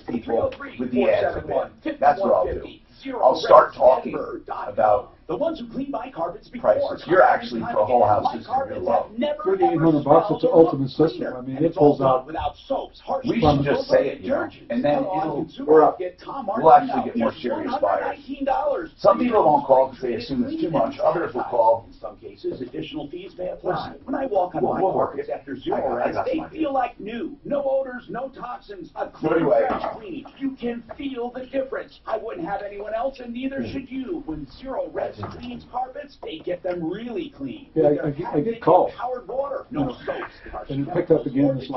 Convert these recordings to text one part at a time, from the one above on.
familiarize people with the ads a bit. That's what I'll do. I'll start talking about the ones who clean my carpets before. prices. You're actually for a whole house system. You're low. $3,800. It's the ultimate system. I mean, it pulls out. Without soaps. We should just say it, you know, and then we'll actually get more serious buyers. Some people won't call because they assume it's too much. Others will call. In some cases, additional fees may apply. When I walk on my carpets after zero rest, they feel like new. No odors, no toxins. A clean, fresh clean. You can feel the difference. I wouldn't have anyone else, and neither should you. When Zero Rest cleans carpets, they get them really clean. Yeah, I get calls. Powered water, no soaps. And it picked up again this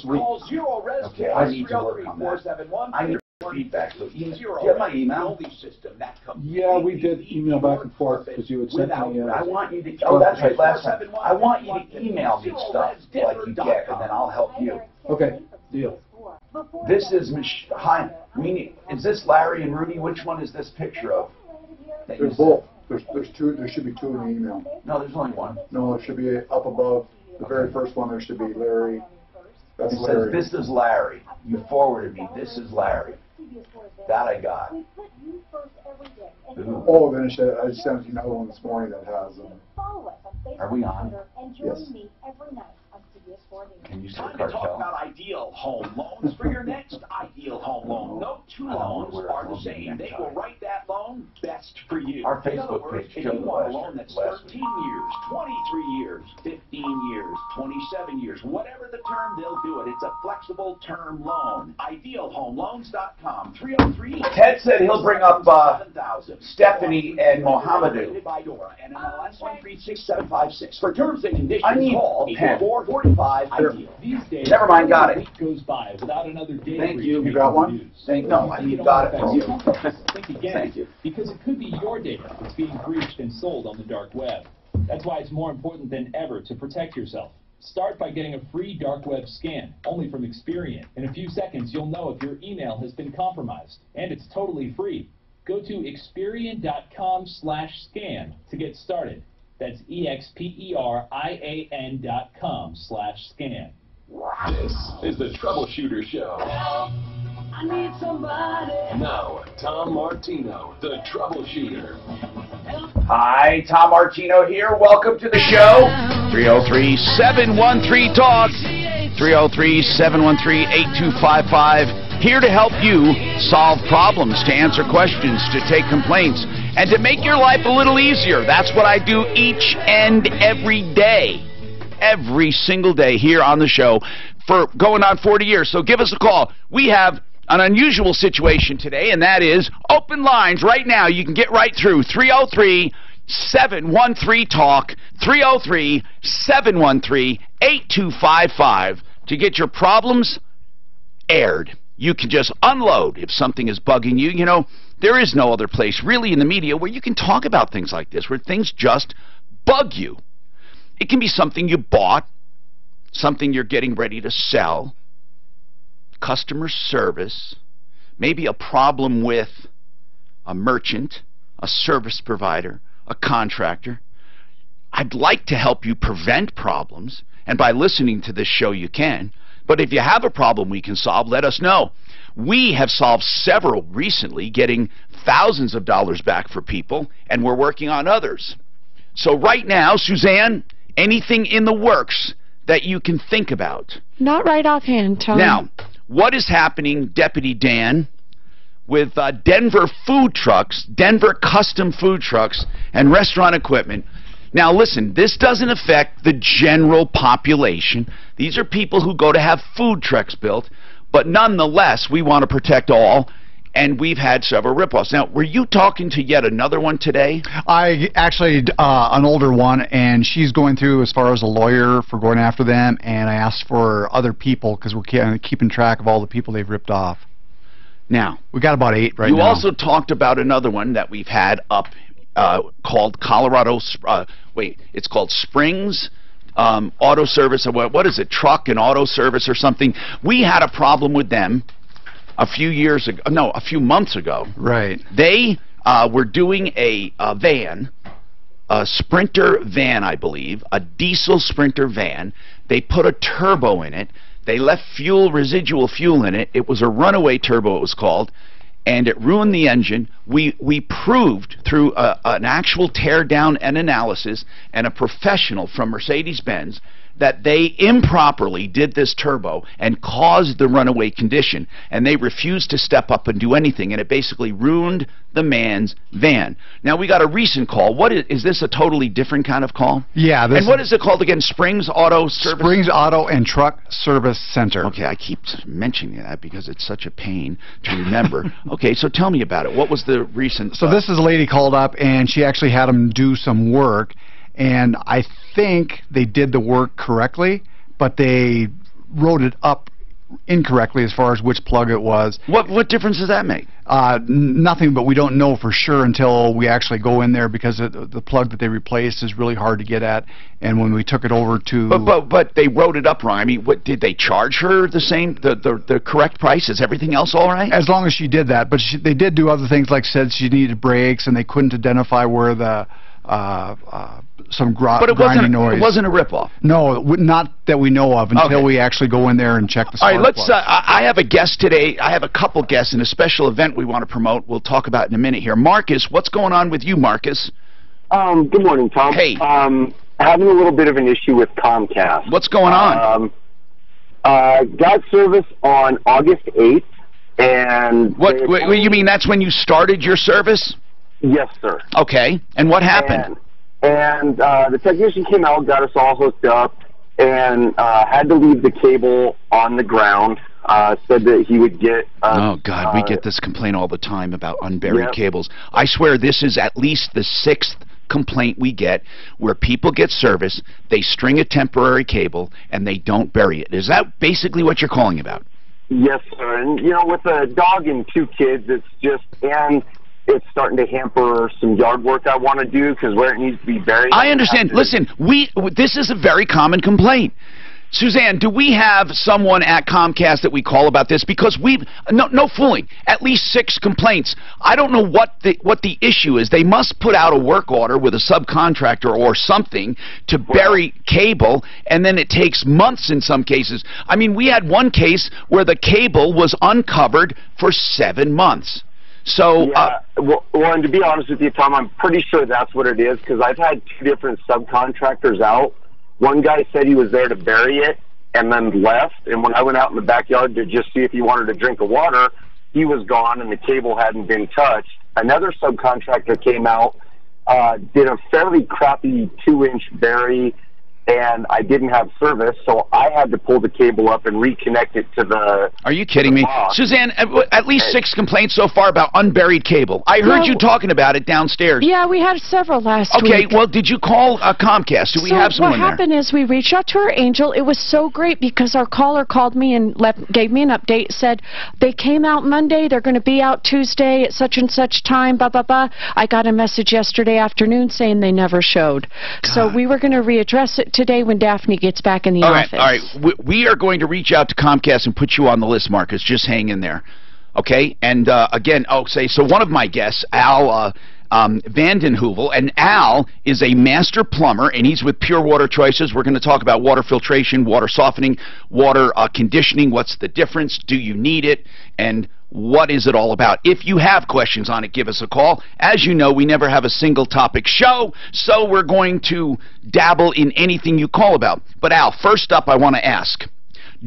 week. Call Zero Rest. Okay, I need to work on that. I need feedback. So do you have my email? Yeah, we did email back and forth because you had sent me. I want you to. Oh, that's right. Last time. I want you to email me stuff like you get, and then I'll help you. Okay, deal. This is hi. Is this Larry and Rudy? Which one is this picture of? There's both. There's two. There should be two in the email. No, there's only one. No, it should be up above. The very first one, there should be Larry. That's it Larry. says, this is Larry. You forwarded me. This is Larry. That I got. Ooh. Oh, then I just sent you another one this morning that has them. Are we on? Yes. Can you see Time the to talk cartel? about ideal home loans for your next ideal home loan. No two loans are the same. They will write that loan best for you. Our In other Facebook words, page if you killed want a last loan that's last 13 years, 23 years, 15 years, 27 years, whatever the term, they'll do it. It's a flexible term loan. IdealHomeLoans.com. 303. Ted said he'll bring up Stephanie and Mohamedou. By Dora, NMLS 136756. For terms and conditions, I need call a pen. 8445 ideal. These days, Never mind, got it. a week goes by without another day. Thank you. You got one? No, I got it from you. Think again, Thank you. because it could be your data that's being breached and sold on the dark web. That's why it's more important than ever to protect yourself. Start by getting a free dark web scan, only from Experian. In a few seconds, you'll know if your email has been compromised, and it's totally free. Go to Experian.com/scan to get started. That's EXPERIAN.com/scan. This is the Troubleshooter Show. I need somebody. Now, Tom Martino, the Troubleshooter. Hi, Tom Martino here. Welcome to the show. 303-713-TALK. 303-713-8255. Here to help you solve problems, to answer questions, to take complaints, and to make your life a little easier. That's what I do each and every day. Every single day here on the show for going on 40 years. So give us a call. We have an unusual situation today, and that is open lines right now. You can get right through 303-713-TALK, 303-713-8255 to get your problems aired. You can just unload if something is bugging you. You know, there is no other place really in the media where you can talk about things like this, where things just bug you. It can be something you bought, something you're getting ready to sell, customer service, maybe a problem with a merchant, a service provider, a contractor. I'd like to help you prevent problems, and by listening to this show you can. But if you have a problem we can solve, let us know. We have solved several recently, getting thousands of dollars back for people, and we're working on others. So right now, Suzanne, anything in the works that you can think about? Not right offhand, Tom. Now, what is happening, Deputy Dan, with Denver food trucks, Denver custom food trucks, and restaurant equipment? Now, listen, this doesn't affect the general population. These are people who go to have food trucks built, but nonetheless, we want to protect all, and we've had several ripoffs. Now, were you talking to yet another one today? I actually, an older one, and she's going through as far as a lawyer for going after them, and I asked for other people because we're keeping track of all the people they've ripped off. Now, we got about 8 right now. You also talked about another one that we've had up called Colorado, it's called Springs Auto Service, or what is it, Truck and Auto Service or something. We had a problem with them a few months ago. Right. They were doing a van, a Sprinter van, I believe, a diesel Sprinter van. They put a turbo in it. They left residual fuel in it. It was a runaway turbo, it was called, and it ruined the engine. We proved through an actual tear-down and analysis and a professional from Mercedes-Benz that they improperly did this turbo and caused the runaway condition, and they refused to step up and do anything, and it basically ruined the man's van. Now, we got a recent call. What is this a totally different kind of call? Yeah. And what is it called again? Springs Auto Service? Springs Auto and Truck Service Center. Okay, I keep mentioning that because it's such a pain to remember. Okay, so tell me about it. What was the recent... So this is a lady called up, and she actually had them do some work, and I think they did the work correctly, but they wrote it up incorrectly as far as which plug it was. What difference does that make? Nothing, but we don't know for sure until we actually go in there, because the plug that they replaced is really hard to get at. And when we took it over to... But they wrote it up wrong. I mean, what did they charge her the same, the correct price? Is everything else all right? As long as she did that, but they did do other things, like said she needed brakes, and they couldn't identify where the grinding noise. It wasn't a ripoff. No, not that we know of until we actually go in there and check the spark plug. All right, let's. plug. I have a guest today. I have a couple guests in a special event we want to promote. We'll talk about in a minute here. Marcus, what's going on with you, Marcus? Good morning, Tom. Hey. Having a little bit of an issue with Comcast. What's going on? Got service on August 8th, and... What you mean that's when you started your service? Yes, sir. Okay, and what happened? And the technician came out, got us all hooked up, and had to leave the cable on the ground. Said that he would get... oh, God, we get this complaint all the time about unburied cables. I swear this is at least the 6th complaint we get where people get service, they string a temporary cable, and they don't bury it. Is that basically what you're calling about? Yes, sir. And, you know, with a dog and 2 kids, it's just... and it's starting to hamper some yard work I want to do, because where it needs to be buried... I understand. Listen, this is a very common complaint. Suzanne, do we have someone at Comcast that we call about this? Because no fooling, at least 6 complaints. I don't know what the issue is. They must put out a work order with a subcontractor or something to bury cable, and then it takes months in some cases. I mean, we had one case where the cable was uncovered for 7 months. So, well, and to be honest with you, Tom, I'm pretty sure that's what it is, because I've had 2 different subcontractors out. One guy said he was there to bury it and then left, and when I went out in the backyard to just see if he wanted a drink of water, he was gone and the cable hadn't been touched. Another subcontractor came out, did a fairly crappy 2-inch bury, and I didn't have service, so I had to pull the cable up and reconnect it to the... Are you kidding me? box. Suzanne, at least 6 complaints so far about unburied cable. I heard you talking about it downstairs. Yeah, we had several last week. Okay, well, did you call Comcast? Do we have someone there? What happened is we reached out to our angel. It was so great because our caller called me and gave me an update, said they came out Monday, they're going to be out Tuesday at such and such time, blah, blah, blah. I got a message yesterday afternoon saying they never showed. God. So we were going to readdress it today when Daphne gets back in the office. All right. We are going to reach out to Comcast and put you on the list, Marcus. Just hang in there. Okay? And again, so one of my guests, Al Vandenhoevel, and Al is a master plumber, and he's with Pure Water Choices. We're going to talk about water filtration, water softening, water conditioning. What's the difference? Do you need it? And what is it all about? If you have questions on it, give us a call. As you know, we never have a single topic show, so we're going to dabble in anything you call about. But Al, first up, I want to ask,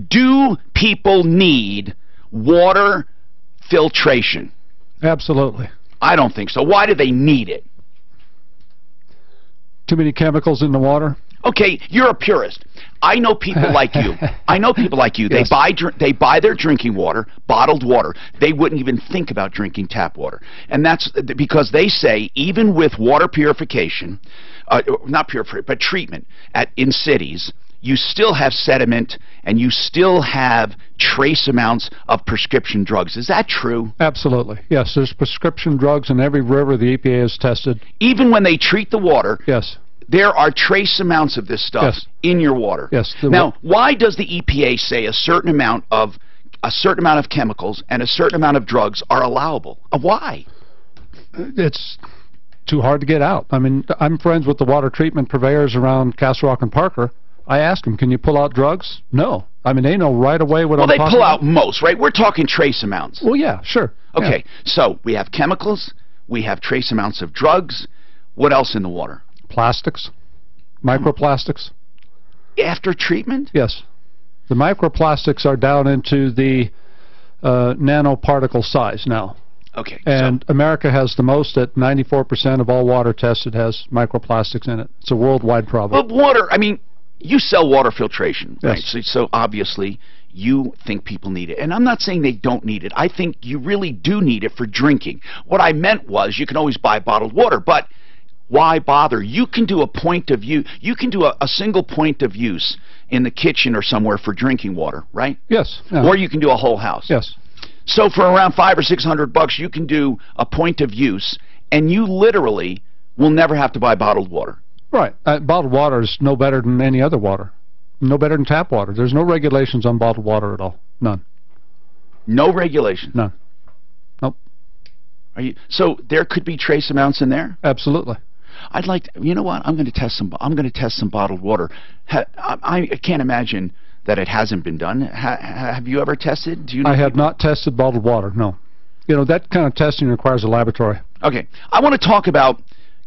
do people need water filtration? Absolutely. I don't think so. Why do they need it? Too many chemicals in the water. Okay, you're a purist. I know people like you. I know people like you. Yes. They buy their drinking water, bottled water. They wouldn't even think about drinking tap water. And that's because they say even with water purification, not purification, but treatment in cities, you still have sediment and you still have trace amounts of prescription drugs. Is that true? Absolutely. Yes, there's prescription drugs in every river the EPA has tested. Even when they treat the water? Yes. There are trace amounts of this stuff in your water. Yes. Now, why does the EPA say a certain amount of chemicals and a certain amount of drugs are allowable? Why? It's too hard to get out. I mean, I'm friends with the water treatment purveyors around Castle Rock and Parker. I asked them, can you pull out drugs? No. I mean, they know right away what Well, I'm talking about. they pull out most, right? We're talking trace amounts. Well, yeah, sure. Okay, so we have chemicals, we have trace amounts of drugs. What else in the water? Plastics, microplastics. After treatment? Yes. The microplastics are down into the nanoparticle size now. Okay. And America has the most at 94% of all water tested has microplastics in it. It's a worldwide problem. But water, I mean, you sell water filtration, right? Yes. So obviously you think people need it. And I'm not saying they don't need it. I think you really do need it for drinking. What I meant was you can always buy bottled water, but why bother? You can do a point of use. You can do a single point of use in the kitchen or somewhere for drinking water, right? Yes. Yeah. Or you can do a whole house. Yes. So for around $500 or $600, you can do a point of use, and you literally will never have to buy bottled water. Right. Bottled water is no better than any other water. No better than tap water. There's no regulations on bottled water at all. None. No regulation? None. Nope. So there could be trace amounts in there? Absolutely. I'd like to, you know what? I'm going to test some bottled water. I can't imagine that it hasn't been done. Have you ever tested? Do you know I have not tested bottled water, no. You know, that kind of testing requires a laboratory. Okay. I want to talk about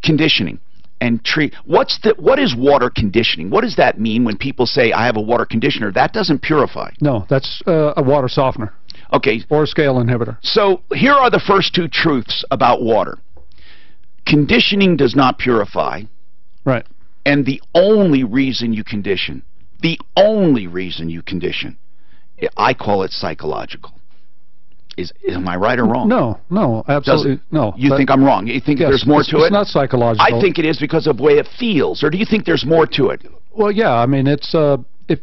conditioning and treat. What is water conditioning? What does that mean when people say, I have a water conditioner? That doesn't purify. No, that's a water softener. Okay. Or a scale inhibitor. So here are the first two truths about water. Conditioning does not purify. Right. And the only reason you condition, I call it psychological. Am I right or wrong? No, absolutely no. You think I'm wrong? You think there's more to it? It's not psychological. I think it is because of the way it feels. Or do you think there's more to it? Well, yeah. I mean, it's if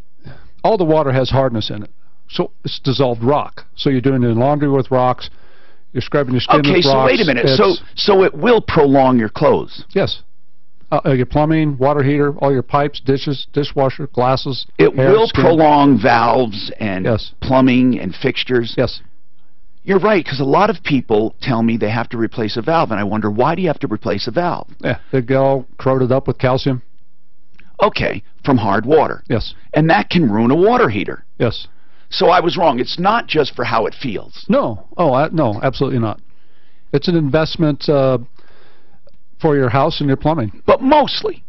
all the water has hardness in it, so it's dissolved rock. So you're doing your laundry with rocks. You're scrubbing your skin with rocks. Okay, so wait a minute. So it will prolong your clothes. Yes. Your plumbing, water heater, all your pipes, dishes, dishwasher, glasses. It will prolong valves and plumbing and fixtures. Yes. You're right, because a lot of people tell me they have to replace a valve, and I wonder, why do you have to replace a valve? Yeah, they get all corroded up with calcium. Okay, from hard water. Yes. And that can ruin a water heater. Yes. So I was wrong. It's not just for how it feels. No. No, absolutely not. It's an investment for your house and your plumbing. But mostly,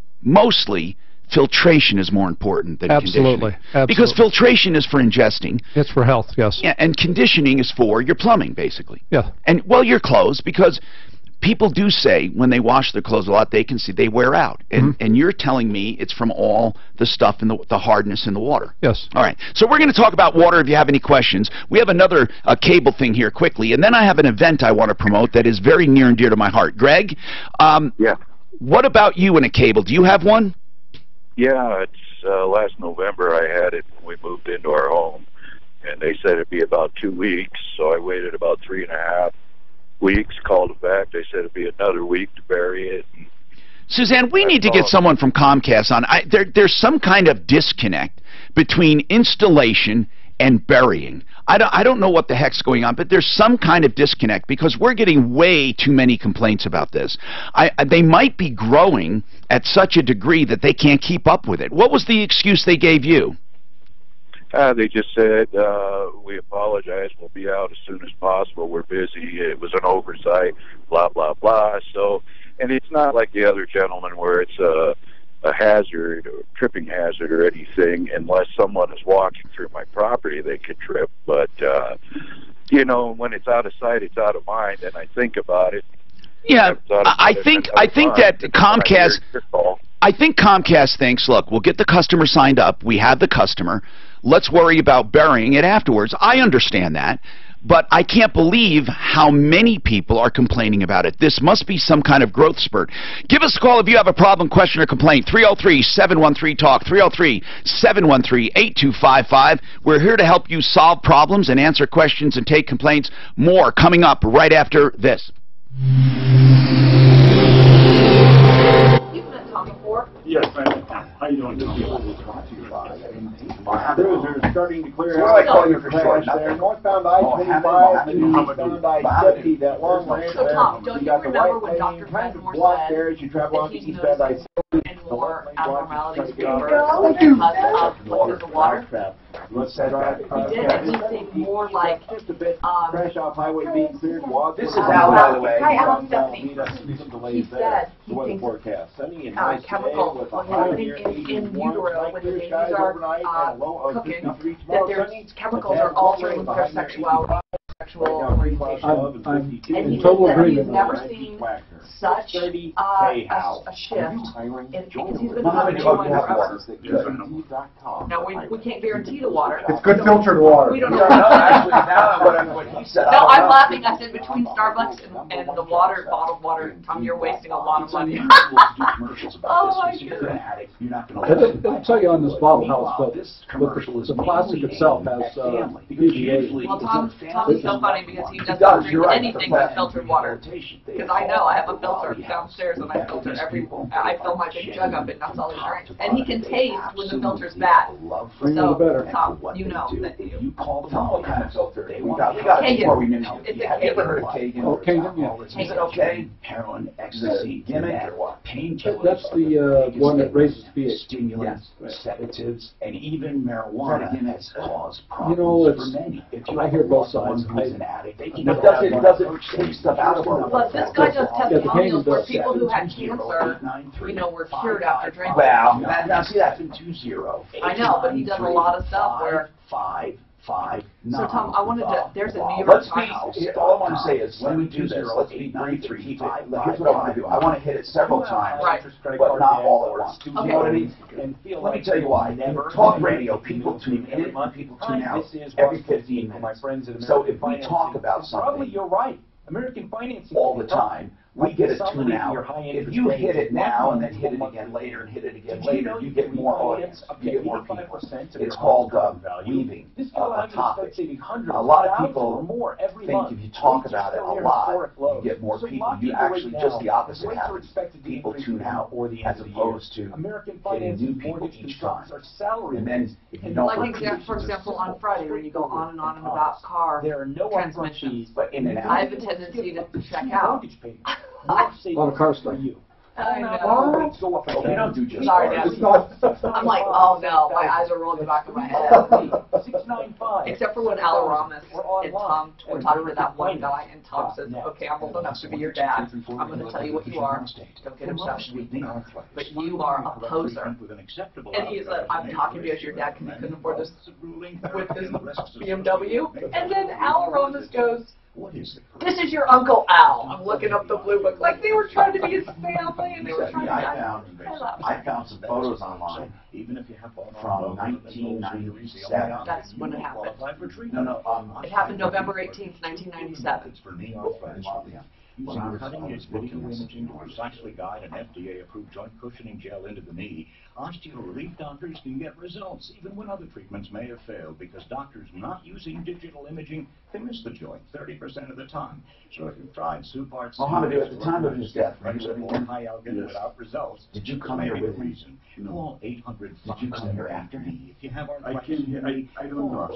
filtration is more important than conditioning. Absolutely. Because filtration is for ingesting. It's for health, yes. Yeah, and conditioning is for your plumbing, basically. Yeah. And, well, your clothes, because people do say when they wash their clothes a lot, they can see they wear out. And you're telling me it's from all the stuff in the hardness in the water. Yes. All right. So we're going to talk about water if you have any questions. We have another cable thing here quickly, and then I have an event I want to promote that is very near and dear to my heart. Greg? Yeah. What about you and a cable? Do you have one? Yeah, it's last November I had it when we moved into our home, and they said it'd be about 2 weeks, so I waited about 3.5 weeks, called it back. They said it'd be another week to bury it. Suzanne, we need to get someone from Comcast on. There's some kind of disconnect between installation and burying. I don't know what the heck's going on, but there's some kind of disconnect because we're getting way too many complaints about this. They might be growing at such a degree that they can't keep up with it. What was the excuse they gave you? They just said, we apologize, we'll be out as soon as possible, we're busy, it was an oversight, blah, blah, blah. So, and it's not like the other gentleman where it's a hazard, or tripping hazard or anything, unless someone is walking through my property, they could trip. But, you know, when it's out of sight, it's out of mind, and I think about it. Yeah, I think that Comcast... I think Comcast thinks, look, we'll get the customer signed up. We have the customer. Let's worry about burying it afterwards. I understand that, but I can't believe how many people are complaining about it. This must be some kind of growth spurt. Give us a call if you have a problem, question, or complaint. 303-713-TALK, 303-713-8255. We're here to help you solve problems and answer questions and take complaints. More coming up right after this. Yes, man. How you doing? Crews are starting to clear out. There. Northbound I-25 to eastbound I-70, that long ramp there. You got the white lane kind of blocked there as you travel on the eastbound I-70. And more abnormalities because of the water. Let's say He did, and he seemed more like, just a bit fresh off highway being cleared. This is Al, by the way. Hi, Al, Stephanie. He said he weather thinks forecast. Sunny and nice chemical, today with well, a high in utero, when the babies are cooking, that there's chemicals are altering their sexual orientation. I'm And he in total said that he's agreement. never seen such a shift, because he's been Mohammed, doing you it have forever. water. Now, we can't guarantee the water. It's good filtered water. We don't No, know. actually, now what he said. No, I'm laughing. I said between Starbucks and the water, bottled water, Tom, you're wasting a lot of money. Oh, my goodness. It'll tell you on this bottle how it's built. But the plastic itself has PVA. Well, Tom is so funny because he doesn't drink anything but filtered water. Because I know I have a filter downstairs and I filter I fill my big jug up and that's all he drinks. And he can taste when the filter's bad. So, Tom, you know that You call them all kind of filter. We got it before we knew you. It's a Have you ever heard of Kagan? Oh, Kagan, yeah. Is it okay? Heroin, ecstasy, gimmick, painkillers. That's the one that raises pH. Stimulants, sedatives, and even marijuana has caused You know, problems for many. If you I hear both sides. who's an addict, they can doesn't take stuff out of them. But this guy does testimonials where does. people who had cancer, were cured after drinking. Well, now see, that's been 2-0. I know, but he does a lot of stuff where. 5-5-9. So Tom, I wanted to. There's a New York Let's Times. be. All I want to say is, when we do this, let's be brief. Here's what I want to do. I want to hit it several times, Right. but not all at once. You know Okay. what I mean? Let me tell you why. Talk radio, people tune in, people tune out every 15 minutes. So if we talk about something, you're right. American financing all the time, we get a tune out. If you hit it now and then hit it again later and hit it again later, you get more audience. You get more people. It's called weaving a topic. A lot of people think if you talk about it a lot, you get more people. You actually, just the opposite happens. People tune out as opposed to getting new people each time. And then if you don't Like, for example, on Friday, when you go on and about car transmissions, but in and out. I have a tendency to check out. A lot of car stuff. I know. You don't do just Sorry, cars. Dad. I'm like, oh no, my eyes are rolling back in my head. 695. Except for when Al Ramos and Tom were talking to that one guy, and Tom says, okay, I'm old enough to be your dad. I'm going to tell you what you are. Don't get obsessed with me. But you are a poser. And he said, I'm talking to you as your dad because he couldn't afford this with this BMW. And then Al Ramos goes, this is your Uncle Al. I'm looking up the blue book. Like they were trying to be his family, and they were trying to. I found some photos online from 1997. That's when it happened. No, It happened November 18th, 1997. Using cutting-edge video imaging to precisely guide an FDA-approved joint cushioning gel into the knee, osteorelief doctors can get results even when other treatments may have failed because doctors not using digital imaging can miss the joint 30% of the time. So if you've tried Supart's Mohammed, at the time of his death, high algae without results, did you come here with me? Call 800. Did you come here after? If you have I don't know.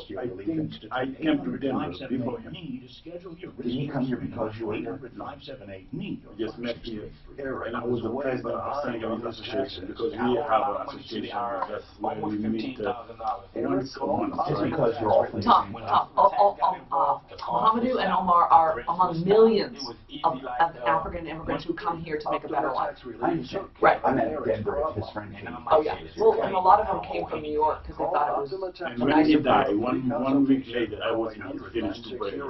I came to dinner before him. To schedule your Did he come here because you were here? 578-knee. Just met here. And I was the president of the Senior Association because we have an association. That's why we meet once a month. Just because you're all Tom, Mohamedou and Omar are among millions of African immigrants who come here to make a better life. Right. I met in Denver at his friend. Oh yeah. Well, and a lot of them came from New York because they thought it was. And when he died, one week later, I was finished to pray.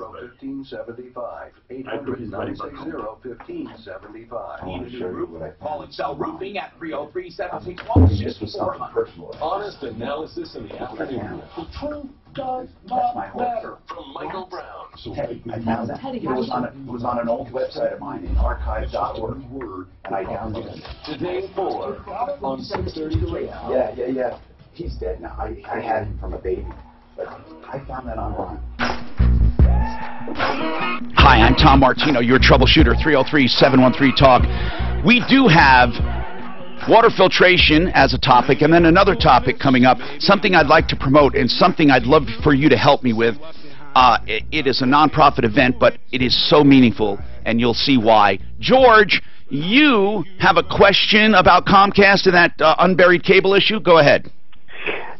I took his body back home. 1575. Call Excel Roofing at 303-761-6400. Honest analysis in the afternoon. The truth does not matter. From Michael Brown. I found that. It was on an old website of mine in archive.org. And I downloaded it. Today 4 on 633. Yeah. He's dead now. I had him from a baby. But I found that online. Hi, I'm Tom Martino, your troubleshooter, 303-713-TALK. We do have water filtration as a topic, and then another topic coming up, something I'd like to promote and something I'd love for you to help me with. It is a non-profit event, but it is so meaningful, and you'll see why. George, you have a question about Comcast and that unburied cable issue? Go ahead.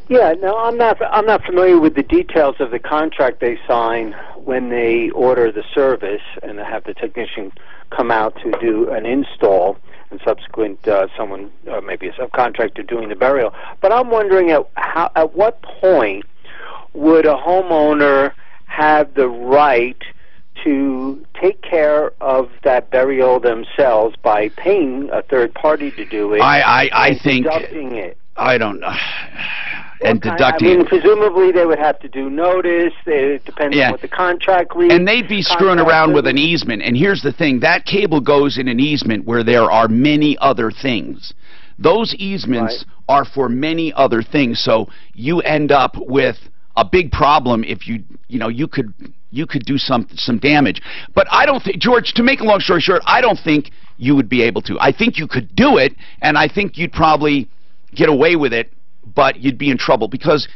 Yeah, no, I'm not familiar with the details of the contract they sign when they order the service and have the technician come out to do an install and subsequent someone, maybe a subcontractor, doing the burial. But I'm wondering at what point would a homeowner have the right to take care of that burial themselves by paying a third party to do it? I think deducting it. I don't know. And deducting. I mean, presumably they would have to do notice. It depends on what the contract reads. And they'd be screwing around with an easement. And here's the thing: that cable goes in an easement where there are many other things. Those easements are for many other things. So you end up with a big problem if you could do some damage. But I don't think, George, to make a long story short, I don't think you would be able to. I think you could do it, and I think you'd probably get away with it, but you'd be in trouble, because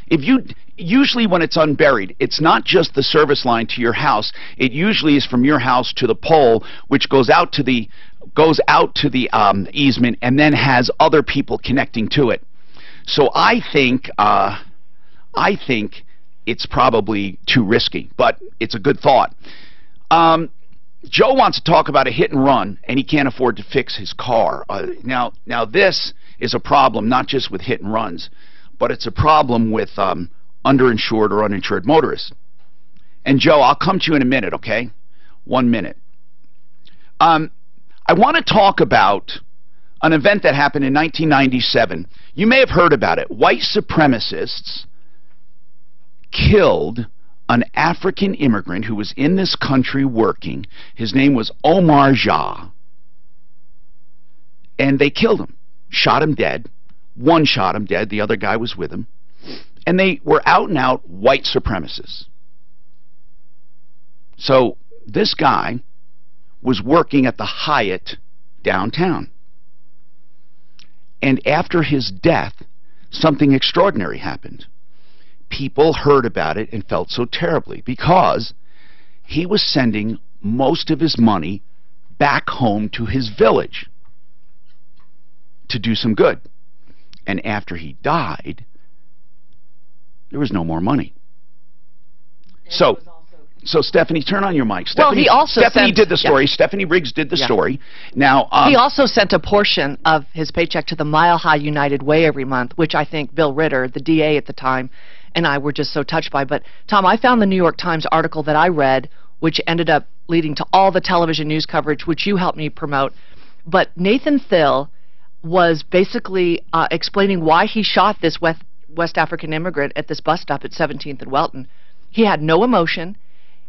usually when it's unburied, it's not just the service line to your house. It usually is from your house to the pole, which goes out to the easement, and then has other people connecting to it. So I think it's probably too risky, but it's a good thought. Joe wants to talk about a hit and run, and he can't afford to fix his car. Now this is a problem not just with hit and runs, but it's a problem with underinsured or uninsured motorists. And Joe, I'll come to you in a minute, okay? 1 minute. I want to talk about an event that happened in 1997. You may have heard about it. White supremacists killed an African immigrant who was in this country working. His name was Omar Jah. And they killed him. Shot him dead. One shot him dead. The other guy was with him. And they were out and out white supremacists. So this guy was working at the Hyatt downtown. And after his death, something extraordinary happened. People heard about it and felt so terribly, because he was sending most of his money back home to his village to do some good. And after he died, there was no more money. So Stephanie, turn on your mic. Stephanie, he also Stephanie did the story. Yeah. Stephanie Riggs did the story. Now he also sent a portion of his paycheck to the Mile High United Way every month, which I think Bill Ritter, the DA at the time, and I were just so touched by. But Tom, I found the New York Times article that I read, which ended up leading to all the television news coverage, which you helped me promote. But Nathan Thill was basically explaining why he shot this West African immigrant at this bus stop at 17th and Welton. He had no emotion.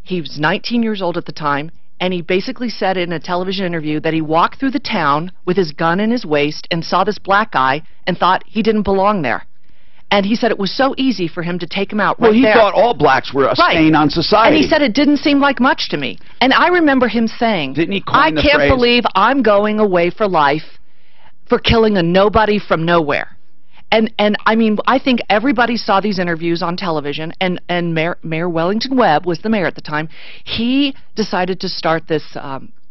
He was 19 years old at the time, and he basically said in a television interview that he walked through the town with his gun in his waist and saw this black guy and thought he didn't belong there. And he said it was so easy for him to take him out right there. Well, he thought all blacks were a stain on society. And he said it didn't seem like much to me. And I remember him saying, I can't believe I'm going away for life for killing a nobody from nowhere. And I mean, I think everybody saw these interviews on television, and Mayor Wellington Webb was the mayor at the time. He decided to start this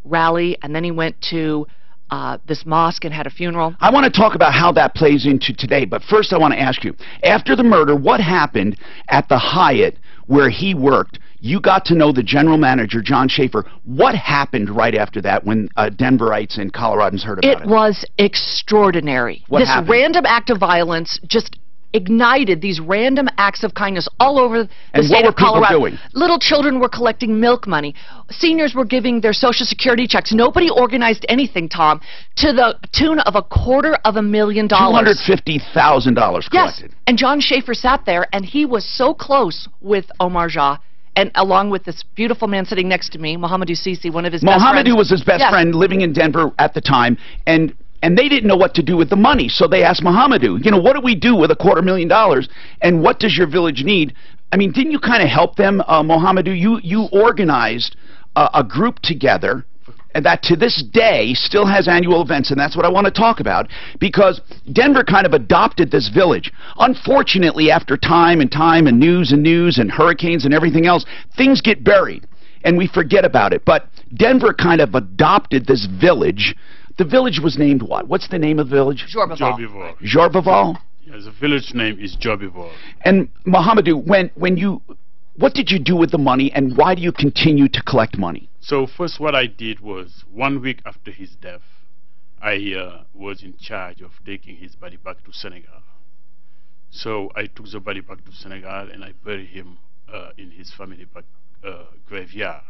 rally, and then he went to this mosque and had a funeral. I want to talk about how that plays into today, but first I want to ask you, after the murder, what happened at the Hyatt where he worked? You got to know the general manager, John Schaefer. What happened right after that when Denverites and Coloradans heard about it? It was extraordinary. What happened? This random act of violence just ignited these random acts of kindness all over the state of Colorado. And what were people doing? Little children were collecting milk money. Seniors were giving their Social Security checks. Nobody organized anything, Tom, to the tune of $250,000. $250,000 collected. Yes, and John Schaefer sat there, and he was so close with Omar Jah, and along with this beautiful man sitting next to me, Mohamedou Sisi, one of his best friends. Mohamedou was his best friend living in Denver at the time, and they didn't know what to do with the money, so they asked Mohamedou, you know, what do we do with $250,000, and what does your village need? I mean, didn't you kind of help them, Mohamedou? You organized a group together, and that to this day still has annual events, and that's what I want to talk about, because Denver kind of adopted this village. Unfortunately, after time and news and hurricanes and everything else, things get buried, and we forget about it. But Denver kind of adopted this village. The village was named what? What's the name of the village? Jorbaval. Jorbaval? Yes, the village name is Jobibor. And Mohamedou, what did you do with the money, and why do you continue to collect money? So first what I did was, 1 week after his death, I was in charge of taking his body back to Senegal. So I took the body back to Senegal and I buried him in his family graveyard.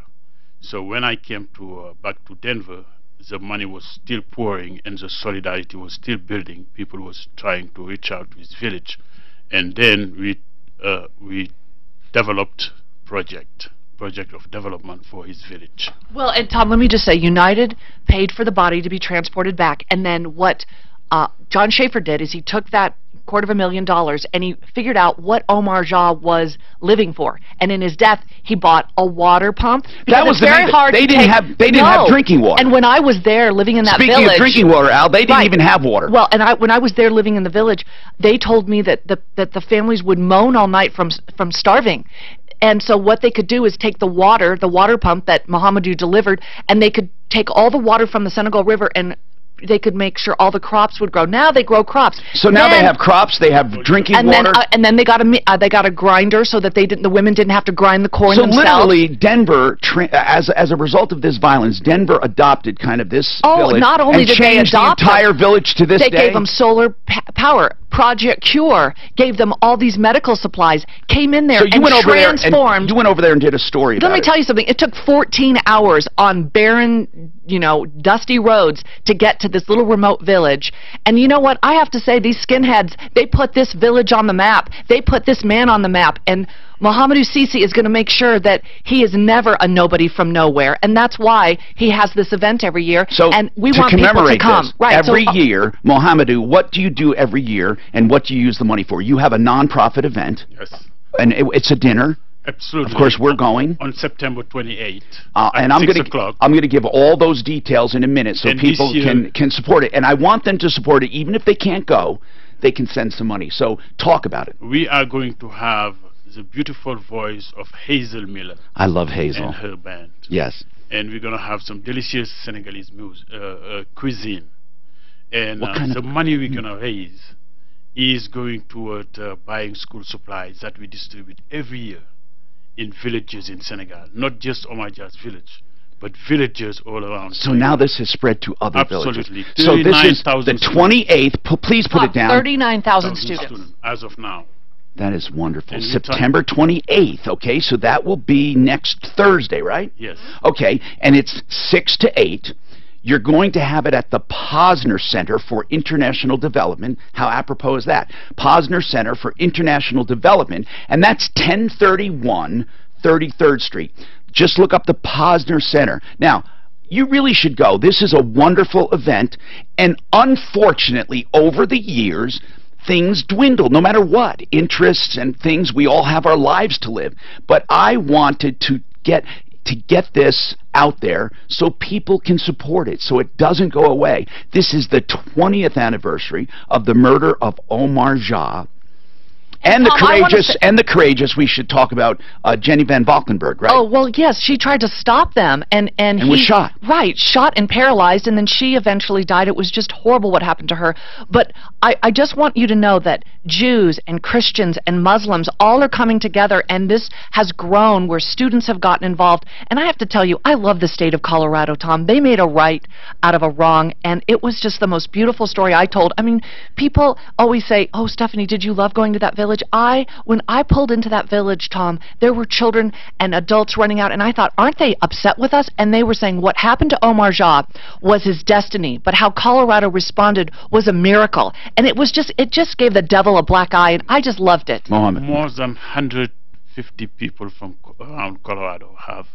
So when I came back to Denver, the money was still pouring and the solidarity was still building. People was trying to reach out to his village, and then we developed project of development for his village. Well, and Tom, let me just say, United paid for the body to be transported back, and then what John Schaefer did is he took that $250,000 and he figured out what Omar Jah was living for, and in his death he bought a water pump. That was very hard. They didn't have drinking water. And when I was there living in that village, speaking of drinking water, Al, they didn't even have water. Well, and when I was there living in the village, they told me that the families would moan all night from starving. And so what they could do is take the water pump that Mohamedou delivered, and they could take all the water from the Senegal River and they could make sure all the crops would grow. Now they grow crops. So now they have crops, they have drinking water. And then they got a grinder so that the women didn't have to grind the corn themselves. So literally, Denver, as a result of this violence, Denver adopted kind of this village. Not only did they adopt the entire village to this day. They gave them solar power. Project Cure gave them all these medical supplies. Came in there and transformed. You went over there and did a story about it. Let me tell you something. It took 14 hours on barren, dusty roads to get to this little remote village. And you know what? I have to say, these skinheads, they put this village on the map. They put this man on the map. And Mohamedou Sisi is going to make sure that he is never a nobody from nowhere, and that's why he has this event every year. So and we want people to come. This, every year, Mohamedou, what do you do every year, and what do you use the money for? You have a non-profit event. Yes. And it's a dinner. Absolutely. Of course, we're going on September 28th. And I'm going to give all those details in a minute so people can support it. And I want them to support it, even if they can't go. They can send some money. So talk about it. We are going to have the beautiful voice of Hazel Miller. I love Hazel. And her band. Yes. And we're going to have some delicious Senegalese cuisine. And the money we're going to raise is going toward buying school supplies that we distribute every year in villages in Senegal. Not just Omar Jah's village, but villages all around. So now this has spread to other villages. Absolutely. So this is the 28th. Please put it down. 39,000 students. As of now. That is wonderful. September 28th, okay? So that will be next Thursday, right? Yes. Okay, and it's 6 to 8. You're going to have it at the Posner Center for International Development. How apropos is that? Posner Center for International Development, and that's 1031 33rd Street. Just look up the Posner Center. Now, you really should go. This is a wonderful event, and unfortunately, over the years, things dwindle, no matter what. Interests and things, we all have our lives to live. But I wanted to get this out there so people can support it, so it doesn't go away. This is the 20th anniversary of the murder of Omar Jah. And the courageous, we should talk about Jenny Van Valkenburg, right? Oh, well, yes, she tried to stop them, and he was shot. Right, shot and paralyzed, and then she eventually died. It was just horrible what happened to her. But I just want you to know that Jews and Christians and Muslims all are coming together, and this has grown where students have gotten involved. And I have to tell you, I love the state of Colorado, Tom. They made a right out of a wrong, and it was just the most beautiful story I told. I mean, people always say, oh, Stephanie, did you love going to that village? When I pulled into that village, Tom, there were children and adults running out, and I thought, aren't they upset with us? And they were saying what happened to Omar Jah was his destiny, but how Colorado responded was a miracle. And it just gave the devil a black eye, and I just loved it. Mohammed. More than 150 people from around Colorado have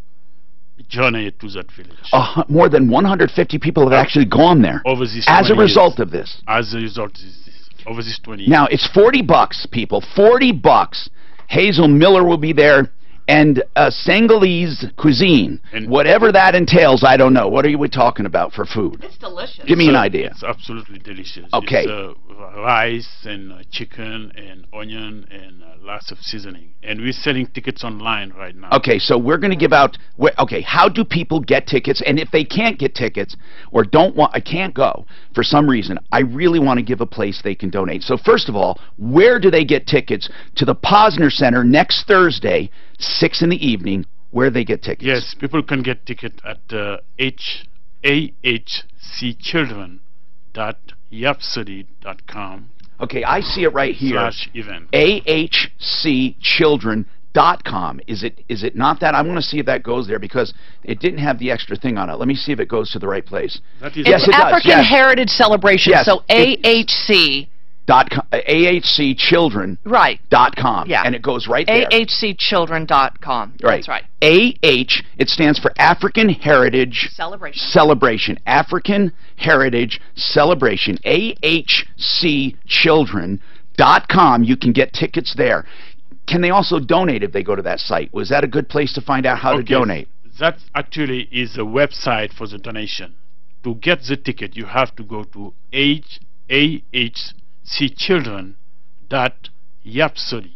journeyed to that village. More than 150 people have actually gone there as a result of this. As a result of this. Over this 20 years. Now, it's $40, people. $40. Hazel Miller will be there, and Senegalese cuisine. And whatever that entails, I don't know. What are we talking about for food? It's delicious. Give me an idea. It's absolutely delicious. Okay. It's rice and chicken and onion and lots of seasoning. And we're selling tickets online right now. Okay, so we're going to give out. Okay, how do people get tickets? And if they can't get tickets or I can't go for some reason, I really want to give a place they can donate. So first of all, where do they get tickets to the Posner Center next Thursday, 6 in the evening? Where they get tickets? Yes, people can get tickets at ahcchildren.yapsody.com. Okay, I see it right here. /event. ahcchildren.com. Is it not that? I want to see if that goes there because it didn't have the extra thing on it. Let me see if it goes to the right place. It's African Heritage Celebration, yes. so AHC. ahcchildren.com. Right. Yeah. And it goes right there. ahcchildren.com. Right. That's right. it stands for African Heritage Celebration. African Heritage Celebration. ahcchildren.com. You can get tickets there. Can they also donate if they go to that site? Was that a good place to find out how to donate? That actually is a website for the donation. To get the ticket, you have to go to ahcchildren.yapsody.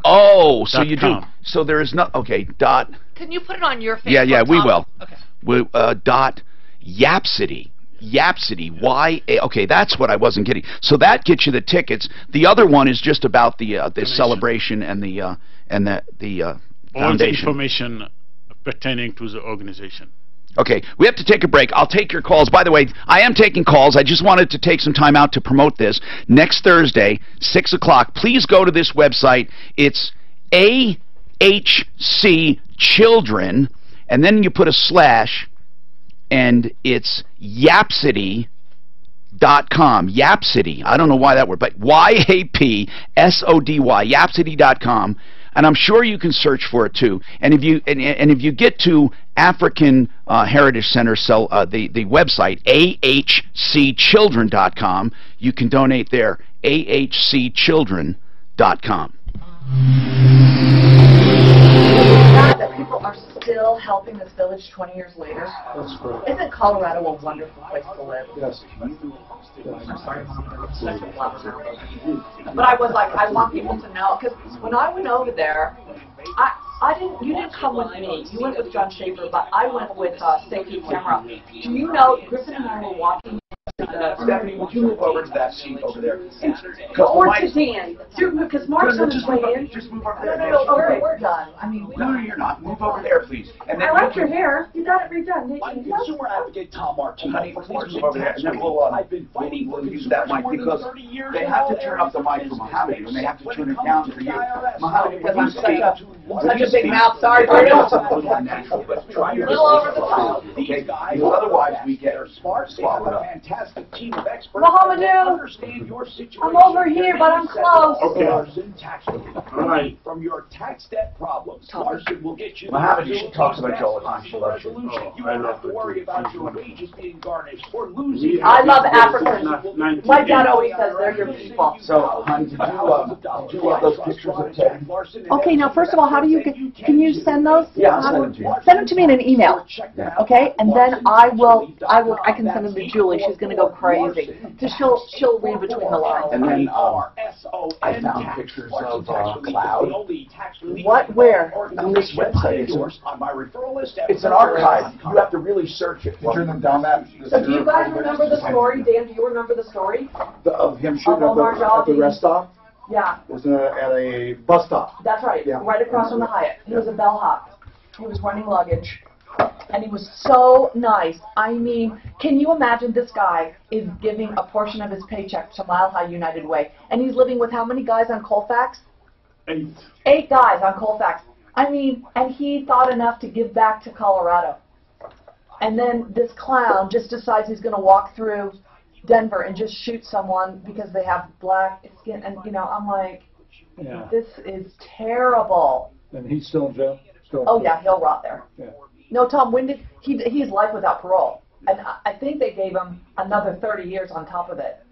Oh, so you do. So there is no. Okay. Dot. Can you put it on your Facebook? Yeah, we will. Okay. Dot Yapsody. Yapsody. Okay, that's what I wasn't getting. So that gets you the tickets. The other one is just about the celebration and the all foundation. The information pertaining to the organization. Okay, we have to take a break. I'll take your calls. By the way, I am taking calls. I just wanted to take some time out to promote this. Next Thursday, 6 o'clock, please go to this website. It's AHC Children, and then you put a slash, and it's Yapsody.com. Yapsody. I don't know why that word, but YAPSODY, Yapsody.com. And I'm sure you can search for it too. And if you get to African Heritage Center, the website ahcchildren.com, you can donate there. ahcchildren.com. That people are still helping this village 20 years later. That's great. Isn't Colorado a wonderful place to live? Yes. I'm sorry. But I was like, I want people to know, because when I went over there, you didn't come with me. You went with John Schaefer, but I went with Safety Camera. Do you know, Griffin and I were walking. Stephanie, would you move over to that seat over there? Or to Dan. Because Mark's on his way in. Just move over there. No, we're done. I mean, No, you're not. Move over there, please. And then I like your hair. You got it redone, didn't I'm you? consumer advocate Tom Martin. Honey, Please please move over there, and then I've been fighting for use that mic because they have to turn up the mic for Mohammed, and they have to turn it down for you. Mohammed, Because I'm such a big mouth. Sorry for you. A little over the top. Okay, otherwise we get smart. They have swallowed a up. fantastic team of experts. Mohamedou, Understand your situation. I'm over here, but I'm close. Right. From your tax debt problems, Larson will get you. Mohammed, she talks about you all the time. She loves you. You won't have to worry about your wages being garnished or losing. I love Africans. My dad always says they're your people. So, honey, did you love those pictures of Ted? Okay, now first of all, how do you get? Can you send those? Yeah, I'll send them to you. Send them to me in an email. Okay, and then I can send them to Julie. She's going to go crazy. So she'll read between the lines. And then I found pictures of Cloud. What? Where? On this website. It's an archive. You have to really search it. Turn them down that. So do you guys remember the story? Dan, do you remember the story? Of him shooting Omar at the rest stop? Yeah. It was at a bus stop. That's right. Yeah. Right across from the Hyatt. He was a bellhop. He was running luggage. And he was so nice. I mean, can you imagine this guy is giving a portion of his paycheck to Mile High United Way, and he's living with how many guys on Colfax? 8. 8 guys on Colfax. I mean, and he thought enough to give back to Colorado. And then this clown just decides he's going to walk through Denver and just shoot someone because they have black skin. And, you know, I'm like, this is terrible. And he's still in jail? Oh, yeah, he'll rot there. Yeah. No, Tom, when did he's life without parole. And I think they gave him another 30 years on top of it.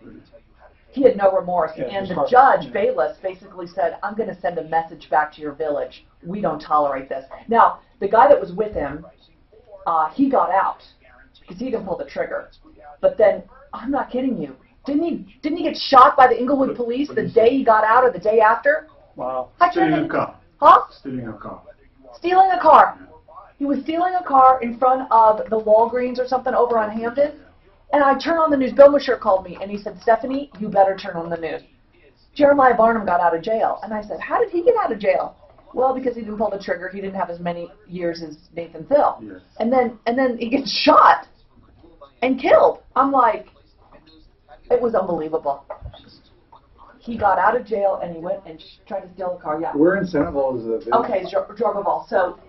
He had no remorse. Yeah, and the judge, Bayless, basically said, I'm going to send a message back to your village. we don't tolerate this. Now, the guy that was with him, he got out because he didn't pull the trigger. But then, I'm not kidding you, didn't he get shot by the Inglewood police the day he got out or the day after? Wow. Stealing a car. Huh? Stealing a car. Stealing a car. He was stealing a car in front of the Walgreens or something over on Hampton. And I turned on the news. Bill Musher called me, and he said, Stephanie, you better turn on the news. Jeremiah Barnum got out of jail. And I said, how did he get out of jail? Well, because he didn't pull the trigger. He didn't have as many years as Nathan Thill. Yes. And then he gets shot and killed. I'm like, it was unbelievable. He got out of jail, and he went and tried to steal a car. Yeah. Where in Centerville is the village? Okay, Drogerville. So...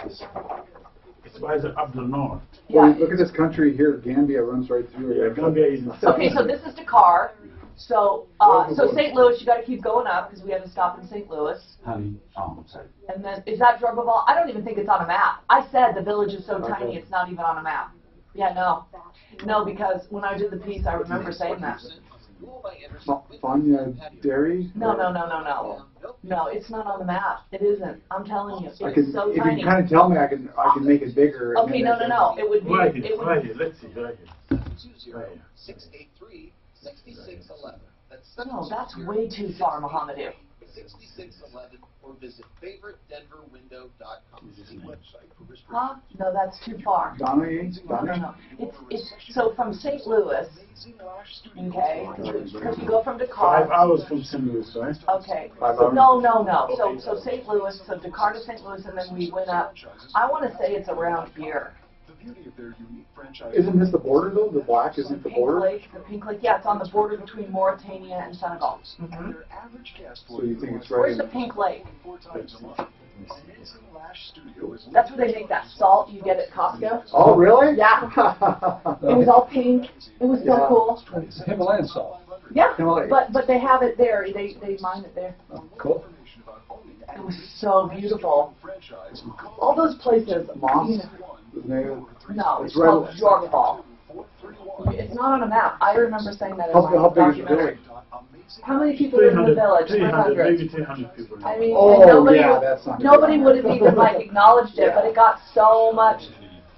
It's by up the north. Yeah. Well, look at this country here. Gambia runs right through it. Yeah, Gambia is. Okay, so this is Dakar. So St. Louis, you got to keep going up because we have to stop in St. Louis. Honey, sorry. And then is that Drogerville? I don't even think it's on a map. I said the village is so tiny it's not even on a map. Yeah, no, because when I did the piece, I remember saying that. Fanya Dairy? No. No, it's not on the map. It isn't. I'm telling you, it's so if tiny. you can kind of tell me, I can make it bigger. Okay, no. It would be. Right here. Let's see. Right here. 683-6611. No, that's way too far, Mohamedou. 6611 or visit favoritedenverwindow.com. Huh? No, that's too far. No. It's so from St. Louis, okay, because you go from Dakar. 5 hours from St. Louis, right? Okay. No. So St. Louis, so Dakar to St. Louis, and then we went up. I want to say it's around here. Isn't this the border though? The black isn't the border? The Pink Lake, yeah, it's on the border between Mauritania and Senegal. Mm-hmm. So you think it's right? Where's the Pink Lake? That's where they make that salt you get at Costco. Oh, really? Yeah. It was all pink. It was so cool. It's Himalayan salt. Yeah, but they have it there. They mine it there. Cool. It was so beautiful. All those places. No, it's called Drogerville. It's not on a map. I remember saying that in my documentary. How many people live in the village? 300. Maybe 300 people. I mean, that's not nobody would have even acknowledged it, but it got so much.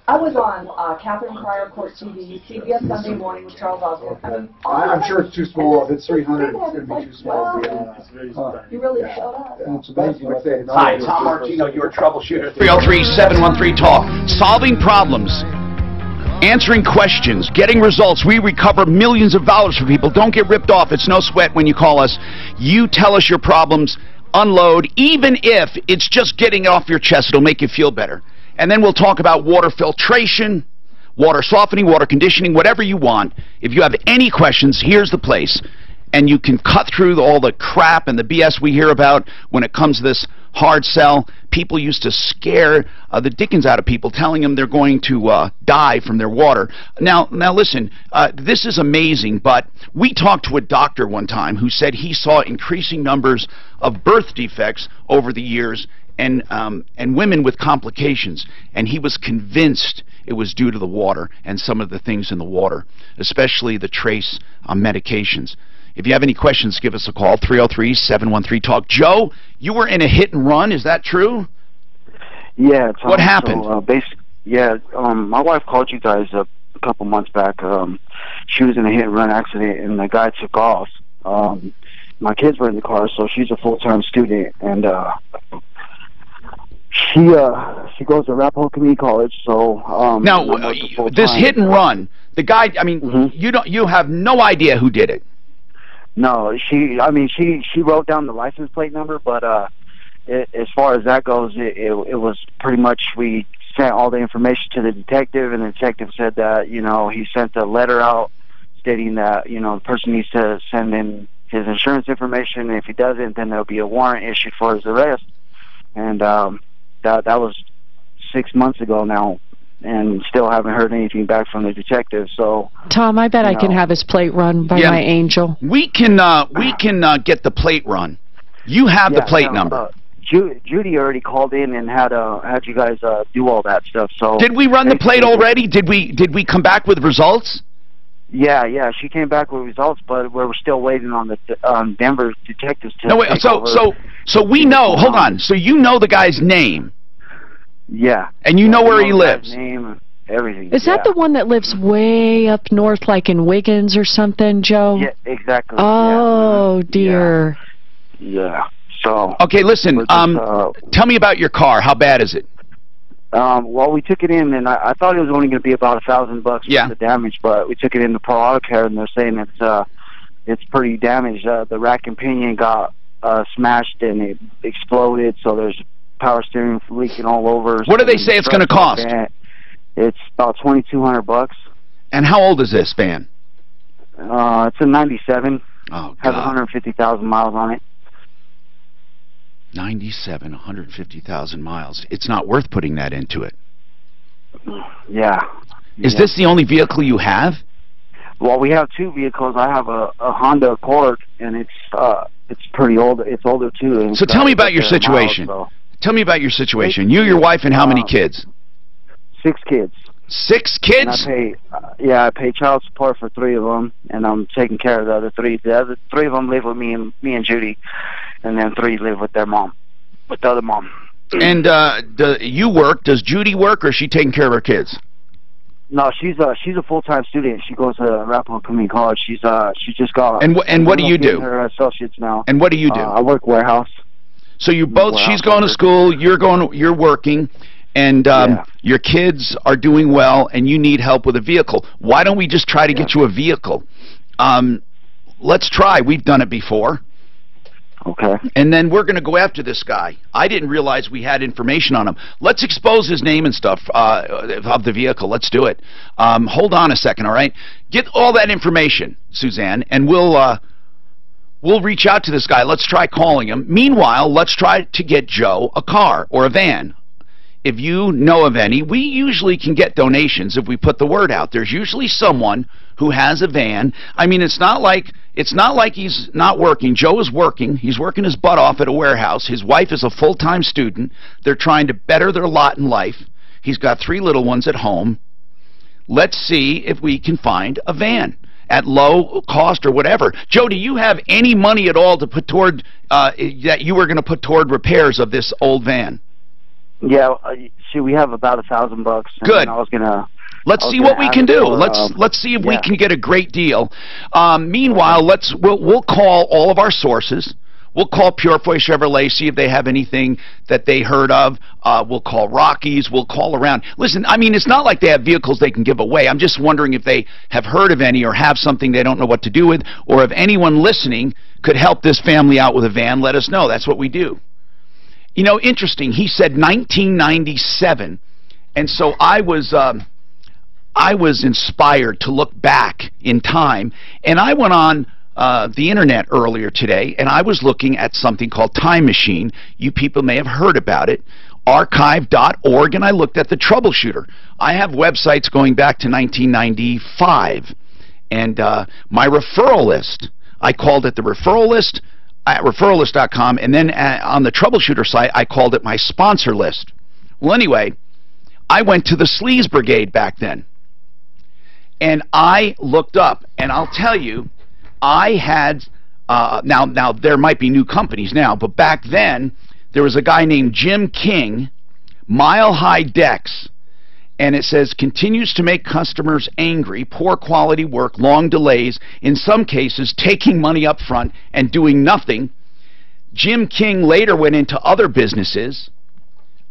I was on Catherine Cryer Court TV, CBS Sunday Morning with Charles Osborne. I mean, I'm sure it's too small. If it's 300, it's going to be too small. You really showed up. Hi, Tom Martino, your troubleshooter. 303-713-TALK. Solving problems. Answering questions, getting results. We recover millions of dollars for people. Don't get ripped off. It's no sweat when you call us. You tell us your problems, unload, even if it's just getting it off your chest. It'll make you feel better. And then we'll talk about water filtration, water softening, water conditioning, whatever you want. If you have any questions, here's the place. And you can cut through all the crap and the BS we hear about when it comes to this hard sell. People used to scare the dickens out of people, telling them they're going to die from their water. Now listen, this is amazing, but we talked to a doctor one time who said he saw increasing numbers of birth defects over the years and women with complications, and he was convinced it was due to the water and some of the things in the water, especially the trace medications. If you have any questions, give us a call, 303-713-TALK. Joe, you were in a hit and run, is that true? Yeah. Tom, what happened? So, my wife called you guys a couple months back. She was in a hit and run accident, and the guy took off. My kids were in the car, so she's a full-time student, and she goes to Arapahoe Community College. So now this hit and run, the guy. I mean, you have no idea who did it. No, she wrote down the license plate number, but as far as that goes, it was pretty much we sent all the information to the detective, and the detective said that he sent a letter out stating that the person needs to send in his insurance information, and if he doesn't, then there'll be a warrant issued for his arrest. And that was 6 months ago now, and still haven't heard anything back from the detective. So Tom, I bet I can have his plate run by my angel. We can get the plate run. You have the plate number. Judy already called in and had you guys do all that stuff. So did we run the plate already? Did we come back with results? Yeah, she came back with results, but we're still waiting on the Denver detectives to. No, wait. So we know. Hold on. So you know the guy's name. Yeah. And you know where he the lives. guy's name, everything. Is that the one that lives way up north, like in Wiggins or something, Joe? Yeah, exactly. Oh, dear. Yeah. So. Okay, listen. Tell me about your car. How bad is it? Well, we took it in, and I thought it was only going to be about $1,000 for the damage, but we took it into Pro Auto Care, and they're saying it's pretty damaged. The rack and pinion got smashed and it exploded, so there's power steering leaking all over. What do they say it's going to cost? It's about $2,200. And how old is this van? It's a '97. Oh, God. Has 150,000 miles on it. 97, 150,000 miles. It's not worth putting that into it. Yeah. Is this the only vehicle you have? Well, we have two vehicles. I have a Honda Accord, and it's pretty old. It's older too. So tell me about your situation. Tell me about your situation. You, your wife, and how many kids? 6 kids. 6 kids? And I pay child support for 3 of them, and I'm taking care of the other 3. The other 3 of them live with me and Judy, and then 3 live with their mom, with the other mom. And do you work? Does Judy work, or is she taking care of her kids? No, she's a full-time student. She goes to Arapahoe Community College. She just got. And what do you do? Her associates now. And what do you do? I work warehouse. So you both. She's going to school. You're working. And your kids are doing well, and you need help with a vehicle. Why don't we just try to get you a vehicle? Let's try. We've done it before. Okay. And then we're going to go after this guy. I didn't realize we had information on him. Let's expose his name and stuff of the vehicle. Let's do it. Hold on a second, all right? Get all that information, Suzanne, and we'll reach out to this guy. Let's try calling him. Meanwhile, let's try to get Joe a car or a van. If you know of any, we usually can get donations if we put the word out. There's usually someone who has a van. I mean, it's not like he's not working. Joe is working. He's working his butt off at a warehouse. His wife is a full-time student. They're trying to better their lot in life. He's got 3 little ones at home. Let's see if we can find a van at low cost or whatever. Joe, do you have any money at all to put toward that you were going to put toward repairs of this old van? Yeah, see, we have about $1,000. Good. I was gonna. Let's see what we can do. Let's see if we can get a great deal. Meanwhile, we'll call all of our sources. We'll call Purefoy Chevrolet, see if they have anything that they heard of. We'll call Rockies. We'll call around. Listen, I mean, it's not like they have vehicles they can give away. I'm just wondering if they have heard of any or have something they don't know what to do with, or if anyone listening could help this family out with a van, let us know. That's what we do. You know, interesting. He said 1997, and so I was inspired to look back in time, and I went on the internet earlier today, and I was looking at something called Time Machine. You people may have heard about it, archive.org, and I looked at the Troubleshooter. I have websites going back to 1995, and my referral list, I called it the referral list at referrallist.com, and then on the Troubleshooter site, I called it my sponsor list. Well, anyway, I went to the Sleaze Brigade back then, and I looked up, and I'll tell you, I had, now there might be new companies now, but back then, there was a guy named Jim King, Mile High Decks, and it says, continues to make customers angry, poor quality work, long delays, in some cases taking money up front and doing nothing. Jim King later went into other businesses,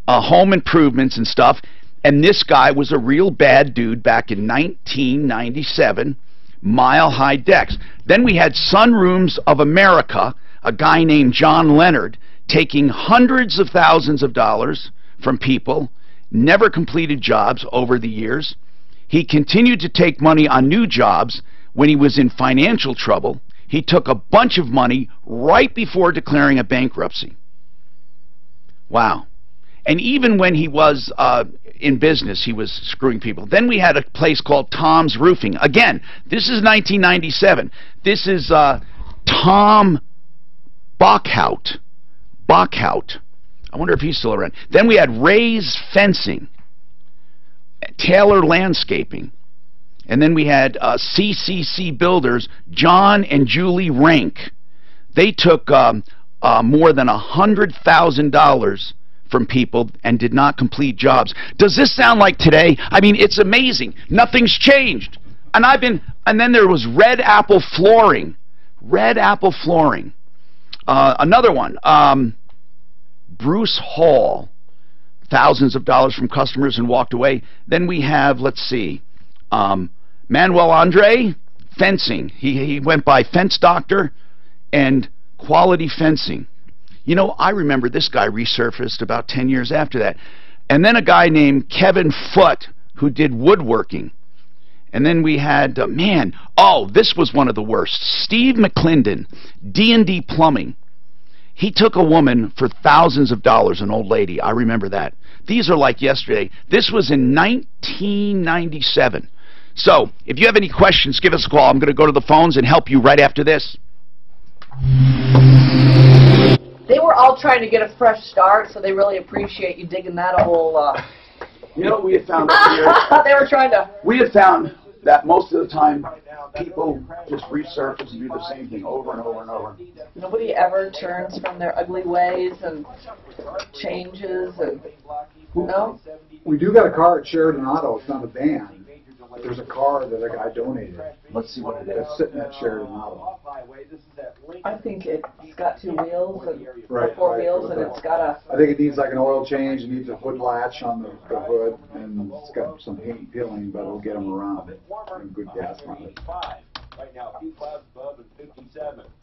home improvements and stuff, and this guy was a real bad dude back in 1997, Mile High Decks. Then we had Sunrooms of America, a guy named John Leonard, taking hundreds of thousands of dollars from people, never completed jobs over the years. He continued to take money on new jobs when he was in financial trouble. He took a bunch of money right before declaring a bankruptcy. Wow. And even when he was in business, he was screwing people. Then we had a place called Tom's Roofing. Again, this is 1997. This is Tom Bockhout. I wonder if he's still around. Then we had Ray's Fencing, Taylor Landscaping, And then we had CCC Builders, John and Julie Rank. They took more than $100,000 from people and did not complete jobs. Does this sound like today? I mean, it's amazing. Nothing's changed. And then there was Red Apple Flooring. Red Apple Flooring. Another one, Bruce Hall. Thousands of dollars from customers and walked away. Then we have, let's see, Manuel Andre, fencing. He went by Fence Doctor and Quality Fencing. You know, I remember this guy resurfaced about 10 years after that. And then a guy named Kevin Foote who did woodworking. And then we had, this was one of the worst. Steve McClendon, D&D Plumbing. He took a woman for thousands of dollars, an old lady. I remember that. These are like yesterday. This was in 1997. So, if you have any questions, give us a call. I'm going to go to the phones and help you right after this. They were all trying to get a fresh start, so they really appreciate you digging that whole... You know what we had found over here? They were trying to... We had found that most of the time people just resurface and do the same thing over and over and over. Nobody ever turns from their ugly ways and changes and... No? We do got a car at Sheridan Auto. It's not a van. There's a car that a guy donated. Let's see what it is. It's sitting at Sheridan Auto. I think it's got two wheels and Right, four wheels, and it's got a... I think it needs like an oil change. It needs a hood latch on the hood, and it's got some paint peeling, but it'll get them around and good gas mileage.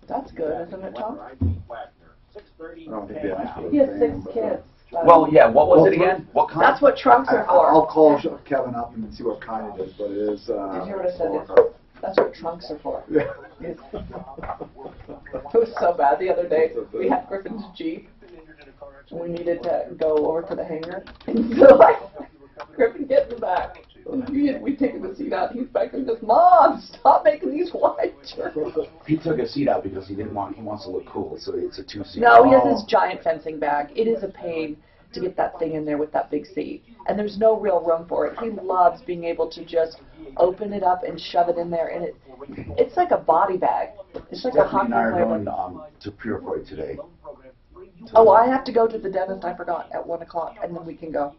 That's good, isn't it, Tom? I don't think they asked for He has 6 kids. Well, yeah, what was it again? What kind? That's what trunks are for. I'll call Kevin up and see what kind it is, but it is... Did you hear what I said? That's what trunks are for. It was so bad the other day. We had Griffin's Jeep, and we needed to go over to the hangar. And so, Griffin, get in the back. We taken the seat out. He's back there and goes, Mom, stop making these wide turns. He took a seat out because he wants to look cool, so it's a 2-seat. No, he has this giant fencing bag. It is a pain to get that thing in there with that big seat. And there's no real room for it. He loves being able to just open it up and shove it in there, and it's like a body bag. It's like a hockey and I are player. going to Purefoy today. Oh, I have to go to the dentist, I forgot, at 1 o'clock, and then we can go.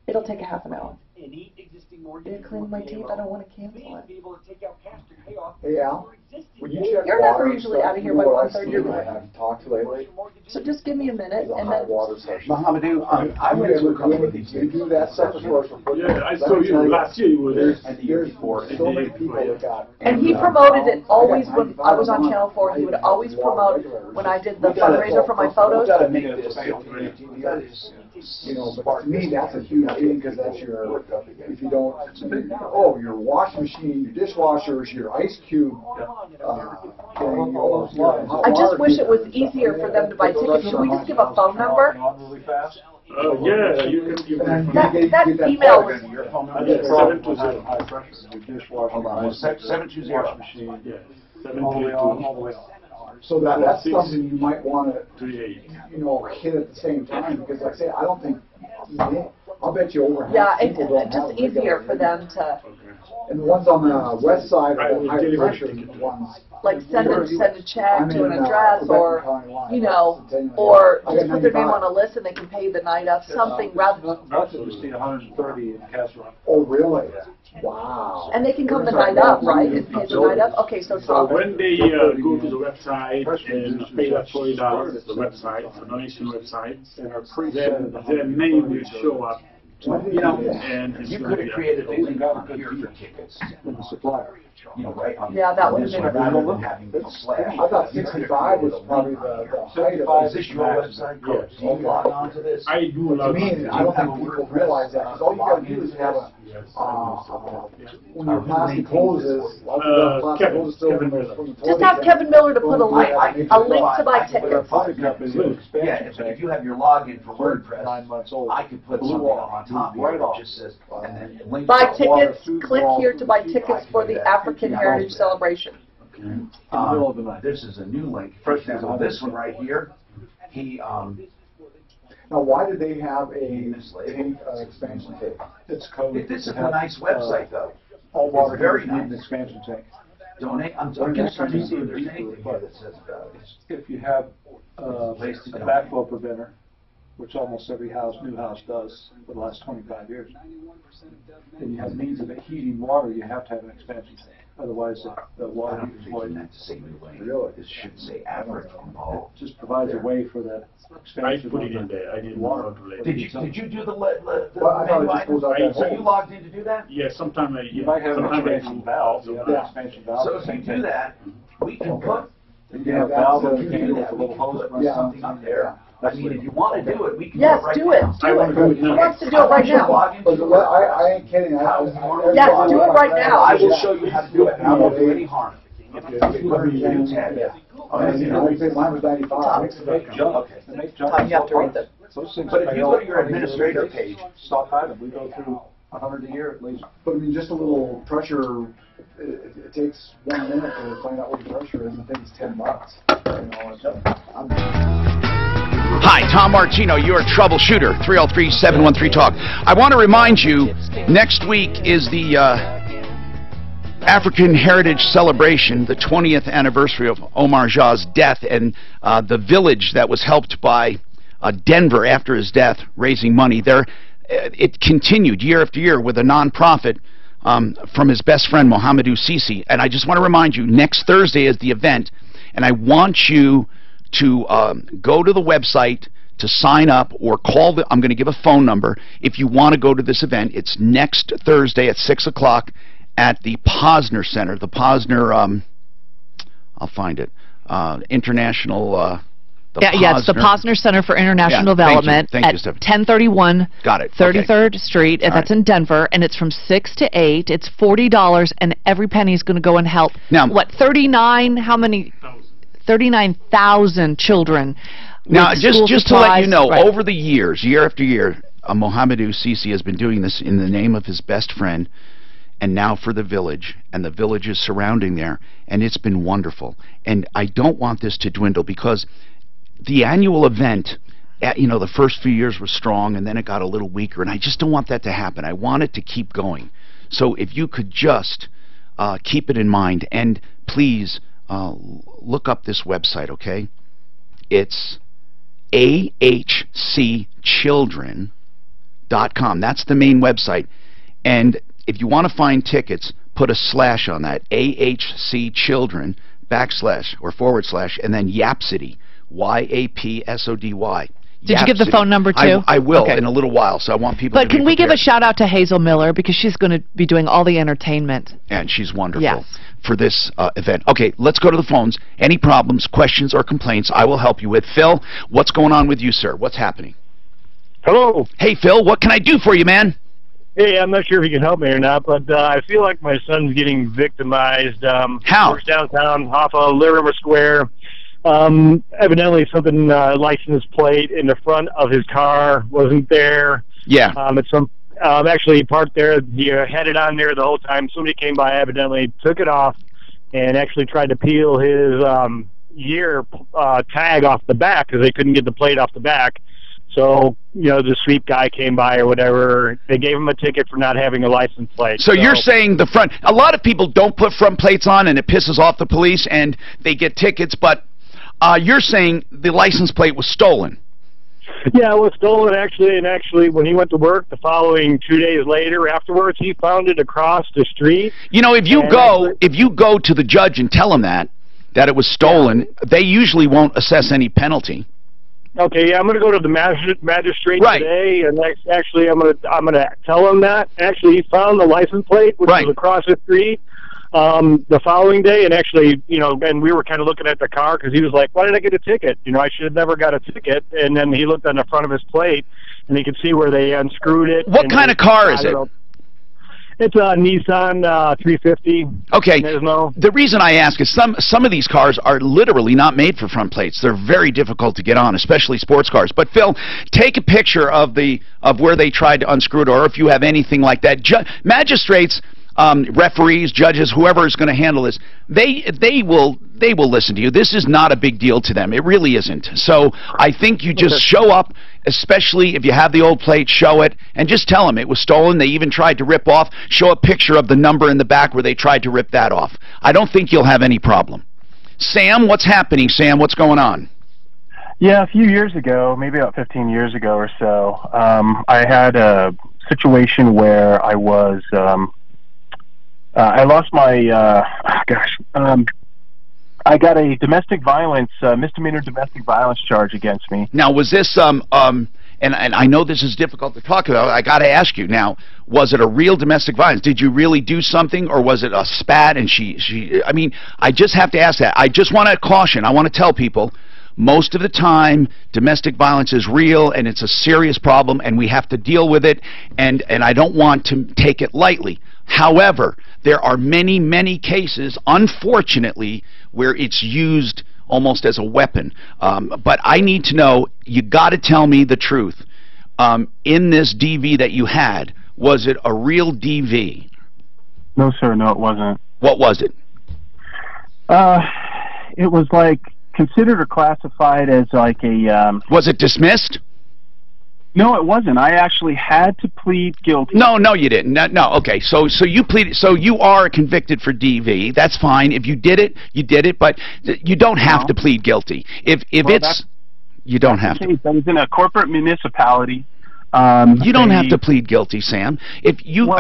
It'll take a half an hour. They're cleaning my teeth. I don't want to cancel it. Hey, Al, would you check You're never usually out of here by 1:30. I haven't talked to lately. So just give me a minute, and then... Mohamedou, I went to a couple of these. You do that stuff for us. Yeah, I saw you last year. You were there. And the year before. So many people that got... And he promoted it always when I was on Channel 4. He would always promote when I did the fundraiser for my photos. Got to make this. You know, but to me, that's a huge thing because that's your, if you don't, your washing machine, your dishwashers, your ice cube. I just wish it was easier for them to buy tickets. Should we just give a phone number? Yeah, you can. That email was... 720. Hold on, 720. Yeah, 720. So that's something you might want to, hit at the same time because, like I say, I don't think, I'll bet you over half. Yeah, it's just easier for them to... And the ones on the west side are the higher pressure ones. Like send a check to an address or, or just put their name on a list and they can pay the night of something rather than... That's at least 130 in Castle. Oh, really? Wow. And they can come the night up, right? And pay the night up? Okay, so when they go to the website and pay that $40, the website, the donation website, their name will show up. And you could have created a link on here for tickets. From the supplier. Right on yeah, that would have been I thought 65 was probably the height of it. Is this your website? Yes. Do you log on to this? I do log on. To me, I don't think people realize that because all you got to do is have a when your plastic hoses, just have Kevin Miller to put a link to my tickets. Yeah, if you have your login for WordPress, I could put something on top here that just says, and then link buy tickets, click here to buy tickets for the African Heritage Celebration. Okay. This is a new link. For example, this one right here, now, why did they have a expansion tape? It's a nice website, though. all water heaters need an expansion tank. Donate. I'm just trying to see if there's anything here that says about it. If you have a backflow preventer, which almost every new house does for the last 25 years, and you have means of heating water, you have to have an expansion tank. Otherwise, the water heater is void. Really? This should say average. It just provides a way for that expansion. I put it in there. I didn't want to. Did you do the Well, I thought it just goes out that So you hole. logged in to do that? Yeah, sometimes You might have an expansion valve. You have an expansion valve. So if you do that, we can put. You can have valve So in if the you do can with that, a we little can hose. put something up there. I mean, if you want to do it, we can Yes, do it right now. do it. Who wants to do it right now? I ain't kidding. Yes, do it right now. I will show you how to do it, and I won't do any harm. If you put it in your tab, yeah. Mine was 95. Okay. Tom, you have to read them. But if you go to your administrator page, Stock item, we go through 100 a year at least. But I mean, just a little pressure, it takes 1 minute to find out what the pressure is, and I think it's $10. You know, Hi, Tom Martino, your troubleshooter, 303-713-TALK. I want to remind you, next week is the African Heritage Celebration, the 20th anniversary of Omar Jah's death, and the village that was helped by Denver after his death, raising money there. It continued year after year with a non-profit from his best friend, Mohamedou Sisi. And I just want to remind you, next Thursday is the event, and I want you to go to the website to sign up or call I'm going to give a phone number if you want to go to this event. It's next Thursday at 6 o'clock at the Posner Center. The Posner, I'll find it, International... it's the Posner Center for International Development Thank you, at Stephanie. 1031 Got it. 33rd Street. All That's in Denver, and it's from 6 to 8. It's $40, and every penny is going to go and help. Now, 39,000 children. Now, just to let you know, Right. over the years, year after year, Mohamedou Sisi has been doing this in the name of his best friend, and now for the village, and the villages surrounding there, and it's been wonderful. And I don't want this to dwindle, because the annual event, the first few years was strong, and then it got a little weaker, and I just don't want that to happen. I want it to keep going. So if you could just keep it in mind, and please look up this website, okay? It's ahcchildren.com. That's the main website. And if you want to find tickets, put a slash on that, ahcchildren / and then Yapsody, YAPSODY. Did you give the phone number too? I will Okay. in a little while, so I want people But to be can we give a prepared. shout out to Hazel Miller, because she's going to be doing all the entertainment. And she's wonderful Yes. for this event. Okay, let's go to the phones. Any problems, questions, or complaints, I will help you with. Phil, what's going on with you, sir? What's happening? Hello. Hey, Phil, what can I do for you, man? Hey, I'm not sure if you can help me or not, but I feel like my son's getting victimized. How? Works downtown off of Larimer Square. Evidently something, license plate in the front of his car wasn't there. Yeah. It's some, actually parked there. He had it on there the whole time. Somebody came by, evidently took it off, and actually tried to peel his year tag off the back because they couldn't get the plate off the back. So, the sweep guy came by or whatever. They gave him a ticket for not having a license plate. So you're saying the front... A lot of people don't put front plates on, and it pisses off the police, and they get tickets, but you're saying the license plate was stolen. Yeah, it was stolen, actually, and actually when he went to work the following 2 days later afterwards, he found it across the street. If you go to the judge and tell him that it was stolen, they usually won't assess any penalty. Okay, yeah, I'm going to go to the magistrate today, and actually I'm going to tell him that. Actually, he found the license plate, which was across the street, the following day, and actually, and we were kind of looking at the car because he was like, "Why did I get a ticket? I should have never got a ticket." And then he looked on the front of his plate, and he could see where they unscrewed it. What kind of car is it? It's a Nissan 350. Okay. The reason I ask is some of these cars are literally not made for front plates. They're very difficult to get on, especially sports cars. But Phil, take a picture of where they tried to unscrew it, or if you have anything like that. Magistrates referees, judges, whoever is going to handle this, they will listen to you. This is not a big deal to them. It really isn't. So I think you just show up, especially if you have the old plate, show it, and just tell them it was stolen. They even tried to rip off. Show a picture of the number in the back where they tried to rip that off. I don't think you'll have any problem. Sam, what's happening? Sam, what's going on? Yeah, a few years ago, maybe about 15 years ago or so, I had a situation where I was, I lost my, I got a domestic violence, misdemeanor domestic violence charge against me. Now, was this, and I know this is difficult to talk about, I got to ask you now, was it a real domestic violence? Did you really do something, or was it a spat and I mean, I just have to ask that. I just want to caution, I want to tell people, most of the time, domestic violence is real, and it's a serious problem, and we have to deal with it, and I don't want to take it lightly. However, there are many, many cases, unfortunately, where it's used almost as a weapon. But I need to know, you got to tell me the truth. In this DV that you had, was it a real DV? No, sir, no, it wasn't. What was it? It was like considered or classified as like a... Was it dismissed? No, it wasn't. I actually had to plead guilty. No, you didn't. No, okay. So you pleaded. So you are convicted for DV. That's fine. If you did it, you did it. But you don't have to plead guilty. If it's, you don't have to. I was in a corporate municipality. You don't have to plead guilty, Sam. If you.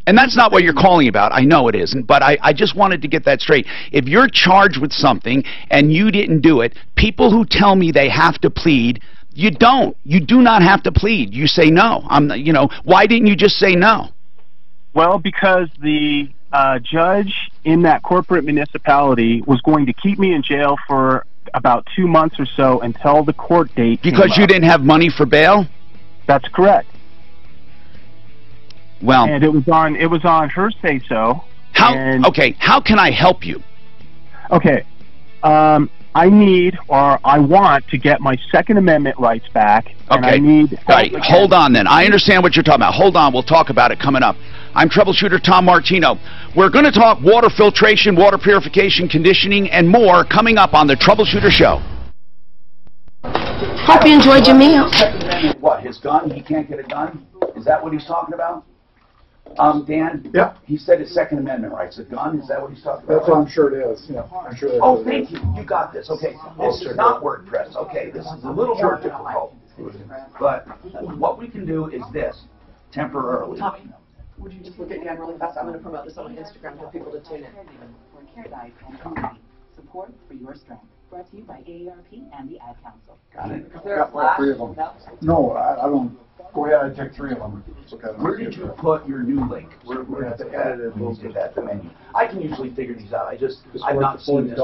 And that's not what you're calling about. I know it isn't, but I just wanted to get that straight. If you're charged with something and you didn't do it, people who tell me they have to plead, you don't. You do not have to plead. You say no. Why didn't you just say no? Well, because the judge in that corporate municipality was going to keep me in jail for about 2 months or so until the court date came Because you up. didn't have money for bail? That's correct. Well, and it was on her say so. Okay, how can I help you? Okay, I need or I want to get my Second Amendment rights back. And I need all right, hold on then. I understand what you're talking about. Hold on, we'll talk about it coming up. I'm Troubleshooter Tom Martino. We're going to talk water filtration, water purification, conditioning, and more coming up on the Troubleshooter Show. Hope you enjoyed your meal. What, his gun? He can't get a gun? Is that what he's talking about? Dan? Yeah. He said his Second Amendment rights. A gun? Is that what he's talking about? That's what I'm sure it is. Yeah, I'm sure. Oh, thank you. You got this. Okay. This is not WordPress. Okay. This is a little more difficult. But what we can do is this, temporarily. Tommy, would you just look at Dan really fast? I'm going to promote this on my Instagram for people to tune in. Support for your strength. Brought to you by AARP and the Ad Council. Got it. Is there a flash? 3 of them. No, I don't. Go ahead, I took 3 of them. Where did you put your new link? Where at the edit? We'll get that the menu. I can usually figure these out. I've not seen this.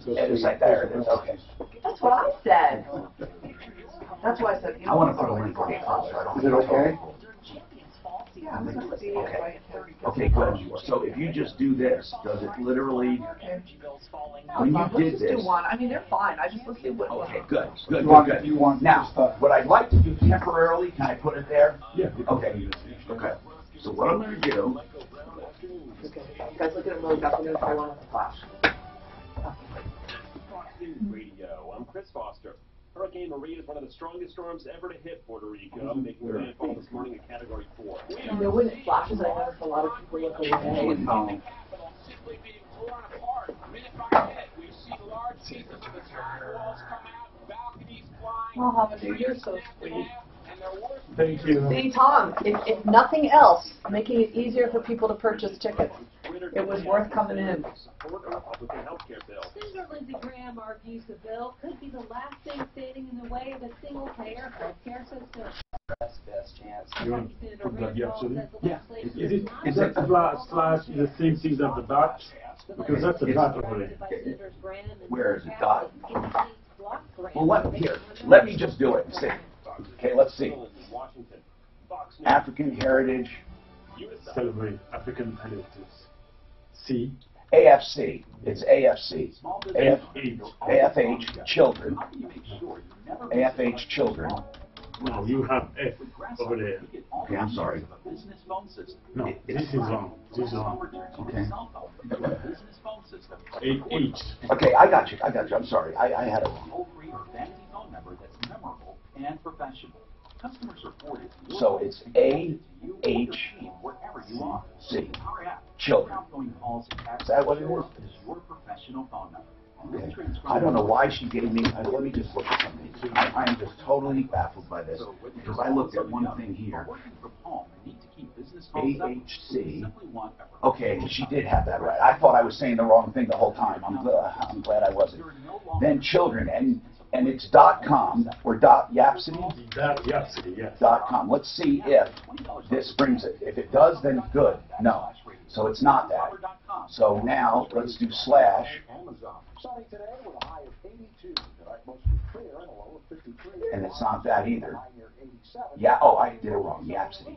It's like there it is. Okay. That's what I said. That's why I said. I want to put a link on it first. So I don't. Is it okay? Yeah, I'm going to see it. Okay, good. So if you just do this, does it literally? When you did this. Do one. I mean, they're fine. I just let's do what. Okay, good. Good. You want now, what I'd like to do temporarily, can I put it there? Yeah. Okay. Okay. So what I'm going to do. Okay. Guys, look at him really fast. I'm going to try one with the flash. Radio. I'm Chris Foster. Hurricane Maria is one of the strongest storms ever to hit Puerto Rico, making landfall this morning at Category 4. You know, when it flashes, I notice a lot of people look away. Oh, Havasu, you're so sweet. Thank you. See, Tom, if nothing else, making it easier for people to purchase tickets, it was worth coming in. Senator Lindsey Graham argues the bill could be the last thing standing in the way of a single-payer health care system. That's the best chance. You want to put that absolutely? Yeah. Is that the slash the same thing as the dot? Because that's a dot over there. Where is it? Dot. Well, let me just do it and see. Okay, let's see. African Heritage. Celebrate African Heritage. C. AFC. It's AFC. AFH Children. AFH Children. No, you have F over there. Okay, I'm sorry. No, this is wrong. This is wrong. Okay. H. Okay, I got you. I'm sorry. I had it wrong. So it's A, H, C. Children. Is that what it is? Okay. I don't know why she gave me, let me just look at something. I am just totally baffled by this, because I looked at one thing here. AHC. Okay, she did have that right. I thought I was saying the wrong thing the whole time. I'm glad I wasn't. Then children, and it's .com or .yapsity? .yapsity, yes. .com. Let's see if this brings it. If it does, then good. No. So it's not that. So now let's do slash. And it's not that either. Yeah, oh, I did it wrong. Yapsity.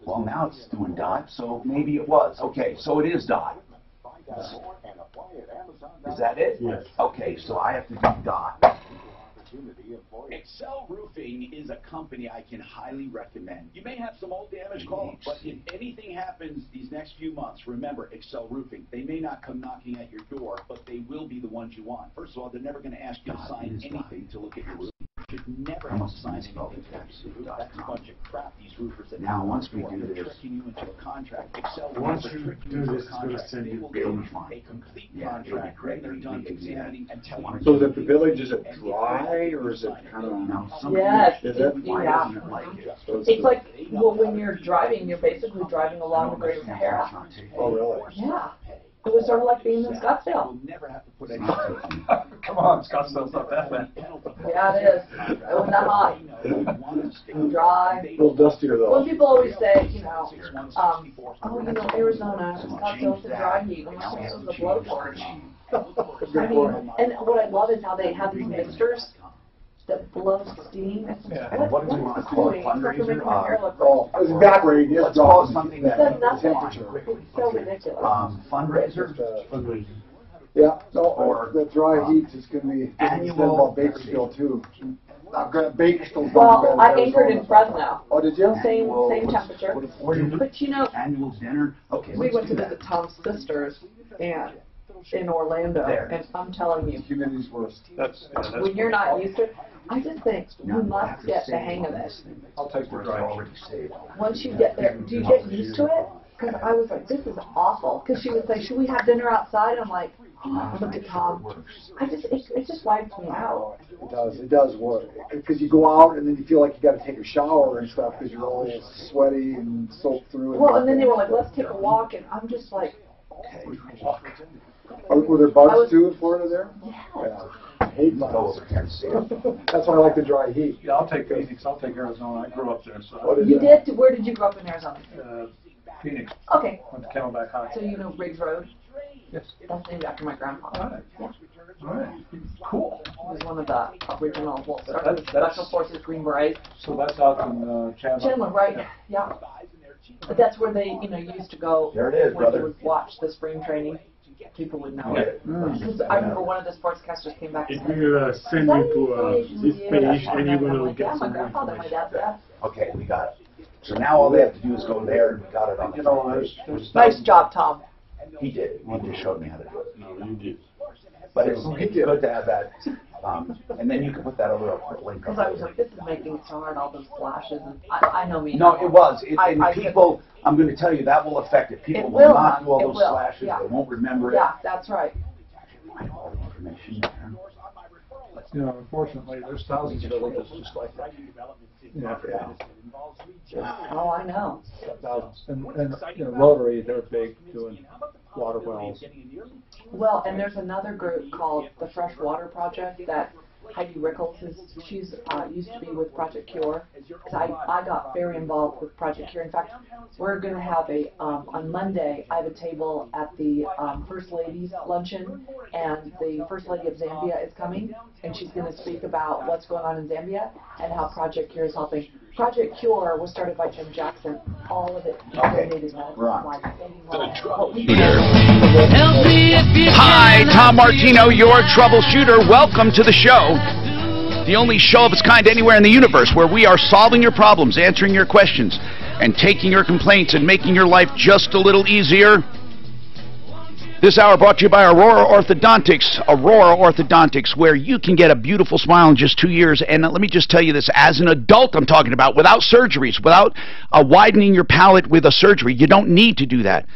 Well, now it's doing dot, so maybe it was. Okay, so it is dot. Is that it? Yes. Okay, so I have to do dot. Excel Roofing is a company I can highly recommend. You may have some old damage calls, but if anything happens these next few months, remember Excel Roofing. They may not come knocking at your door, but they will be the ones you want. First of all, they're never going to ask you to sign anything to look at your roof. You should never have to sign anything. That's a bunch of crap, these roofers that now once we do they're this, tricking you into a contract. Excel Once will you trick do into this, a it's going to contract. send They you will bill. give you a complete contract when they're done examining and telling you. So is the village, is it dry or is it kind of? Yes. Is it? Yeah. It's like, well, when you're driving, you're basically driving along the Great Sahara. Oh, really? Yeah. It was sort of like being in Scottsdale. Come on, Scottsdale's not that bad. Yeah, it is. It wasn't that hot. Dry. A little dustier though. Well, people always say, Arizona, Scottsdale's the dry heat. Well, no, it was the blowtorch. I mean, and what I love is how they have these mixtures that blow steam. What do we want to call it? Fundraiser? It's evaporating. Let's call it something that It does nothing. temperature. It's so ridiculous. Fundraiser? Yeah, no, the dry heat is going to be annual about Bakersfield too. Bakersfield's Well, I anchored in Fresno. Oh, did you? Same temperature. But annual dinner. Okay. We went to visit Tom's sisters and in Orlando, and I'm telling you, humidity's worse. when you're not used to it, I just think you must get the hang of it. I'll take the dry. Once you get there, do you get used to it? Because I was like, this is awful. Because she would say, should we have dinner outside? I'm like, I looked at Tom. It just wipes me out. It does work. Because you go out and then you feel like you got to take a shower and stuff because you're all sweaty and soaked through. Well, and then they were like, let's take a walk, and I'm just like, okay. Were there bugs too in Florida there? Yeah. I hate bugs. That's why I like the dry heat. Yeah, I'll take Phoenix. I'll take Arizona. I grew up there. So. You did? Where did you grow up in Arizona? Phoenix. Okay. Went to Camelback High. So you know Riggs Road? Yes. That's named after my grandpa. All right. Yeah. All right. Cool. He was one of the original Special Forces Green Berets. So that's out in Chandler. Chandler, right? Yeah. But that's where they, used to go. There it is, when brother. you would watch the spring training. People would know it. I remember one of the sportscasters came back and It said, will send you to this page and you're going to get my some grandfather, my dad's dad. Okay, we got it. So now all they have to do is go there and we got it on the Nice job, Tom. He did. He just showed me how to do it. No, you did. But it's good to have that. And then you can put that over a link. Because I was like, this is making it so hard, all those flashes. And I know me. No, it was. People, I'm going to tell you, that will affect it. People will not do all those flashes. Yeah. They won't remember it. Yeah, that's right. All the information there. Unfortunately, there's thousands of villages just like that. Oh, I know. Thousands. And Rotary, they're big doing water wells. Well, and there's another group called the Fresh Water Project that Heidi Rickles she's used to be with Project Cure. I got very involved with Project Cure. In fact, we're going to have on Monday, I have a table at the First Lady's Luncheon, and the First Lady of Zambia is coming, and she's going to speak about what's going on in Zambia and how Project Cure is helping. Project Cure was started by Jim Jackson. All of it donated medical supplies. Hi, Tom Martino, your troubleshooter. Welcome to the show. The only show of its kind anywhere in the universe where we are solving your problems, answering your questions, and taking your complaints and making your life just a little easier. This hour brought to you by Aurora Orthodontics. Aurora Orthodontics, where you can get a beautiful smile in just 2 years. And let me just tell you this, as an adult I'm talking about, without surgeries, without widening your palate with a surgery. You don't need to do that.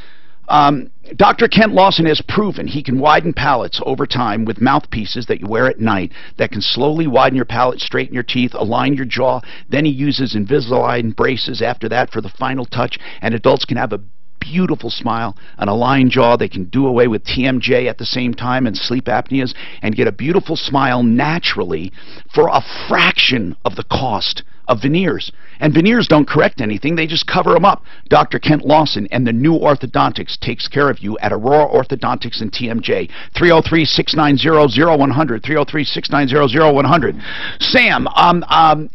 Dr. Kent Lawson has proven he can widen palates over time with mouthpieces that you wear at night that can slowly widen your palate, straighten your teeth, align your jaw. Then he uses Invisalign braces after that for the final touch, and adults can have a beautiful smile, an aligned jaw. They can do away with TMJ at the same time and sleep apneas and get a beautiful smile naturally for a fraction of the cost of veneers. And veneers don't correct anything, they just cover them up. Dr. Kent Lawson and the new orthodontics takes care of you at Aurora Orthodontics and TMJ. 303-690-0100. 303-690-0100. Sam,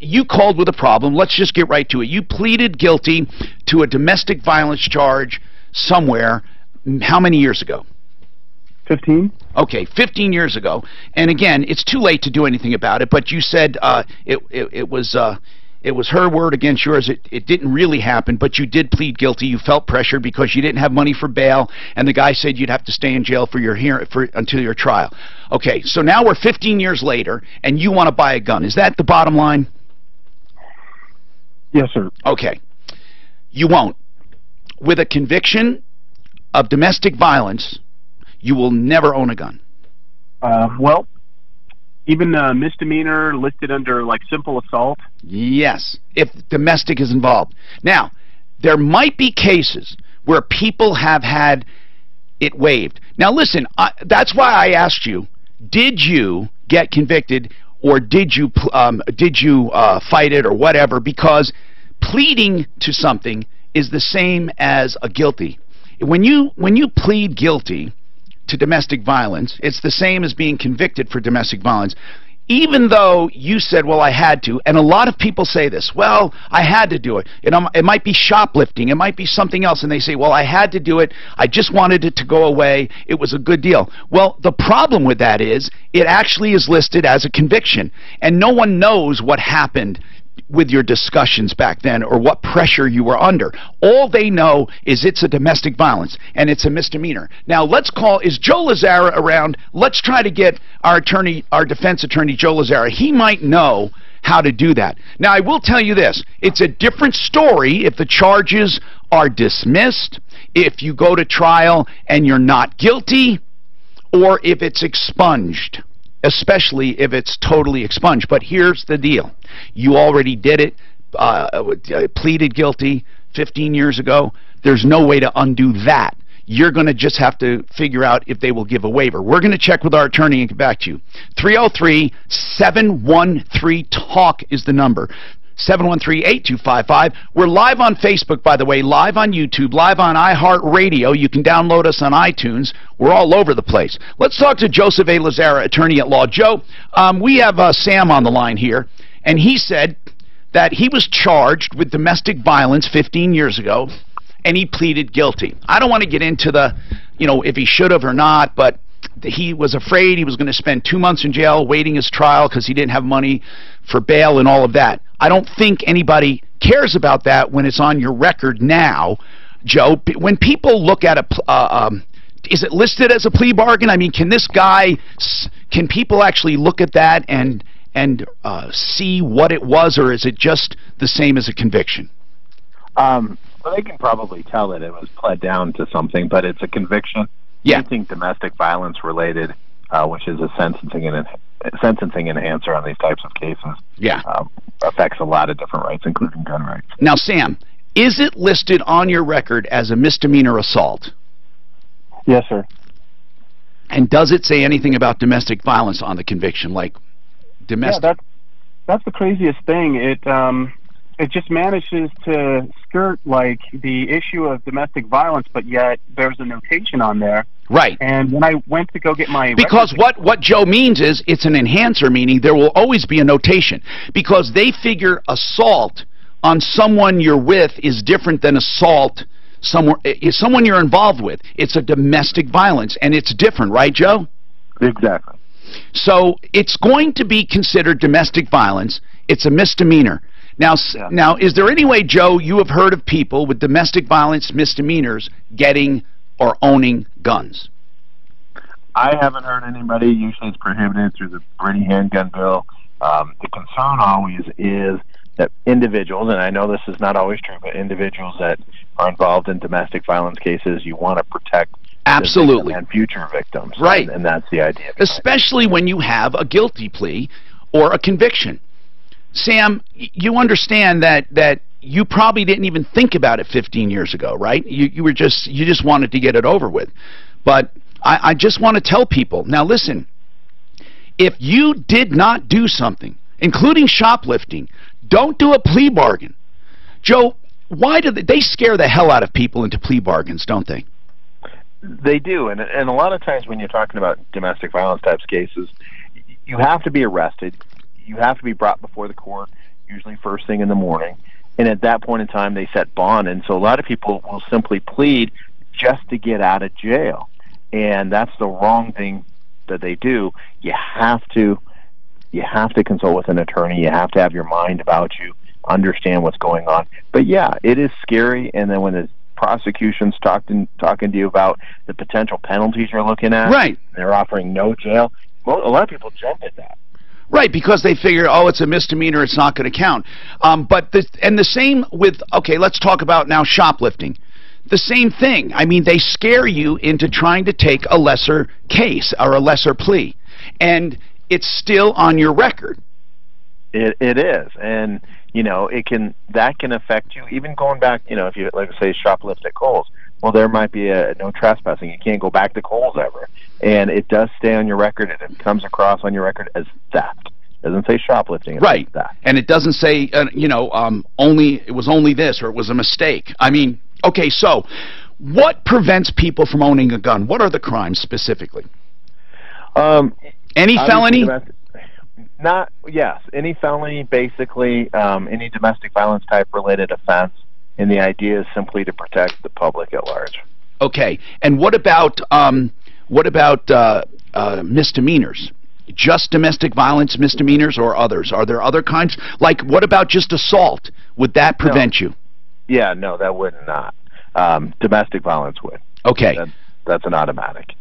you called with a problem. Let's just get right to it. You pleaded guilty to a domestic violence charge somewhere. How many years ago? 15. Okay, 15 years ago. And again, it's too late to do anything about it, but you said it was her word against yours. It didn't really happen, but you did plead guilty. You felt pressure because you didn't have money for bail, and the guy said you'd have to stay in jail for until your trial. Okay, so now we're 15 years later, and you want to buy a gun. Is that the bottom line? Yes, sir. Okay. You won't. With a conviction of domestic violence, you will never own a gun. Well, even a misdemeanor listed under, like, simple assault? Yes, if domestic is involved. Now, there might be cases where people have had it waived. Now, listen, that's why I asked you, did you get convicted or did you fight it or whatever? Because pleading to something is the same as a guilty. When you plead guilty to domestic violence, it's the same as being convicted for domestic violence. Even though you said, well, I had to, and a lot of people say this, well, I had to do it. It might be shoplifting, it might be something else, and they say, well, I had to do it, I just wanted it to go away, it was a good deal. Well, the problem with that is, it actually is listed as a conviction, and no one knows what happened with your discussions back then or what pressure you were under. All they know is it's a domestic violence and it's a misdemeanor. Now let's call, is Joe Lazzara around? Let's try to get our defense attorney, Joe Lazzara. He might know how to do that. Now I will tell you this, it's a different story if the charges are dismissed, if you go to trial and you're not guilty, or if it's expunged. Especially if it's totally expunged. But here's the deal. You already did it, pleaded guilty 15 years ago. There's no way to undo that. You're going to just have to figure out if they will give a waiver. We're going to check with our attorney and get back to you. 303-713-TALK is the number. 713-8255. We're live on Facebook, by the way, live on YouTube, live on iHeartRadio. You can download us on iTunes. We're all over the place. Let's talk to Joseph A. Lazzara, attorney at law. Joe, we have Sam on the line here, and he said that he was charged with domestic violence 15 years ago, and he pleaded guilty. I don't want to get into the, if he should have or not, but he was afraid he was going to spend 2 months in jail waiting his trial because he didn't have money for bail and all of that. I don't think anybody cares about that when it's on your record now, Joe. When people look at is it listed as a plea bargain? I mean, can people actually look at that and see what it was, or is it just the same as a conviction? Well, they can probably tell that it was pled down to something, but it's a conviction. Yeah. Anything domestic violence related, which is a sentencing enhancer on these types of cases, affects a lot of different rights, including gun rights. Now, Sam, is it listed on your record as a misdemeanor assault? Yes, sir. And does it say anything about domestic violence on the conviction, like domestic? Yeah, that's the craziest thing. It just manages to skirt, like, the issue of domestic violence, but yet there's a notation on there. Right. And when I went to go get my... Because what Joe means is it's an enhancer, meaning there will always be a notation. Because they figure assault on someone you're with is different than assault someone you're involved with. It's a domestic violence, and it's different, right, Joe? Exactly. So it's going to be considered domestic violence. It's a misdemeanor. Now, now, is there any way, Joe, you have heard of people with domestic violence misdemeanors getting or owning guns? I haven't heard anybody. Usually it's prohibited through the Brady handgun bill. The concern always is that individuals, and I know this is not always true, but individuals that are involved in domestic violence cases, you want to protect absolutely and future victims. Right. And that's the idea. Especially when you have a guilty plea or a conviction. Sam, you understand that you probably didn't even think about it 15 years ago, right? You just wanted to get it over with. But I just want to tell people, now listen, if you did not do something, including shoplifting, don't do a plea bargain. Joe, why do they scare the hell out of people into plea bargains, don't they? They do, and a lot of times when you're talking about domestic violence types cases, you have to be arrested. You have to be brought before the court, usually first thing in the morning, and at that point in time they set bond, and so a lot of people will simply plead just to get out of jail, and that's the wrong thing that they do. You have to consult with an attorney. You have to have your mind about you, understand what's going on. But yeah, it is scary, and then when the prosecution's talking to you about the potential penalties you're looking at, right? They're offering no jail. Well, a lot of people jump at that. Right, because they figure, oh, it's a misdemeanor, it's not going to count. But the same with, okay, let's talk about now shoplifting. The same thing. I mean, they scare you into trying to take a lesser case or a lesser plea, and it's still on your record. It is, and you know, that can affect you. Even going back, you know, if you like say shoplift at Kohl's, well, there might be a no trespassing. You can't go back to Kohl's ever, and it does stay on your record, and it comes across on your record as theft. It doesn't say shoplifting, it right? Says theft. And it doesn't say, it was only this or it was a mistake. I mean, okay, so what prevents people from owning a gun? What are the crimes specifically? Any felony? Yes, any felony, basically, any domestic violence type related offense, and the idea is simply to protect the public at large. Okay, and what about misdemeanors? Just domestic violence misdemeanors or others? Are there other kinds? Like, what about just assault? Would that prevent you? Yeah, no, that would not. Domestic violence would. Okay. That's an automatic.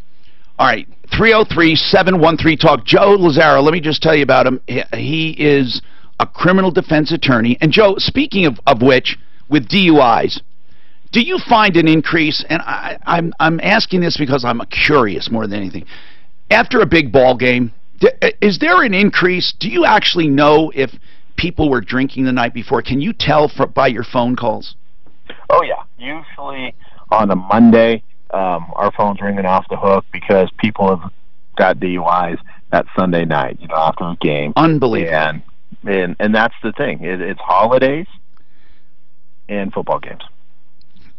All right, 303-713-TALK. Joe Lazzaro, let me just tell you about him. He is a criminal defense attorney. And, Joe, speaking of which, with DUIs, do you find an increase? And I'm asking this because I'm curious more than anything. After a big ball game, is there an increase? Do you actually know if people were drinking the night before? Can you tell by your phone calls? Oh, yeah. Usually on a Monday, our phone's ringing off the hook because people have got DUIs that Sunday night, after a game. Unbelievable. And that's the thing. It's holidays and football games.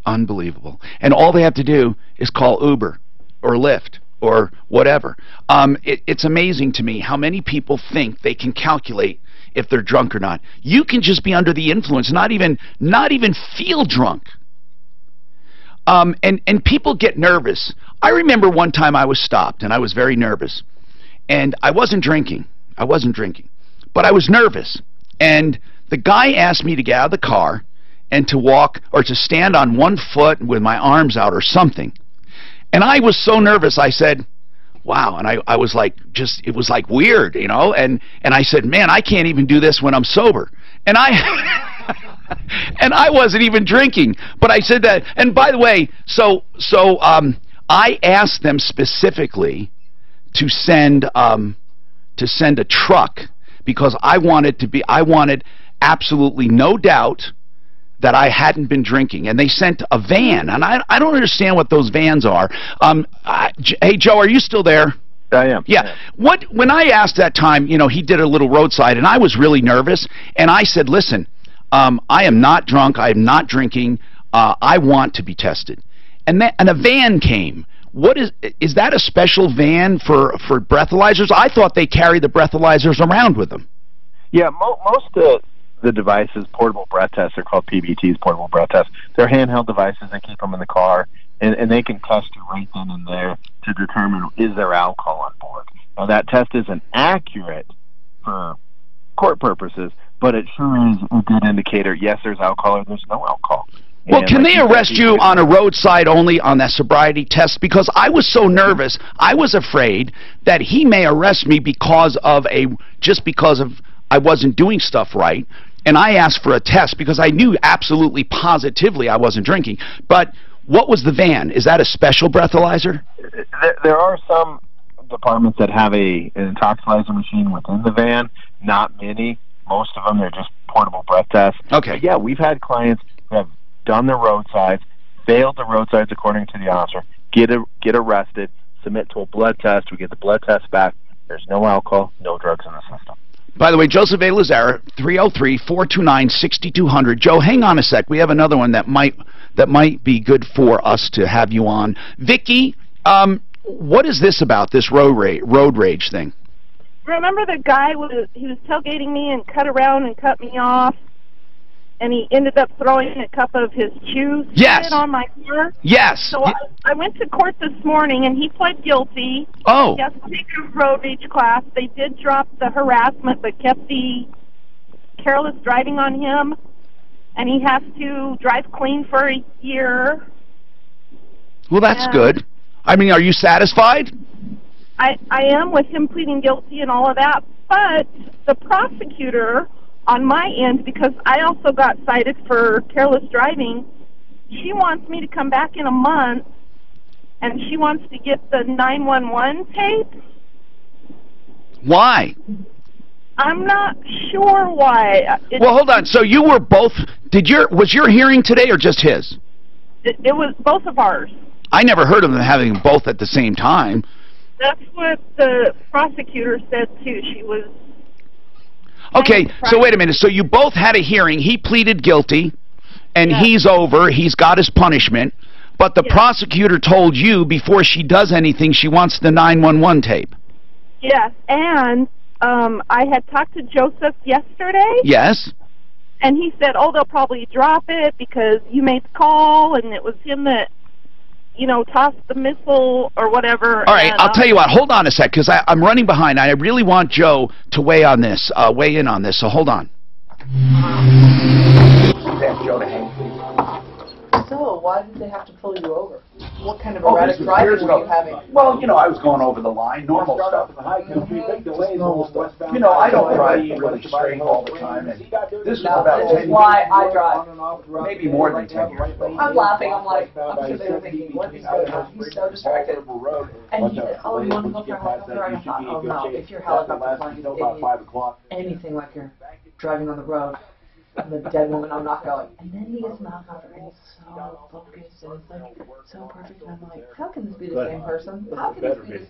Unbelievable. And all they have to do is call Uber or Lyft or whatever. It's amazing to me how many people think they can calculate if they're drunk or not. You can just be under the influence, not even feel drunk. And people get nervous. I remember one time I was stopped and I was very nervous. And I wasn't drinking. But I was nervous. And the guy asked me to get out of the car and to walk or to stand on one foot with my arms out or something. And I was so nervous, I said, wow. And I was like, it was like weird, and I said, man, I can't even do this when I'm sober. And and I wasn't even drinking, but I said that. And by the way, so I asked them specifically to send a truck because I wanted absolutely no doubt that I hadn't been drinking, and they sent a van, and I don't understand what those vans are. Hey, Joe, are you still there? I am. Yeah. When I asked that time, he did a little roadside, and I was really nervous, and I said, listen, I am not drunk, I am not drinking, I want to be tested. And a van came. Is that a special van for breathalyzers? I thought they carry the breathalyzers around with them. Yeah, most the devices, portable breath tests. They're called PBTs, portable breath tests. They're handheld devices. They keep them in the car, and they can test you right then and there to determine is there alcohol on board. Now, that test isn't accurate for court purposes, but it sure is a good indicator. Yes, there's alcohol or there's no alcohol. Well, can they arrest you on a roadside only on that sobriety test? Because I was so nervous, I was afraid that he may arrest me because of I wasn't doing stuff right, and I asked for a test because I knew absolutely positively I wasn't drinking. But what was the van? Is that a special breathalyzer? There are some departments that have an intoxilizer machine within the van. Not many. Most of them, they're just portable breath tests. Okay. But yeah, we've had clients who have done the roadsides, failed the roadsides according to the officer, get arrested, submit to a blood test. We get the blood test back. There's no alcohol, no drugs in the system. By the way, Joseph A. Lazara, 303-429-6200. Joe, hang on a sec. We have another one that might be good for us to have you on. Vicky, what is this about, this road rage thing? Remember the guy he was tailgating me and cut around and cut me off, and he ended up throwing a cup of his juice on my car? Yes. So I went to court this morning, and he pled guilty. Oh. He has to take a road rage class. They did drop the harassment, but kept the careless driving on him, and he has to drive clean for a year. Well, that's good. I mean, are you satisfied? I am with him pleading guilty and all of that, but the prosecutor on my end, because I also got cited for careless driving, she wants me to come back in a month, and she wants to get the 911 tape. Why? I'm not sure why. Well, hold on. So you were both, was your hearing today or just his? It was both of ours. I never heard of them having them both at the same time. That's what the prosecutor said, too. She was... Okay, so wait a minute. So you both had a hearing. He pleaded guilty, and he's over. He's got his punishment. But the prosecutor told you before she does anything she wants the 911 tape. Yes, and I had talked to Joseph yesterday. Yes. And he said, oh, they'll probably drop it because you made the call, and it was him that, tossed the missile or whatever. All right, I'll tell you what. Hold on a sec, because I'm running behind. I really want Joe to weigh in on this. So hold on. So, why did they have to pull you over? What kind of erratic driving were you having? Well, I was going over the line, normal stuff. I don't drive really straight all the time, and this is about 10 years. Why I drive. Maybe more than 10 years. I'm laughing. I'm like, I'm sitting there thinking, what is going on? He's so distracted. And he said, oh, you want to go for a helicopter? And I thought, oh no, if your helicopter flying is anything like you're driving on the road, I'm a dead woman, I'm not going. And then he gets an helicopter, and he's so focused, and it's like so perfect, and I'm like, how can this be the same person? How can this be this?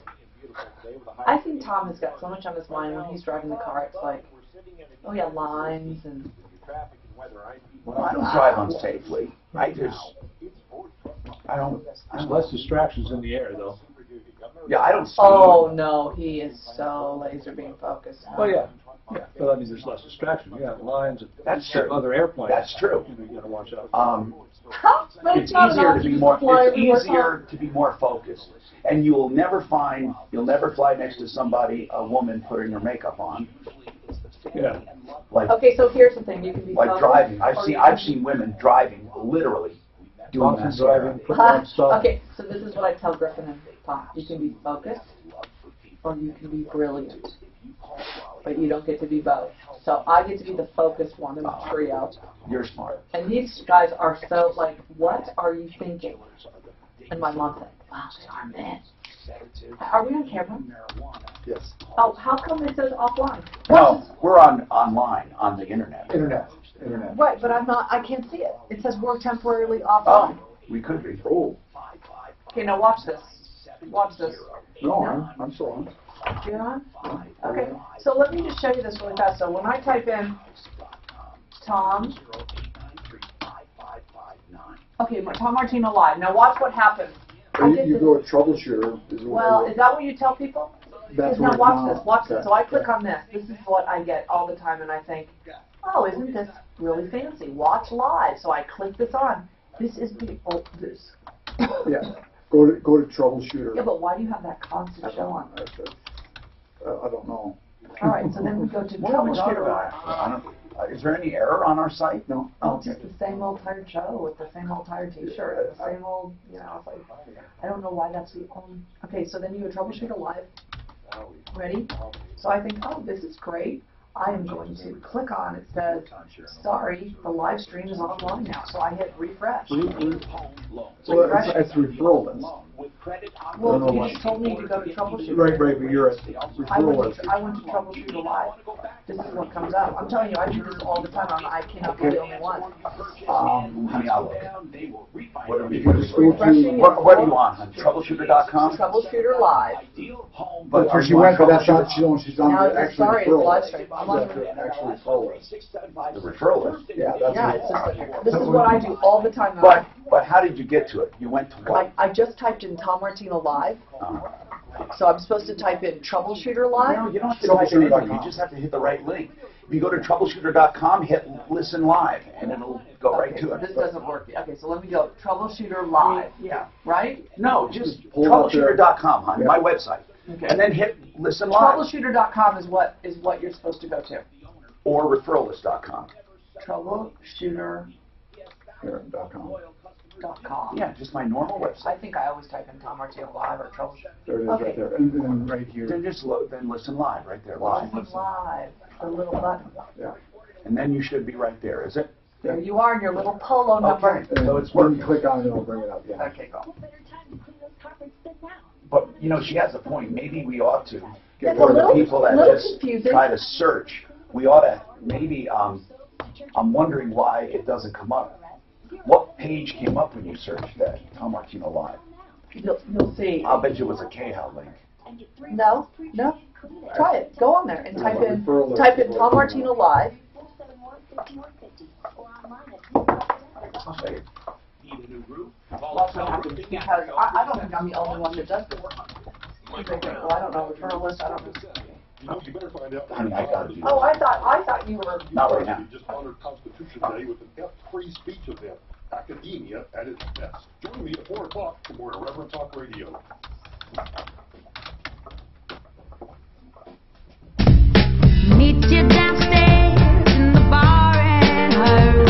I think Tom has got so much on his mind when he's driving the car, it's like, oh yeah, lines, and... Well, I don't drive unsafely. There's less distractions in the air, though. Yeah, I don't speed. Oh no, he is so laser beam focused. Oh yeah. Yeah, but I mean, there's less distraction. You have lines and that's true. Other airplanes. That's true. You got to watch out. It's easier to be more focused, and you'll never fly next to a woman putting her makeup on. Yeah. Okay, so here's the thing: you can be driving. I've seen women driving literally doing driving. Okay, so this is what I tell Griffin and Tom: you can be focused, or you can be brilliant. But you don't get to be both. So I get to be the focused one in the trio. You're smart. And these guys are so like, what are you thinking? And my mom said, wow, they are men. Are we on camera? Yes. Oh, how come it says offline? No, we're online, on the internet. Internet. Right, but I can't see it. It says we're temporarily offline. Oh, we could be. Oh. Okay, now watch this. Watch this. No, I'm still on. You're on? Okay, so let me just show you this really fast. So when I type in Tom, okay, Tom Martino Live. Now watch what happens. You go with Troubleshooter. Well, is that what you tell people? Now watch this. So I click on this. This is what I get all the time, and I think, oh, isn't this really fancy? Watch live. So I click this on. This is the this. Yeah. Go to Troubleshooter. Yeah, but why do you have that constant show on? I don't know. All right, so then we go to What are we talking Troubleshooter. about? Is there any error on our site? No. Oh, it's just the same old tired show with the same old tired T-shirt, the same old, you know. It's like, I don't know why that's the only. Okay, so then you go Troubleshooter Live. Ready? So I think, oh, this is great. I am going to click on it. Says, sorry, the live stream is offline now. So I hit refresh. Well, it's referral list. Well, you just told me to go to Troubleshooter. Right, but you're at I referral went list. to Troubleshooter Live. This is what comes up. I'm telling you, I do this all the time. I cannot be the only one. Honey, I'll look. What are You can just go to, what are you on, hon? Troubleshooter.com? Troubleshooter Live. but if she went, but that's not, she's on Now the it's actual sorry, it's referral live list. stream. I'm on The actual referral list. The referral list? Yeah, that's Yeah, it. it's just, this is what I do all the time. But how did you get to it? You went to what? I just typed in Tom Martino Live. So I'm supposed to type in Troubleshooter Live? No, you don't have to type it in. You just have to hit the right link. If you go to troubleshooter.com, hit listen live, and it'll go right to it. This doesn't work. Okay, so let me go Troubleshooter Live. Yeah. Right? No, just troubleshooter.com, hon, my website. Okay. And then hit listen live. Troubleshooter.com is what you're supposed to go to. Or referralist.com. Troubleshooter.com. Yeah, just my normal website. I think I always type in Tom Martino Live or Troubleshooter. There it is Okay. right there. And then right here. Then just then listen live right there, live. Listen Live, the little button. Yeah. And then you should be right there, is it? There you are in your little polo number. Okay, so it's When working. you click on it, it'll bring it up, yeah. Okay, go. But, you know, she has a point. Maybe we ought to get It's rid a of the little- people that little just confusing. try to search. We ought to, maybe, I'm wondering why it doesn't come up. What page came up when you searched that Tom Martino Live? You'll see. I'll bet you it was a KHL link. No. Try it. Go on there and type in Tom Martino Live. Because I don't think I'm the only one that does this. Well, I don't know, referral list, I don't know. You better find out. Honey, I gotta do that. Oh, I thought you were. Not right now. You just honored Constitution Day with an F-free speech event. Academia at its best. Join me at 4 o'clock for more Irreverent Talk Radio. Meet you downstairs in the bar and her.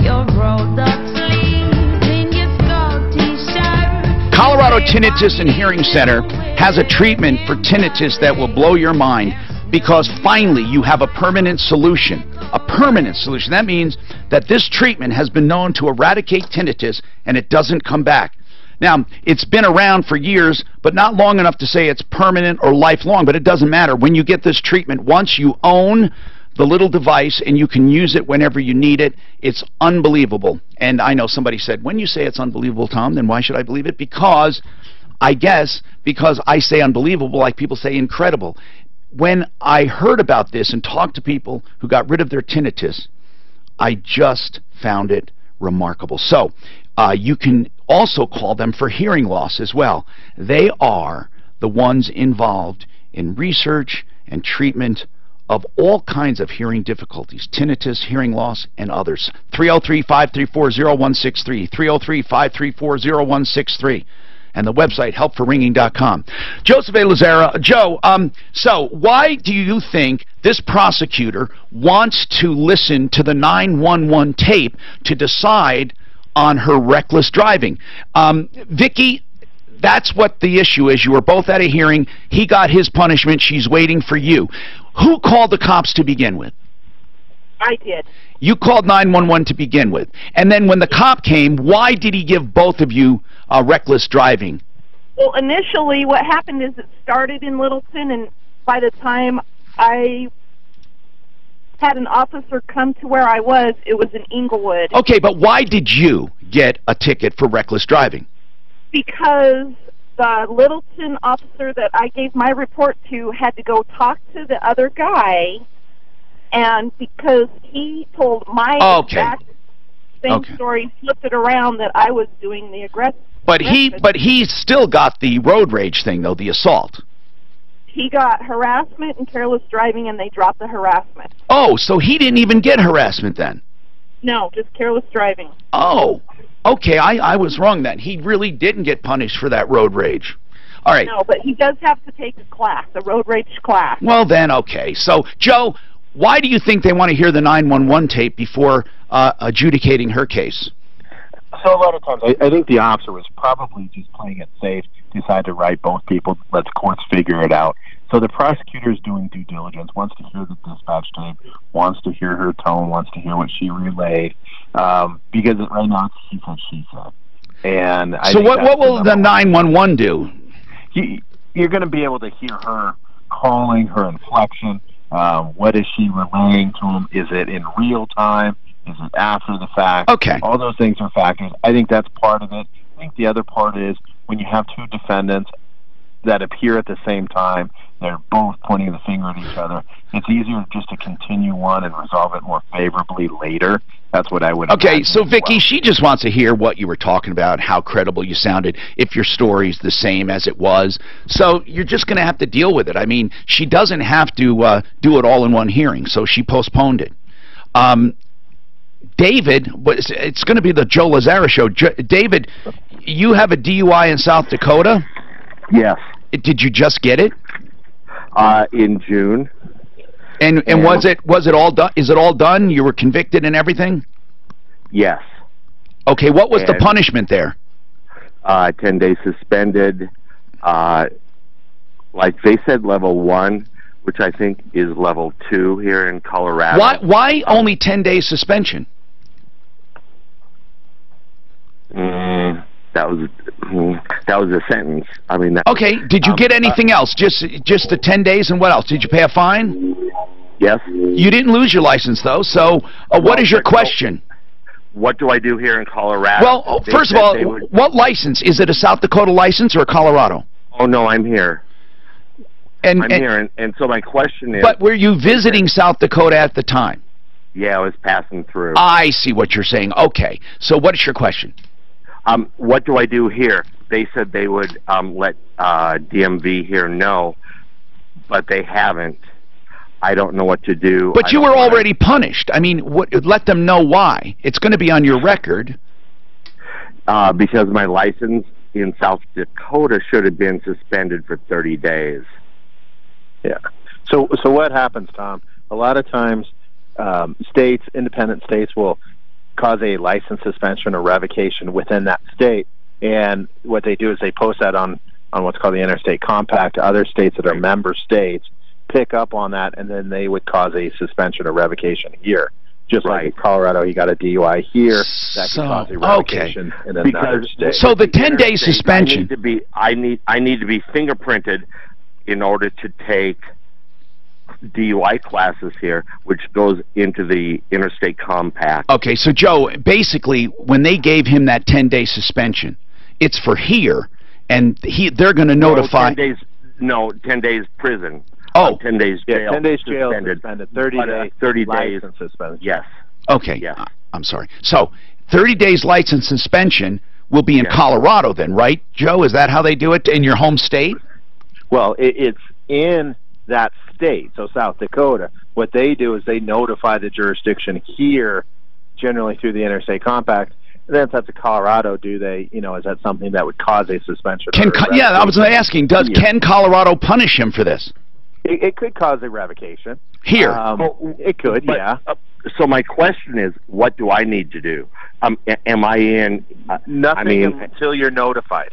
You're rolled up sleeve in your skull t-shirt. Colorado Tinnitus and Hearing Center has a treatment for tinnitus that will blow your mind because finally you have a permanent solution. A permanent solution. That means that this treatment has been known to eradicate tinnitus and it doesn't come back. Now, it's been around for years, but not long enough to say it's permanent or lifelong, but it doesn't matter. When you get this treatment, once you own the little device and you can use it whenever you need it, it's unbelievable. And I know somebody said, when you say it's unbelievable, Tom, then why should I believe it? Because, I guess, because I say unbelievable like people say incredible. When I heard about this and talked to people who got rid of their tinnitus, I just found it remarkable. So, you can also call them for hearing loss as well. They are the ones involved in research and treatment of all kinds of hearing difficulties, tinnitus, hearing loss, and others. 303-534-0163, 303-534-0163, and the website helpforringing.com. Joseph A. Lazara. Joe, so why do you think this prosecutor wants to listen to the 911 tape to decide on her reckless driving? Vicki, that's what the issue is. You were both at a hearing. He got his punishment. She's waiting for you. Who called the cops to begin with? I did. You called 911 to begin with. And then when the cop came, why did he give both of you reckless driving? Well, initially what happened is it started in Littleton, and by the time I had an officer come to where I was, it was in Inglewood. Okay, but why did you get a ticket for reckless driving? Because the Littleton officer that I gave my report to had to go talk to the other guy, and because he told my exact same story, flipped it around that I was doing the aggressive. But he still got the road rage thing, though, the assault. He got harassment and careless driving, and they dropped the harassment. Oh, so he didn't even get harassment then? No, just careless driving. Oh, okay, I was wrong then. He really didn't get punished for that road rage. All right. No, but he does have to take a class, a road rage class. Well then, okay. So, Joe, why do you think they want to hear the 911 tape before adjudicating her case? So a lot of times, I think the officer was probably just playing it safe, decided to write both people, let the courts figure it out. So the prosecutor's doing due diligence, wants to hear the dispatch tape, wants to hear her tone, wants to hear what she relayed, because right now it's he said, she said. And so what will the 911 do? You're going to be able to hear her calling, her inflection. What is she relaying to him? Is it in real time? Is it after the fact? Okay. All those things are factors. I think that's part of it. I think the other part is when you have two defendants that appear at the same time, they're both pointing the finger at each other. It's easier just to continue on and resolve it more favorably later. That's what I would Okay, so Vicki, she just wants to hear what you were talking about, how credible you sounded, if your story's the same as it was. So you're just going to have to deal with it. I mean, she doesn't have to do it all in one hearing, so she postponed it. David, it's going to be the Joe Lazara show. David, you have a DUI in South Dakota? Yes. Did you just get it? In June. And was it all done? Is it all done? You were convicted and everything? Yes. Okay, what was the punishment there? 10 days suspended. Like they said, level 1, which I think is level 2 here in Colorado. Why only 10 days suspension? That was a sentence. I mean. Okay. Did you get anything else? Just the 10 days, and what else? Did you pay a fine? Yes. You didn't lose your license though. So what is your question? What do I do here in Colorado? Well, first of all, what license? Is it a South Dakota license or a Colorado? Oh no, I'm here. I'm here, and so my question is. But were you visiting South Dakota at the time? Yeah, I was passing through. I see what you're saying. Okay. So what is your question? What do I do here? They said they would let DMV here know, but they haven't. I don't know what to do. But you were already punished. I mean, let them know why. It's going to be on your record. Because my license in South Dakota should have been suspended for 30 days. Yeah. So what happens, Tom? A lot of times, independent states will cause a license suspension or revocation within that state, and what they do is they post that on what's called the Interstate Compact. Other states that are member states pick up on that, and then they would cause a suspension or revocation here. Just like in Colorado, he got a DUI here, that could cause a revocation in another state. So the 10-day suspension. I need to be fingerprinted in order to take DUI classes here, which goes into the Interstate Compact. Okay, so Joe, basically, when they gave him that 10-day suspension, it's for here, and they're going to notify. 10 days prison. Oh, 10 days jail. Yeah, 10 days jail suspended, 30 days suspended. Yes. Okay. Yeah. I'm sorry. So 30 days license suspension will be in Colorado then, right, Joe? Is that how they do it in your home state? Well, it's in that state, so South Dakota. What they do is they notify the jurisdiction here, generally through the Interstate Compact. And then if that's a Colorado, do they, is that something that would cause a suspension? I was asking, can Colorado punish him for this? It could cause a revocation. Here? It could, yeah. So my question is, what do I need to do? Am I in... Nothing until you're notified.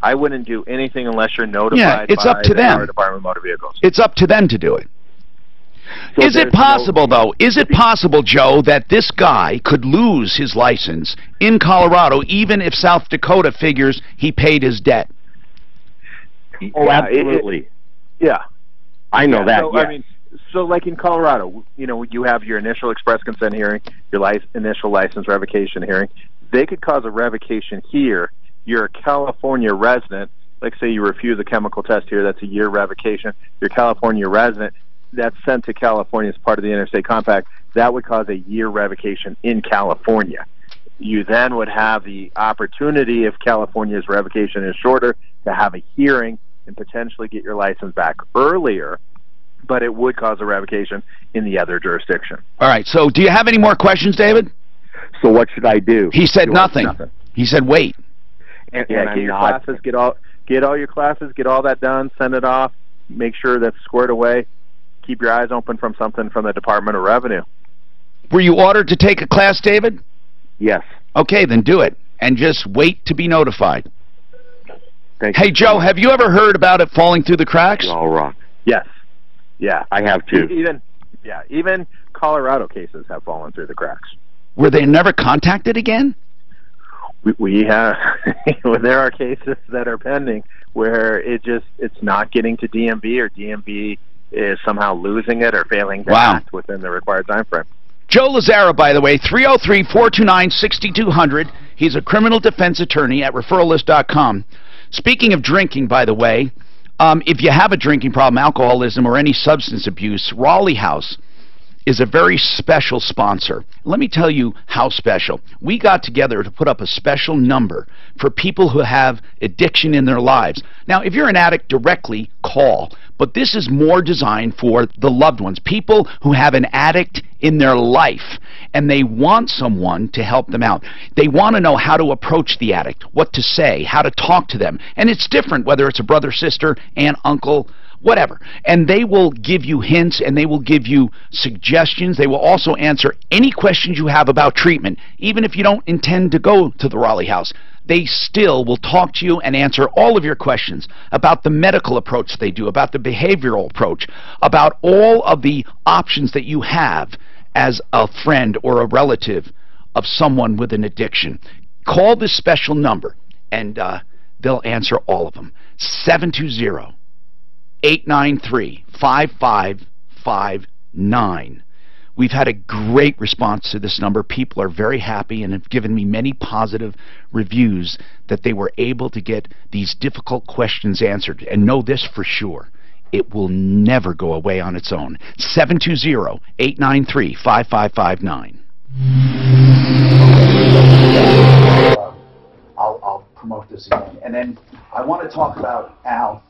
I wouldn't do anything unless you're notified. Yeah, it's up to them. Department of Motor Vehicles. It's up to them to do it. So is it possible, though? Is it possible, Joe, that this guy could lose his license in Colorado, even if South Dakota figures he paid his debt? Oh, absolutely. Yeah. I know that. So, I mean, so like in Colorado, you have your initial express consent hearing, your initial license revocation hearing. They could cause a revocation here. You're a California resident. Like, say you refuse a chemical test here, that's a year revocation. You're a California resident. That's sent to California as part of the Interstate Compact. That would cause a year revocation in California. You then would have the opportunity, if California's revocation is shorter, to have a hearing and potentially get your license back earlier, but it would cause a revocation in the other jurisdiction. All right, so do you have any more questions, David? So what should I do? He said nothing. He said wait. And Get your classes, get all your classes, get all that done, send it off, make sure that's squared away. Keep your eyes open from something from the Department of Revenue. Were you ordered to take a class, David? Yes. Okay, then do it, and just wait to be notified. Thank Hey, you. Joe, have you ever heard about it falling through the cracks? All rock. Yes. Yeah. I have too. Even Colorado cases have fallen through the cracks. Were they never contacted again? We have there are cases that are pending where it's not getting to DMV, or DMV is somehow losing it or failing to act within the required time frame. Joe Lazzara, by the way, 303-429-6200. He's a criminal defense attorney at referralist.com. Speaking of drinking, by the way, if you have a drinking problem, alcoholism, or any substance abuse, Raleigh House is a very special sponsor. Let me tell you how special. We got together to put up a special number for people who have addiction in their lives. Now, if you're an addict, directly call. But this is more designed for the loved ones, people who have an addict in their life, and they want someone to help them out. They want to know how to approach the addict, what to say, how to talk to them. And it's different whether it's a brother, sister, aunt, uncle, whatever. And they will give you hints, and they will give you suggestions. They will also answer any questions you have about treatment, even if you don't intend to go to the Raleigh House. They still will talk to you and answer all of your questions about the medical approach they do, about the behavioral approach, about all of the options that you have as a friend or a relative of someone with an addiction. Call this special number, and they'll answer all of them. 720-893-5559. We've had a great response to this number. People are very happy and have given me many positive reviews that they were able to get these difficult questions answered. And know this for sure, it will never go away on its own. 720-893-5559. I'll promote this again. And then I want to talk about, Al,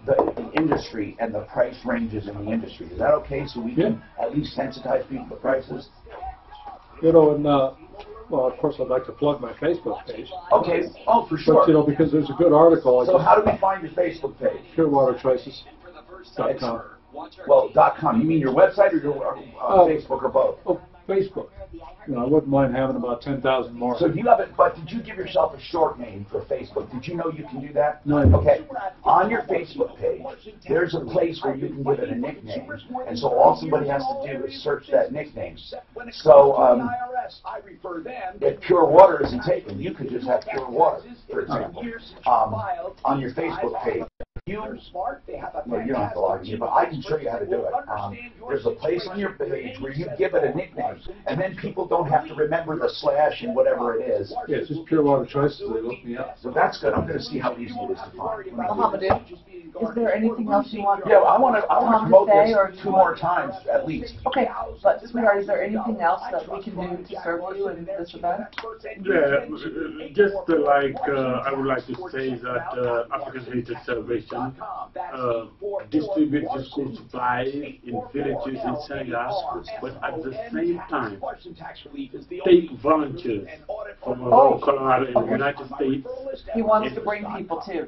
the industry and the price ranges in the industry. Is that okay, so we can at least sensitize people to prices? You know, and well, of course, I'd like to plug my Facebook page. Okay. Oh, for sure. But, you know, because there's a good article. So how do we find your Facebook page? PureWaterChoices.com. Well, .com. You mean your website or your Facebook or both? Oh, Facebook. You know, I wouldn't mind having about 10,000 more. So you have it, but did you give yourself a short name for Facebook? Did you know you can do that? No. Okay. On your Facebook page, there's a place where you can give it a nickname, and so all somebody has to do is search that nickname. So if Pure Water isn't taken, you could just have Pure Water, for example, on your Facebook page. Well, you don't have to log in, but I can show you how to do it. There's a place on your page where you give it a nickname, and then people don't have to remember the slash and whatever it is. Yeah, it's just Pure Water Choices. They look me up. So that's good. I'm going to see how easy it is to find. Mohamedou, is there anything else you want? Yeah, I want to promote this 2 more times at least. Okay, but sweetheart, is there anything else that we can do to serve you in this event? Yeah, just like I would like to say that African Heritage Celebration distribute the school supplies in villages in Senegal, but at the same time take volunteers from around Colorado and the United States. He wants to bring people too,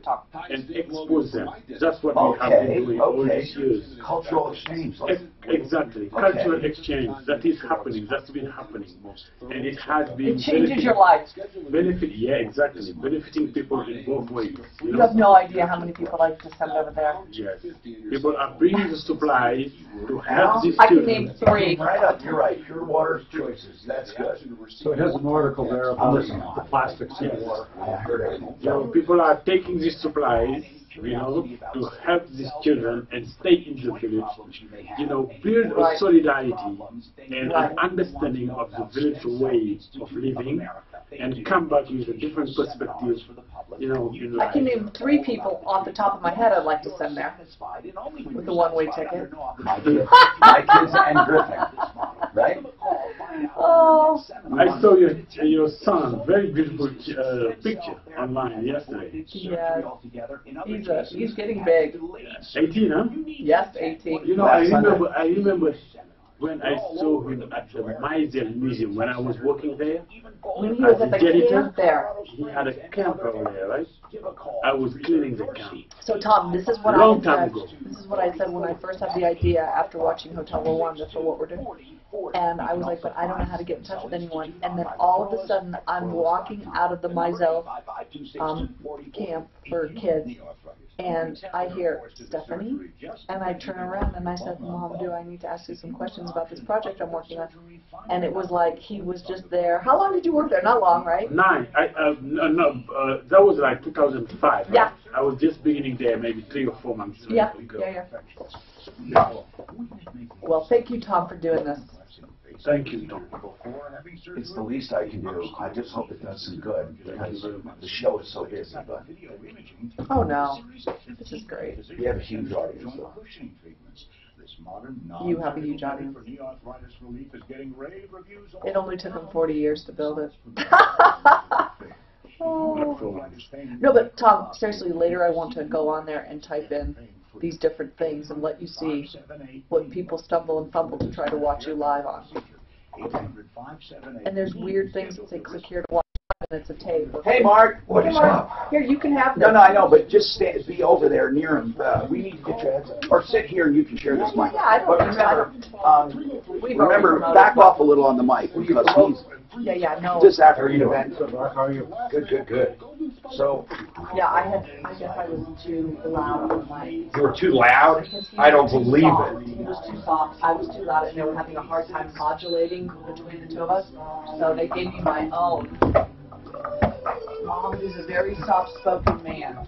and expose them. That's what we have been doing all these years. Cultural exchange. Exactly. Cultural exchange. That is happening. That's been happening. And it has been... It changes your life. Yeah, exactly. Benefiting people in both ways. You have no idea how many people like to send over there. Yes. People are bringing the supplies to help these I can children. name 3. Right up. You're right. Pure Water Choices. That's good. So it has an article there about the plastics in water. So people are taking these supplies, you know, to help these children and stay in the village, you know, build a solidarity and an understanding of the village way of living, and come back with a different perspective, you know, in life. I can name 3 people off the top of my head I'd like to send there with the one-way ticket. My kids and Griffin, right? Oh. I saw your son, very beautiful picture online yesterday. Yeah. He's getting big. 18, huh? Yes, 18. You know, I remember when I saw him at the Meisel Museum when I was working there. When he was at the camp there. He had a camp over there, right? I was cleaning the camp. So Tom, this is what Long time ago. This is what I said when I first had the idea after watching Hotel Rwanda for what we're doing. And I was like, but I don't know how to get in touch with anyone. And then all of a sudden, I'm walking out of the Meisel camp for kids, and I hear Stephanie, and I turn around and I said, Mom, do I need to ask you some questions about this project I'm working on? And it was like he was just there. How long did you work there? Not long, right? 9. That was like 2005. Yeah. Right? I was just beginning there, maybe 3 or 4 months ago. Yeah. Well, thank you, Tom, for doing this. Thank you, Tom. It's the least I can do. I just hope it does some good because the show is so busy. But oh no, this is great. We have a huge audience. You have a huge audience. It only took them 40 years to build it. Oh. No, but Tom, seriously, later I want to go on there and type in these different things and let you see what people stumble and fumble to try to watch you live on. And there's weird things that say click here to watch, and it's a tape. Hey, Mark. What is up? Here, you can have this. No, I know, but just be over there near him. We need to get your heads up. Or sit here and you can share this mic. Yeah, I don't remember, back off a little on the mic because he's... Yeah, no. Just after the event. How are you? Good. So... Yeah, I guess I was too loud on the mic. You were too loud? I don't believe it. He was too soft, I was too loud, and they were having a hard time modulating between the two of us. So they gave me my own. Mom is a very soft-spoken man.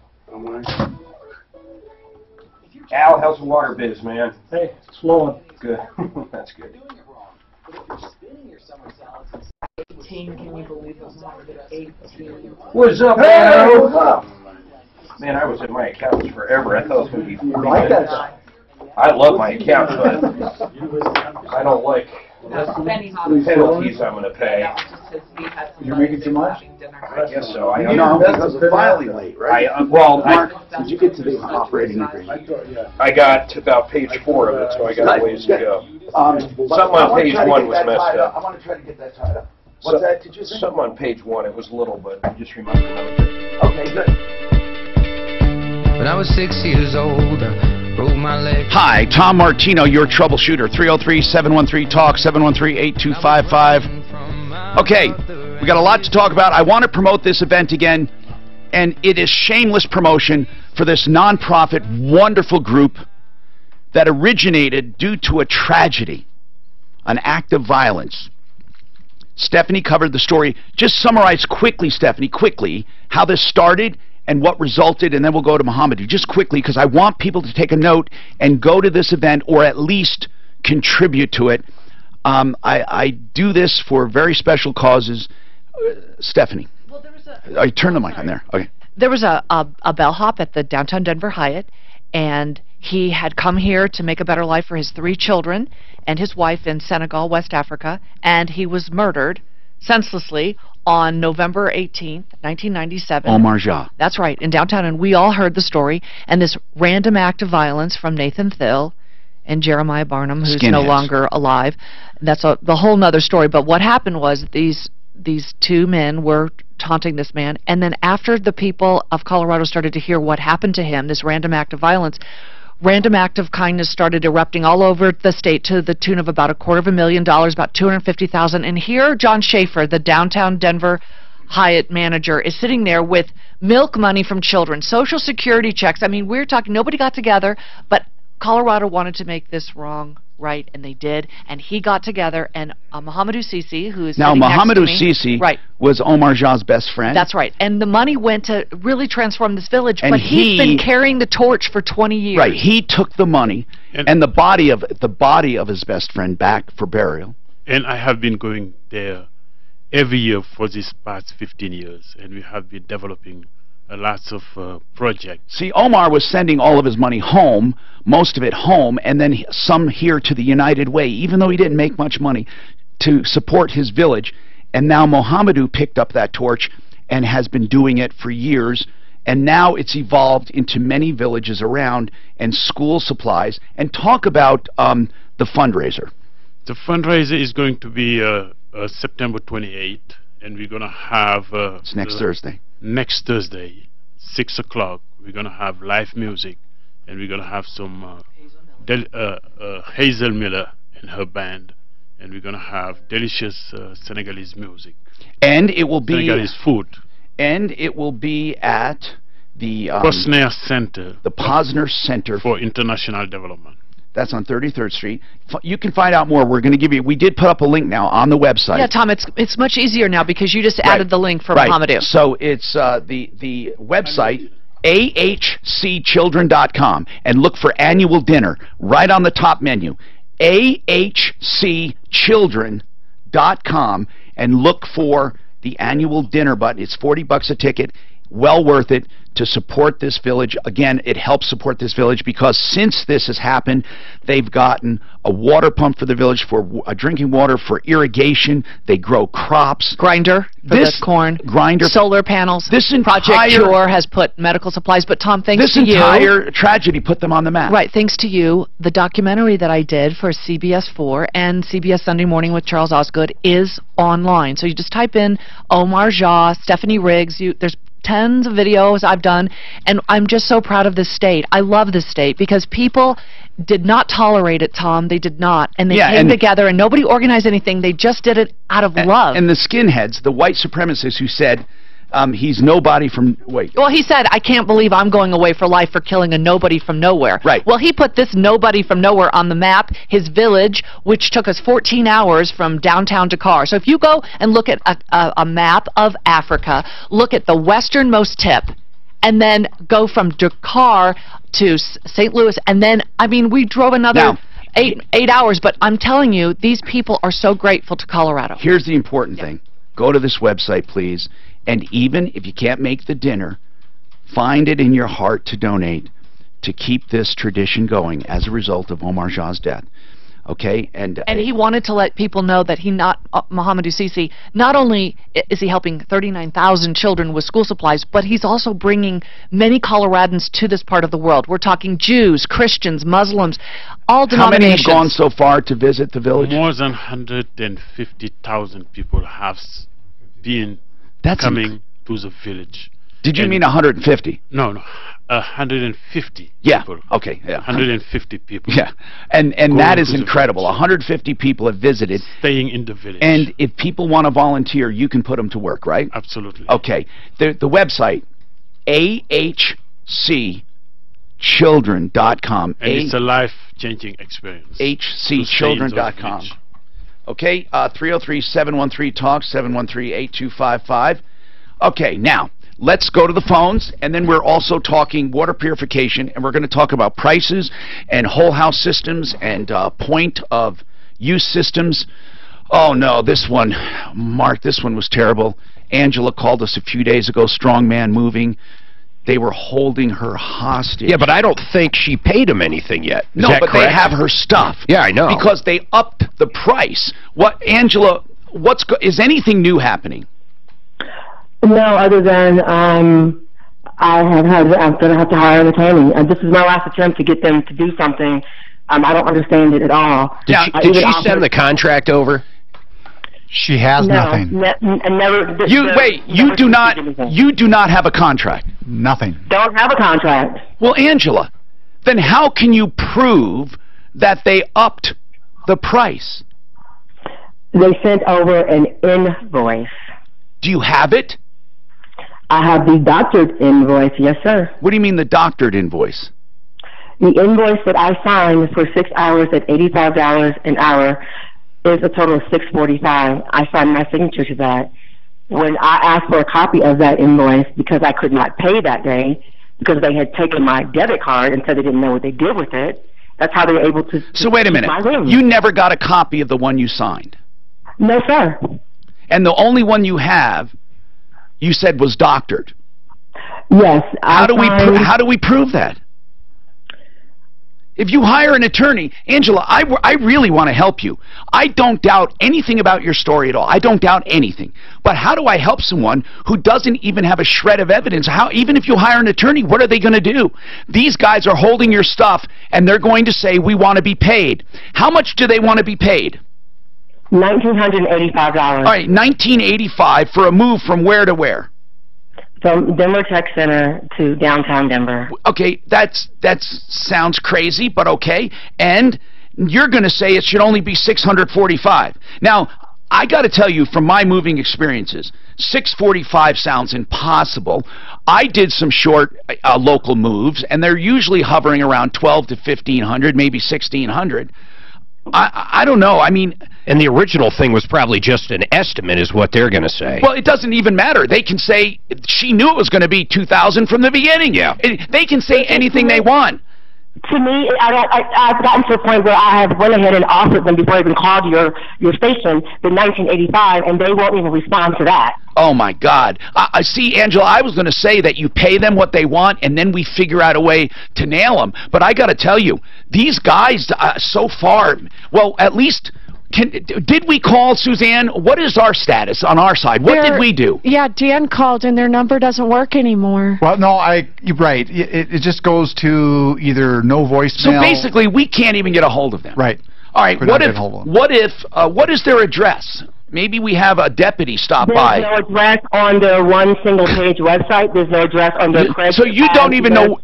Al, how's the water biz, man? Hey, it's flowing. Good. That's good. 18, can you believe it? 18. What's up, man? What's up? Man, I was in my accounts forever. I thought it was going to be 40 minutes. I love my account, but I don't like the penalties I'm going to pay. You're making too much? I guess so. I know, because of filing late, right? Mark, did you get to the operating agreement? I got to about page 4 of it, so I got a ways to go. Something on page 1 was messed up. I want to try to get that tied up. What's that, did you say? Something on page 1, it was little, but I just remembered it. Okay, good. When I was 6 years old, I broke my leg. Hi, Tom Martino, your troubleshooter. 303-713-TALK, 713-8255. Okay, we got a lot to talk about. I want to promote this event again, and it is shameless promotion for this nonprofit, wonderful group that originated due to a tragedy, an act of violence. Stephanie covered the story. Just summarize quickly, Stephanie, quickly, how this started and what resulted, and then we'll go to Mohammed. Just quickly, because I want people to take a note and go to this event or at least contribute to it. I do this for very special causes. Stephanie. Well, there was a... turn the mic on there. Okay. There was a bellhop at the downtown Denver Hyatt, and he had come here to make a better life for his 3 children and his wife in Senegal, West Africa, and he was murdered senselessly on November 18th, 1997. Omar Jah. That's right, in downtown, and we all heard the story, and this random act of violence from Nathan Thill and Jeremiah Barnum, who's no longer alive. That's the whole nother story, but what happened was these 2 men were taunting this man, and then after the people of Colorado started to hear what happened to him, this random act of violence, random act of kindness started erupting all over the state to the tune of about $250,000, about $250,000. And here, John Schaefer, the downtown Denver Hyatt manager, is sitting there with milk money from children, Social Security checks. I mean, we're talking, nobody got together, but Colorado wanted to make this wrong right, and they did, and he got together, and Mohamedou Sisi, who is now Mohamedou Sisi was Omar Jah's best friend. That's right, and the money went to really transform this village, and but he's been carrying the torch for 20 years. Right, he took the money and the body of his best friend back for burial. And I have been going there every year for these past 15 years, and we have been developing lots of projects. See, Omar was sending all of his money home, most of it home, and then some here to the United Way, even though he didn't make much money. to support his village. And now Mohamedou picked up that torch and has been doing it for years. And now it's evolved into many villages around and school supplies. And talk about the fundraiser. The fundraiser is going to be September 28th, and we're going to have... it's next Thursday. Next Thursday, 6 o'clock, we're going to have live music, and we're going to have some Hazel Miller and her band, and we're going to have delicious Senegalese music. And it will be... Senegalese food. And it will be at the... Posner Center. The Posner Center. For International Development. That's on 33rd Street. You can find out more. We're going to give you... We did put up a link now on the website. Yeah, Tom, it's much easier now because you just added the link for Mohamedou. So it's the website, ahcchildren.com, and look for annual dinner right on the top menu. ahcchildren.com, and look for the annual dinner button. It's $40 a ticket. Well worth it to support this village. Again, it helps support this village because since this has happened, they've gotten a water pump for the village for drinking water, for irrigation. They grow crops. Grinder for the corn. Grinder. Solar panels. This entire... Project Cure has put medical supplies. But Tom, thanks to you... This entire tragedy put them on the map. Right, thanks to you. The documentary that I did for CBS 4 and CBS Sunday Morning with Charles Osgood is online. So you just type in Omar Jah, Stephanie Riggs. There's tons of videos I've done, and I'm just so proud of this state. I love this state because people did not tolerate it, Tom. They did not, and they came together, and nobody organized anything. They just did it out of love. And the skinheads, the white supremacists who said he's nobody from... Wait. Well, he said, I can't believe I'm going away for life for killing a nobody from nowhere. Right. Well, he put this nobody from nowhere on the map, his village, which took us 14 hours from downtown Dakar. So if you go and look at a map of Africa, look at the westernmost tip, and then go from Dakar to St. Louis, and then, I mean, we drove another... Eight hours, but I'm telling you, these people are so grateful to Colorado. Here's the important thing. Go to this website, please. And even if you can't make the dinner, find it in your heart to donate to keep this tradition going as a result of Omar Jah's death. Okay? And he wanted to let people know that Mohamedou Sisi, not only is he helping 39,000 children with school supplies, but he's also bringing many Coloradans to this part of the world. We're talking Jews, Christians, Muslims, all denominations. How many have gone so far to visit the village? More than 150,000 people have been coming to the village. Did you mean 150? No, 150 yeah. people. Okay, yeah. 150 people. Yeah, and that is incredible. 150 people have visited. Staying in the village. And if people want to volunteer, you can put them to work, right? Absolutely. Okay. The website, ahcchildren.com. And it's a life-changing experience. hcchildren.com. Okay, 303-713-TALK, 713-8255. Okay, now, let's go to the phones, and then we're also talking water purification, and we're going to talk about prices and whole house systems and point of use systems. Oh, no, this one, Mark, this one was terrible. Angela called us a few days ago, strong man moving. They were holding her hostage. Yeah, but I don't think she paid him anything yet. Is no, that but correct? they have her stuff. Yeah, I know. Because they upped the price. What, Angela, is anything new happening? No, other than I'm going to have to hire an attorney. This is my last attempt to get them to do something. I don't understand it at all. Did she send the contract over? She has nothing. Never. You do not have a contract. Nothing. Don't have a contract. Well, Angela, then how can you prove that they upped the price? They sent over an invoice. Do you have it? I have the doctored invoice, yes, sir. What do you mean the doctored invoice? The invoice that I signed for 6 hours at $85 an hour is a total of $645. I signed my signature to that. When I asked for a copy of that invoice because I could not pay that day because they had taken my debit card and said they didn't know what they did with it, that's how they were able to. So wait a minute. You never got a copy of the one you signed? No, sir. And the only one you have, you said was doctored. Yes. How do we prove that? If you hire an attorney, Angela, I really want to help you. I don't doubt anything about your story at all. I don't doubt anything. But how do I help someone who doesn't even have a shred of evidence? How, even if you hire an attorney, what are they going to do? These guys are holding your stuff, and they're going to say, we want to be paid. How much do they want to be paid? $1,985. All right, $1,985 for a move from where to where? From Denver Tech Center to downtown Denver. Okay, that sounds crazy, but okay. And you're going to say it should only be $645. Now, I got to tell you, from my moving experiences, $645 sounds impossible. I did some short local moves, and they're usually hovering around $1,200 to $1,500, maybe $1,600. I don't know. I mean... And the original thing was probably just an estimate is what they're going to say. Well, it doesn't even matter. They can say she knew it was going to be $2,000 from the beginning. Yeah. They can say anything they want. To me, I've gotten to a point where I have went ahead and offered them before I even called your station the $1,985, and they won't even respond to that. Oh, my God. I see, Angela, I was going to say that you pay them what they want, and then we figure out a way to nail them. But I got to tell you, these guys so far, well, at least... did we call, Suzanne? What is our status on our side? What did we do? Yeah, Dan called and their number doesn't work anymore. Well, no, you're right. It just goes to either no voicemail. So basically, we can't even get a hold of them. Right. All right. What is their address? Maybe we have a deputy stop by. There's no address on their one single page website. There's no address on their credit. So you don't even know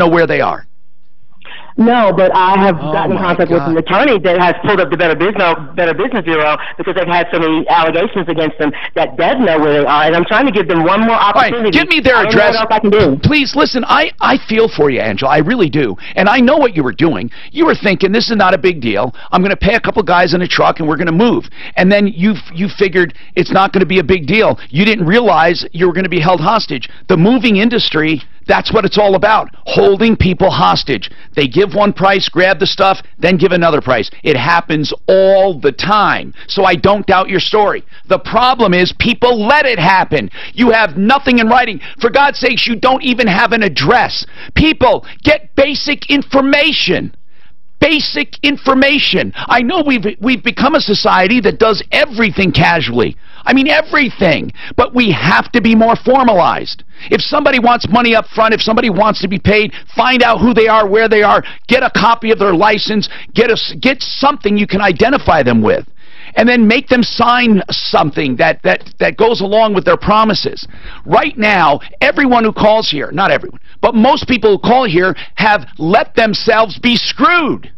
where they are. No, but I have gotten in contact with an attorney that has pulled up the Better Business Bureau because they've had so many allegations against them that does know where they are, and I'm trying to give them one more opportunity. All right, give me their address. I don't know what else I can do. Please, listen, I feel for you, Angela. I really do. And I know what you were doing. You were thinking, this is not a big deal. I'm going to pay a couple guys in a truck, and we're going to move. And then you figured it's not going to be a big deal. You didn't realize you were going to be held hostage. The moving industry... that's what it's all about, holding people hostage. They give one price, grab the stuff, then give another price. It happens all the time. So I don't doubt your story. The problem is people let it happen. You have nothing in writing. For God's sakes, you don't even have an address. People, get basic information. Basic information. I know we've become a society that does everything casually. I mean, everything. But we have to be more formalized. If somebody wants money up front, if somebody wants to be paid, find out who they are, where they are, get a copy of their license, get something you can identify them with. And then make them sign something that goes along with their promises. Right now, everyone who calls here, not everyone, but most people who call here have let themselves be screwed.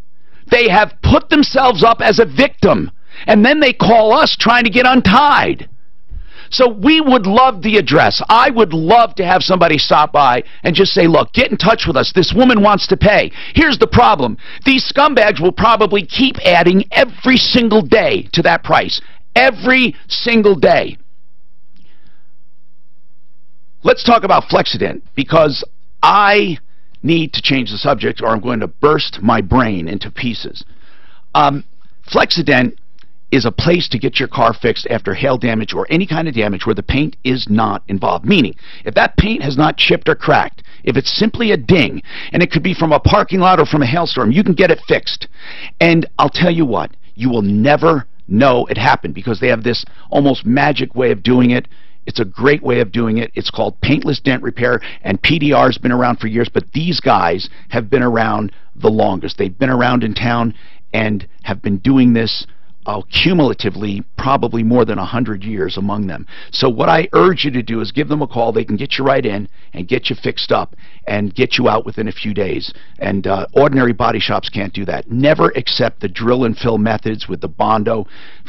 They have put themselves up as a victim. And then they call us trying to get untied. So we would love the address. I would love to have somebody stop by and just say, look, get in touch with us. This woman wants to pay. Here's the problem. These scumbags will probably keep adding every single day to that price. Every single day. Let's talk about Flexident, because I need to change the subject or I'm going to burst my brain into pieces. Flexident is a place to get your car fixed after hail damage or any kind of damage where the paint is not involved. Meaning, if that paint has not chipped or cracked, if it's simply a ding, and it could be from a parking lot or from a hailstorm, you can get it fixed. And I'll tell you what, you will never know it happened because they have this almost magic way of doing it. It's a great way of doing it. It's called paintless dent repair, and PDR has been around for years, but these guys have been around the longest. They've been around in town and have been doing this cumulatively probably more than 100 years among them. So what I urge you to do is give them a call. They can get you right in and get you fixed up and get you out within a few days. And ordinary body shops can't do that. Never accept the drill and fill methods with the Bondo.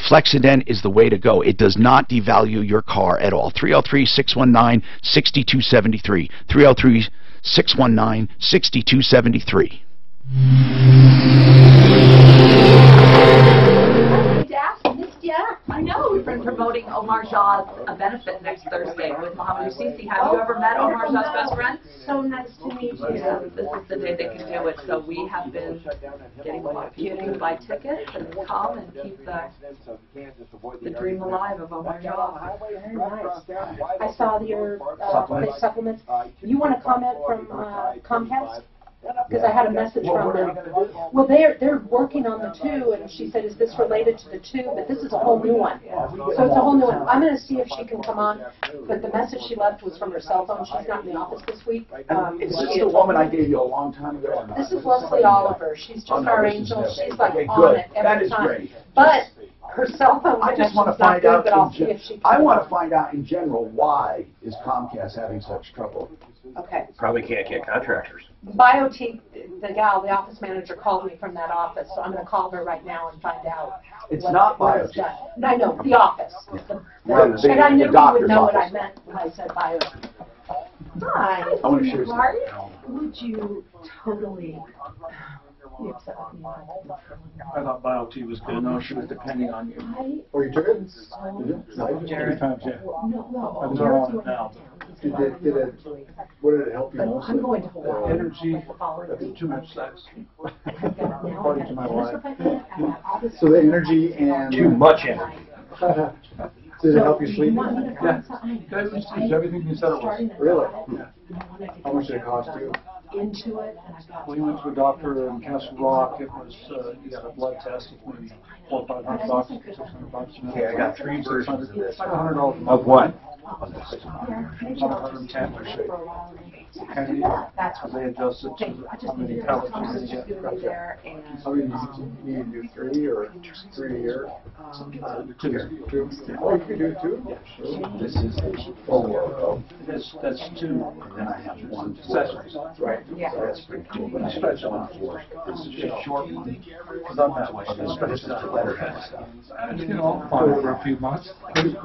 Flexident is the way to go. It does not devalue your car at all. 303-619-6273. 303-619-6273. I know we've been promoting Omar Shah's benefit next Thursday with Mohammed Sisi. Have you ever met Omar Shah's best friend? So nice to meet you. Yeah, this is the day they can do it. So we have been getting a lot of people to buy tickets and come and keep the dream alive of Omar Shah. Nice. I saw your supplements. You want a comment from Comcast? Because I had a message from them. Well, they're working on the 2, and she said, is this related to the 2? But this is a whole new one. So it's a whole new one. I'm going to see if she can come on, but the message she left was from her cell phone. She's not in the office this week. Is this the woman I gave you a long time ago? This is Leslie Oliver. She's just our angel. She's like on good. it every That is time. great. But her cell phone I just want to connection's not find good, out. but I'll see if she can. I want to find out in general, why is Comcast having such trouble? Okay. Probably can't get contractors. BioT, the gal, the office manager, called me from that office, so I'm going to call her right now and find out. It's not what is BioT. done. I know, the office. The And I knew you doctor's would know what I office. meant when I said BioT. Hi, I want to share Mark. something. Would you totally be upset with me? I thought BioT was good. No, she was depending on you. Oh, you took it? Did you? Jared. Times, yeah. No, I'm not on it now. What did it help you? But I'm going to Hawaii. Energy, that's too much sex. According to my wife. So the energy and... Too much energy. Did it help you sleep? Yeah. It's everything you said it was. Really? Yeah. How much did it cost you? Into it, and I got We went to a doctor in Castle Rock. It was, you got a blood test. It was maybe $400 or $500, $600. Okay, I got 3 versions of this. It's like $100. Of what? 110 or so. And they adjusted to how many pellets you're going to get. How many do you do? 3 or 3 a year? 2. Oh, you can do 2? This is That's 2. and I have 1 sessions. Right. Yeah. So that's pretty cool. But I Stretch stretch on on 4. This is Just just short one. Because I'm that way. This is the letterhead stuff. You know, fine for a few months. Could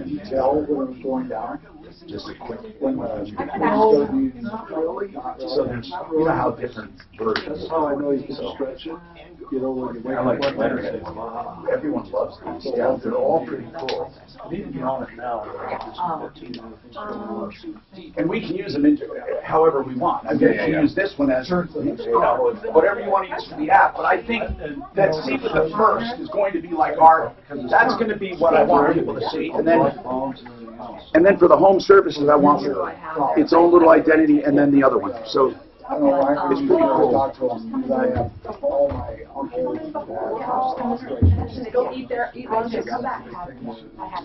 you tell when it was going down? Just a quick When Not really. So there's, you know how different versions. That's how I know you can stretch it. You know, when you wake I like the up. letterhead. Everyone loves these. Yeah, they're all pretty cool. I need to be on it now. And we can use them however we want. I mean, we can use this one as, whatever you want to use for the app. But I think that see with the first is going to be like our, that's going to be what I want people to see. And then for the home services, I want its own little identity and then the other one. So I don't know, it's pretty cool to talk to them, because I have all my uncles and dads. Just go eat there, just come back. I have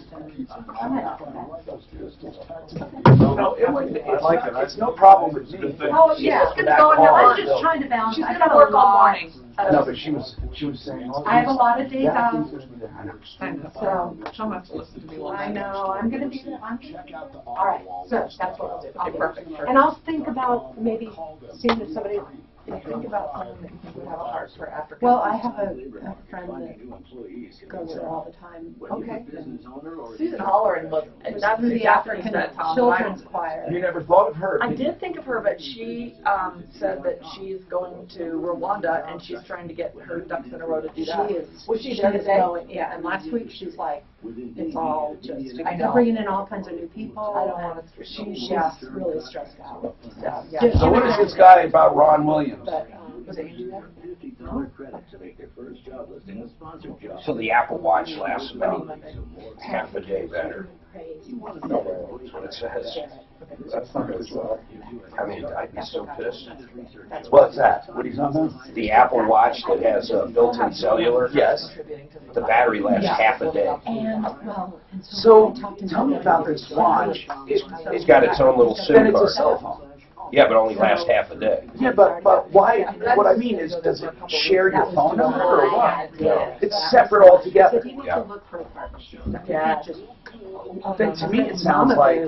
no, I like it. It's no problem with me. Oh, yeah. I'm just trying to balance. She's going to work all morning. No, but she was saying. I have a lot of days off. So, so much to listen to me. I know, I'm gonna be, all right, so that's what I'll do. Okay, perfect. And I'll think about maybe seeing if somebody, think about someone that you think would have a heart for Africa. Well, I have a friend that goes there all the time. Okay. Susan Holler and that's the African Children's Choir. You never thought of her? I did think of her, but she said that she's going to Rwanda and she's trying to get her ducks in a row to do that. She is. Well, she is going, yeah. And last week she's like, it's all just. I know. Bringing in all kinds of new people. I don't want to. She's really stressed out. Yeah. So what is this guy about Ron Williams? Was it Andrew? So the Apple Watch lasts about half a day better. No, That's what it says. that's not good. I mean, I'd be so pissed. What's that? What he's on there? The Apple Watch that has built-in cellular. Yes. The battery lasts half a day. And, So tell me about this watch. It's got its own little SIM Then it's a card. cell phone. Yeah, but only lasts half a day. Yeah, but why? What I mean is, does it share your phone number or what? No. It's separate altogether. Yeah. yeah, Then to me, it sounds like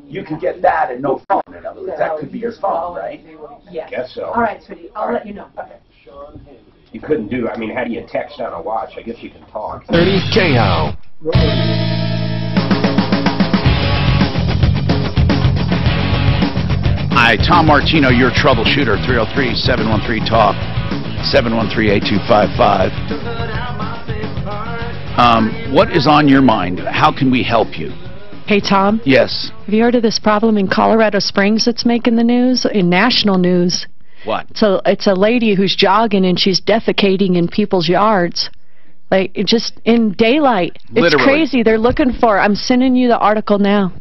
you could get that and no phone. In other words, that could be your phone, right? yeah. Guess so. All right, sweetie, I'll let you know. Okay. You couldn't do. I mean, how do you text on a watch? I guess you can talk. 30 KO. Hi, Tom Martino, your troubleshooter, 303-713-TALK, 713-8255. What is on your mind? How can we help you? Hey, Tom? Yes. Have you heard of this problem in Colorado Springs that's making the news, in national news? What? So it's a lady who's jogging and she's defecating in people's yards. Like, just in daylight. It's Literally. crazy. They're looking for, I'm sending you the article now.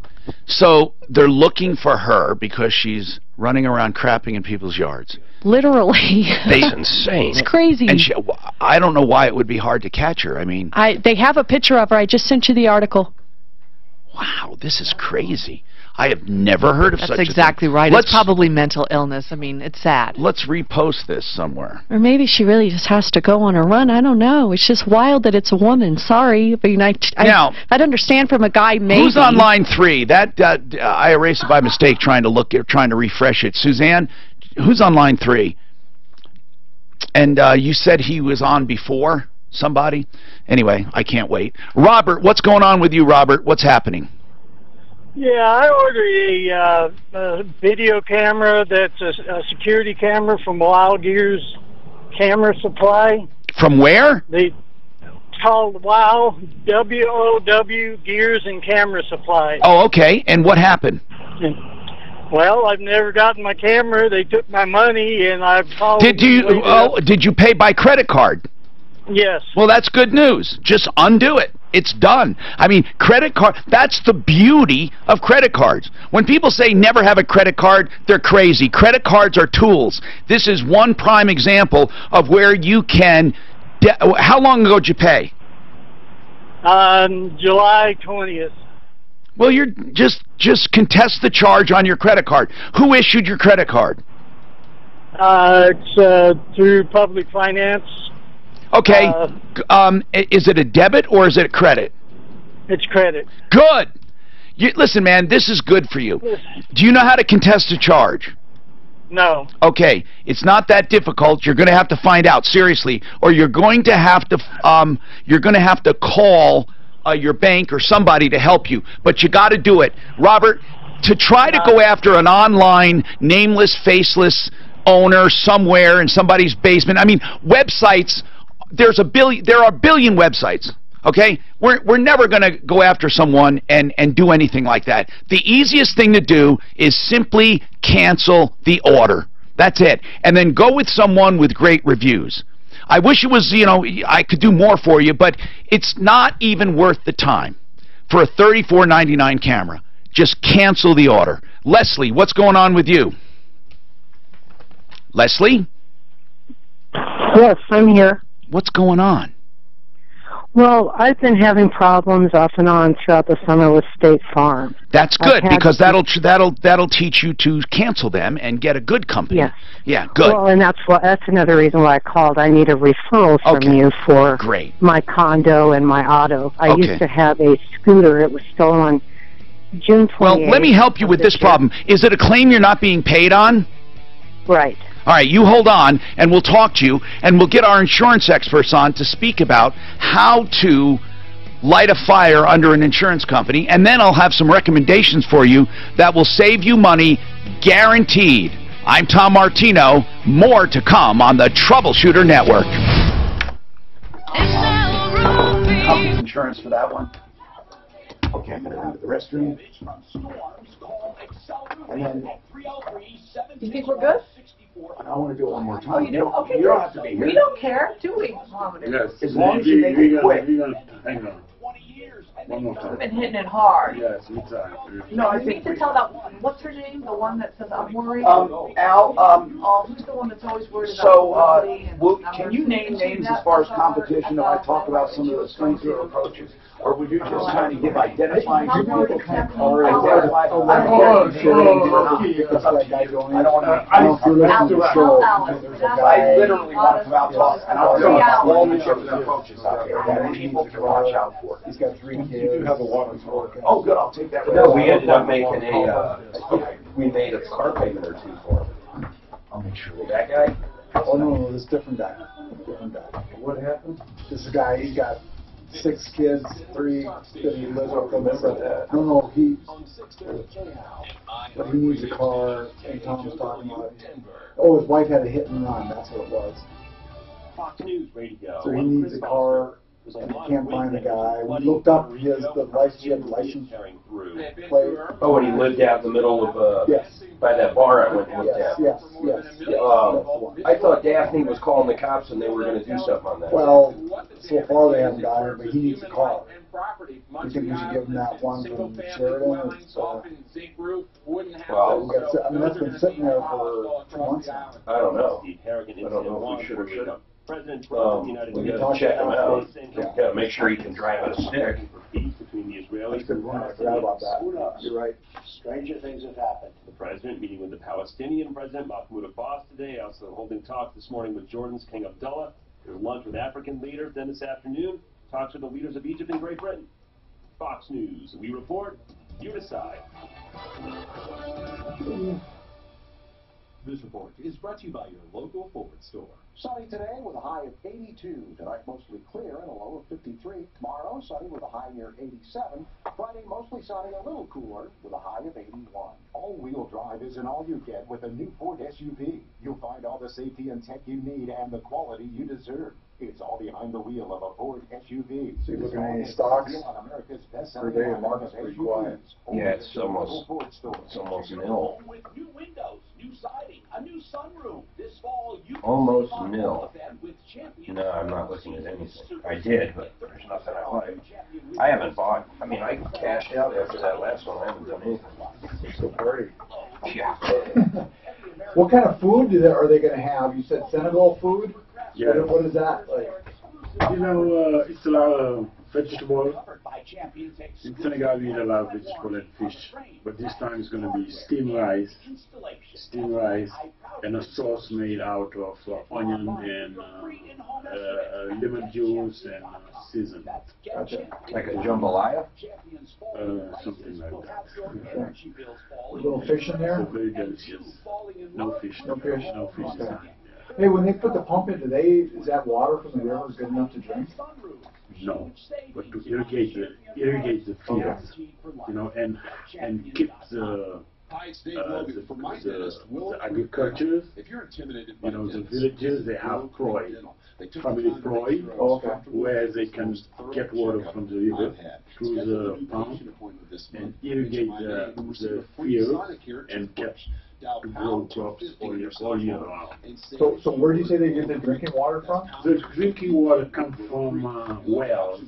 So they're looking for her because she's running around crapping in people's yards. Literally. That's insane. It's crazy. And I don't know why it would be hard to catch her. I mean, they have a picture of her. I just sent you the article. Wow, this is crazy. I have never heard of such a thing. That's exactly right. It's probably mental illness. I mean, it's sad. Let's repost this somewhere. Or maybe she really just has to go on a run. I don't know. It's just wild that it's a woman. Sorry. I mean, I'd understand from a guy maybe. Who's on line 3? I erased it by mistake trying to refresh it. Suzanne, who's on line 3? And you said he was on before somebody? Anyway, I can't wait. Robert, what's going on with you, Robert? What's happening? Yeah, I ordered a video camera that's a security camera from Wild Gears Camera Supply. From where? It's called WOW, W-O-W, Gears and Camera Supply. Oh, okay. And what happened? Well, I've never gotten my camera. They took my money, and I've called... Did you pay by credit card? Yes. Well, that's good news. Just undo it. It's done. I mean, credit card, that's the beauty of credit cards. When people say never have a credit card, they're crazy. Credit cards are tools. This is one prime example of where you can... How long ago did you pay? July 20th. Well, you're just contest the charge on your credit card. Who issued your credit card? It's through public finance. Okay. Is it a debit or is it a credit? It's credit. Good. Listen, man, this is good for you. Do you know how to contest a charge? No. Okay. It's not that difficult. You're going to have to find out, seriously, or you're going to have to call your bank or somebody to help you. But you got to do it. Robert, to try to go after an online, nameless, faceless owner somewhere in somebody's basement. I mean, websites... There are a billion websites, okay? We're never going to go after someone and do anything like that. The easiest thing to do is simply cancel the order. That's it. And then go with someone with great reviews. I wish it was, I could do more for you, but it's not even worth the time for a $34.99 camera. Just cancel the order. Leslie, what's going on with you? Leslie? Yes, I'm here. What's going on? Well, I've been having problems off and on throughout the summer with State Farm. That's good, because that'll teach you to cancel them and get a good company. Yes. Yeah, good. Well, and that's another reason why I called. I need a referral from you for my condo and my auto. I used to have a scooter. It was stolen June 28th. Well, let me help you with this problem. Is it a claim you're not being paid on? Right. All right, you hold on, and we'll talk to you, and we'll get our insurance experts on to speak about how to light a fire under an insurance company, and then I'll have some recommendations for you that will save you money, guaranteed. I'm Tom Martino. More to come on the Troubleshooter Network. Company's insurance for that one. Okay, I'm going to go to the restroom. And then... You think we're good? I want to do it one more time. Oh, you do? Okay, you don't have to be here. We don't care, do we? Yes. As long as you make it quick. Hang on. One more time. We've been hitting it hard. Yes, we tried. No, I think we need to tell that one. What's her name? The one that says I'm worried. Al. Who's the one that's always worried about can you name names as far as competition if I talk about some of the strengths or approaches? Or would you just kind of give identifying group people? Or identify... I don't want to... I literally want to come out talk, and I'll tell you all the different approaches out here that people can watch out for. He's got 3 kids. You do have a water for it. Oh, good. I'll take that. No, we ended up making we made a car payment or 2 for him. I'll make sure that guy. Oh no, this different guy. What happened? This guy, he's got 6 kids, 3 that he lives with them. No, but he needs a car, and Tom was talking about it. Oh, his wife had a hit and run, that's what it was. Fox News Radio. So he needs a car, and he can't find a guy. We looked up his license plate. Oh, and he lived out in the middle of Yes. By that bar I went and looked at. Yes. I thought Daphne was calling the cops and they were going to do something on that. Well, so far they haven't got it, but he needs a car. You think we should give him that one from Sheridan? That's been sitting there for months now. I don't know. I don't know if we should or shouldn't. We got to check him out. We got to make sure he can drive a stick. That's a good one. I forgot about that. You're right. Stranger things have happened. The president meeting with the Palestinian president Mahmoud Abbas today, also holding talks this morning with Jordan's King Abdullah. There's lunch with African leaders. Then this afternoon, talks with the leaders of Egypt and Great Britain. Fox News. We report. You decide. This report is brought to you by your local Ford store. Sunny today with a high of 82. Tonight mostly clear and a low of 53. Tomorrow sunny with a high near 87. Friday mostly sunny, a little cooler with a high of 81. All-wheel drive isn't all you get with a new Ford SUV. You'll find all the safety and tech you need and the quality you deserve. It's all behind the wheel of a Ford SUV. So you're looking at any stocks? Or they market's pretty quiet. Yeah, it's almost nil. With new windows, new siding, a new sunroof. This fall, you Almost nil. No, I'm not looking at anything. I did, but there's nothing I like. I haven't bought. I mean, I cashed out after that last one. I haven't done anything. So party. Yeah. What kind of food are they going to have? You said Senegal food? Yeah. What is that like? You know, it's a lot of vegetable. In Senegal, we eat a lot of vegetable and fish, but this time it's going to be steamed rice, and a sauce made out of onion and lemon juice and season. Gotcha. Like a jambalaya? Something like that. A little fish in there? So very delicious. No fish. No fish? No fish. Okay. Hey, when they put the pump in, is that water from the river good enough to drink? No, but to irrigate the fields, you know, and keep the agriculture, you know, the villages, they have Croy, family Croy, where they can get water from the river through the pump and irrigate the fields and get to grow crops all year round. So where do you say they get the drinking water from? The drinking water comes from wells.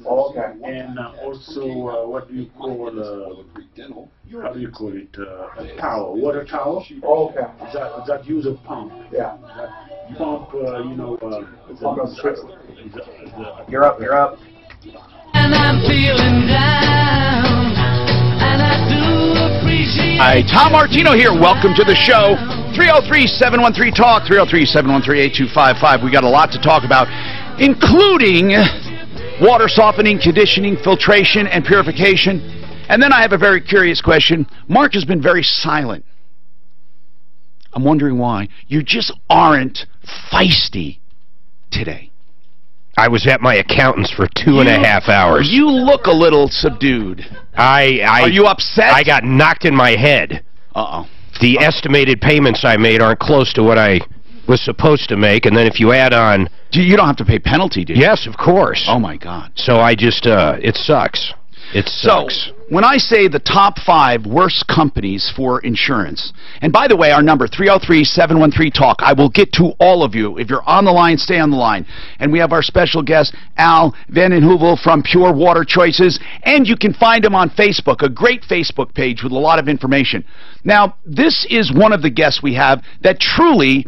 And also what do you call, how do you call it, a tower, water tower? That use a pump. Yeah. That pump, you know, You're up. And I'm feeling down, and I do appreciate. Hi, Tom Martino here. Welcome to the show. 303-713-TALK, 303-713-8255. We got a lot to talk about, including water softening, conditioning, filtration, and purification. And then I have a very curious question. Mark has been very silent. I'm wondering why. You just aren't feisty today. I was at my accountant's for 2.5 hours. You look a little subdued. Are you upset? I got knocked in my head. Uh-oh. The estimated payments I made aren't close to what I was supposed to make, and then if you add on... You don't have to pay penalty, do you? Yes, of course. Oh, my God. So I just, it sucks. It sucks. So, when I say the top 5 worst companies for insurance, and by the way, our number, 303-713-TALK, I will get to all of you. If you're on the line, stay on the line. And we have our special guest, Al Vandenheuvel from Pure Water Choices, and you can find him on Facebook, a great Facebook page with a lot of information. Now, this is one of the guests we have that truly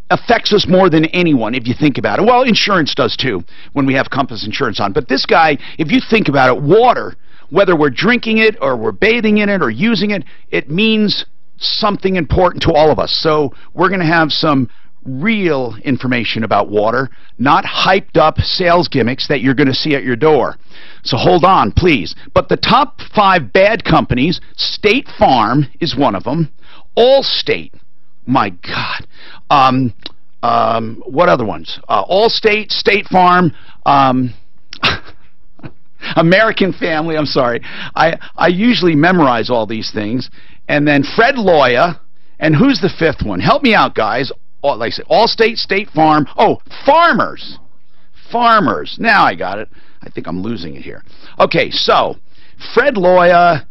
affects us more than anyone, if you think about it. Well, insurance does too, when we have Compass Insurance on. But this guy, if you think about it, water, whether we're drinking it or we're bathing in it or using it, it means something important to all of us. So we're going to have some real information about water, not hyped up sales gimmicks that you're going to see at your door. So hold on, please. But the top 5 bad companies, State Farm is one of them, Allstate, my God. What other ones? Allstate, State Farm, American Family, I'm sorry. I usually memorize all these things. And then Fred Loya, and who's the 5th one? Help me out, guys. Like I said, Allstate, State Farm. Oh, Farmers. Farmers. Now I got it. I think I'm losing it here. Okay, so Fred Loya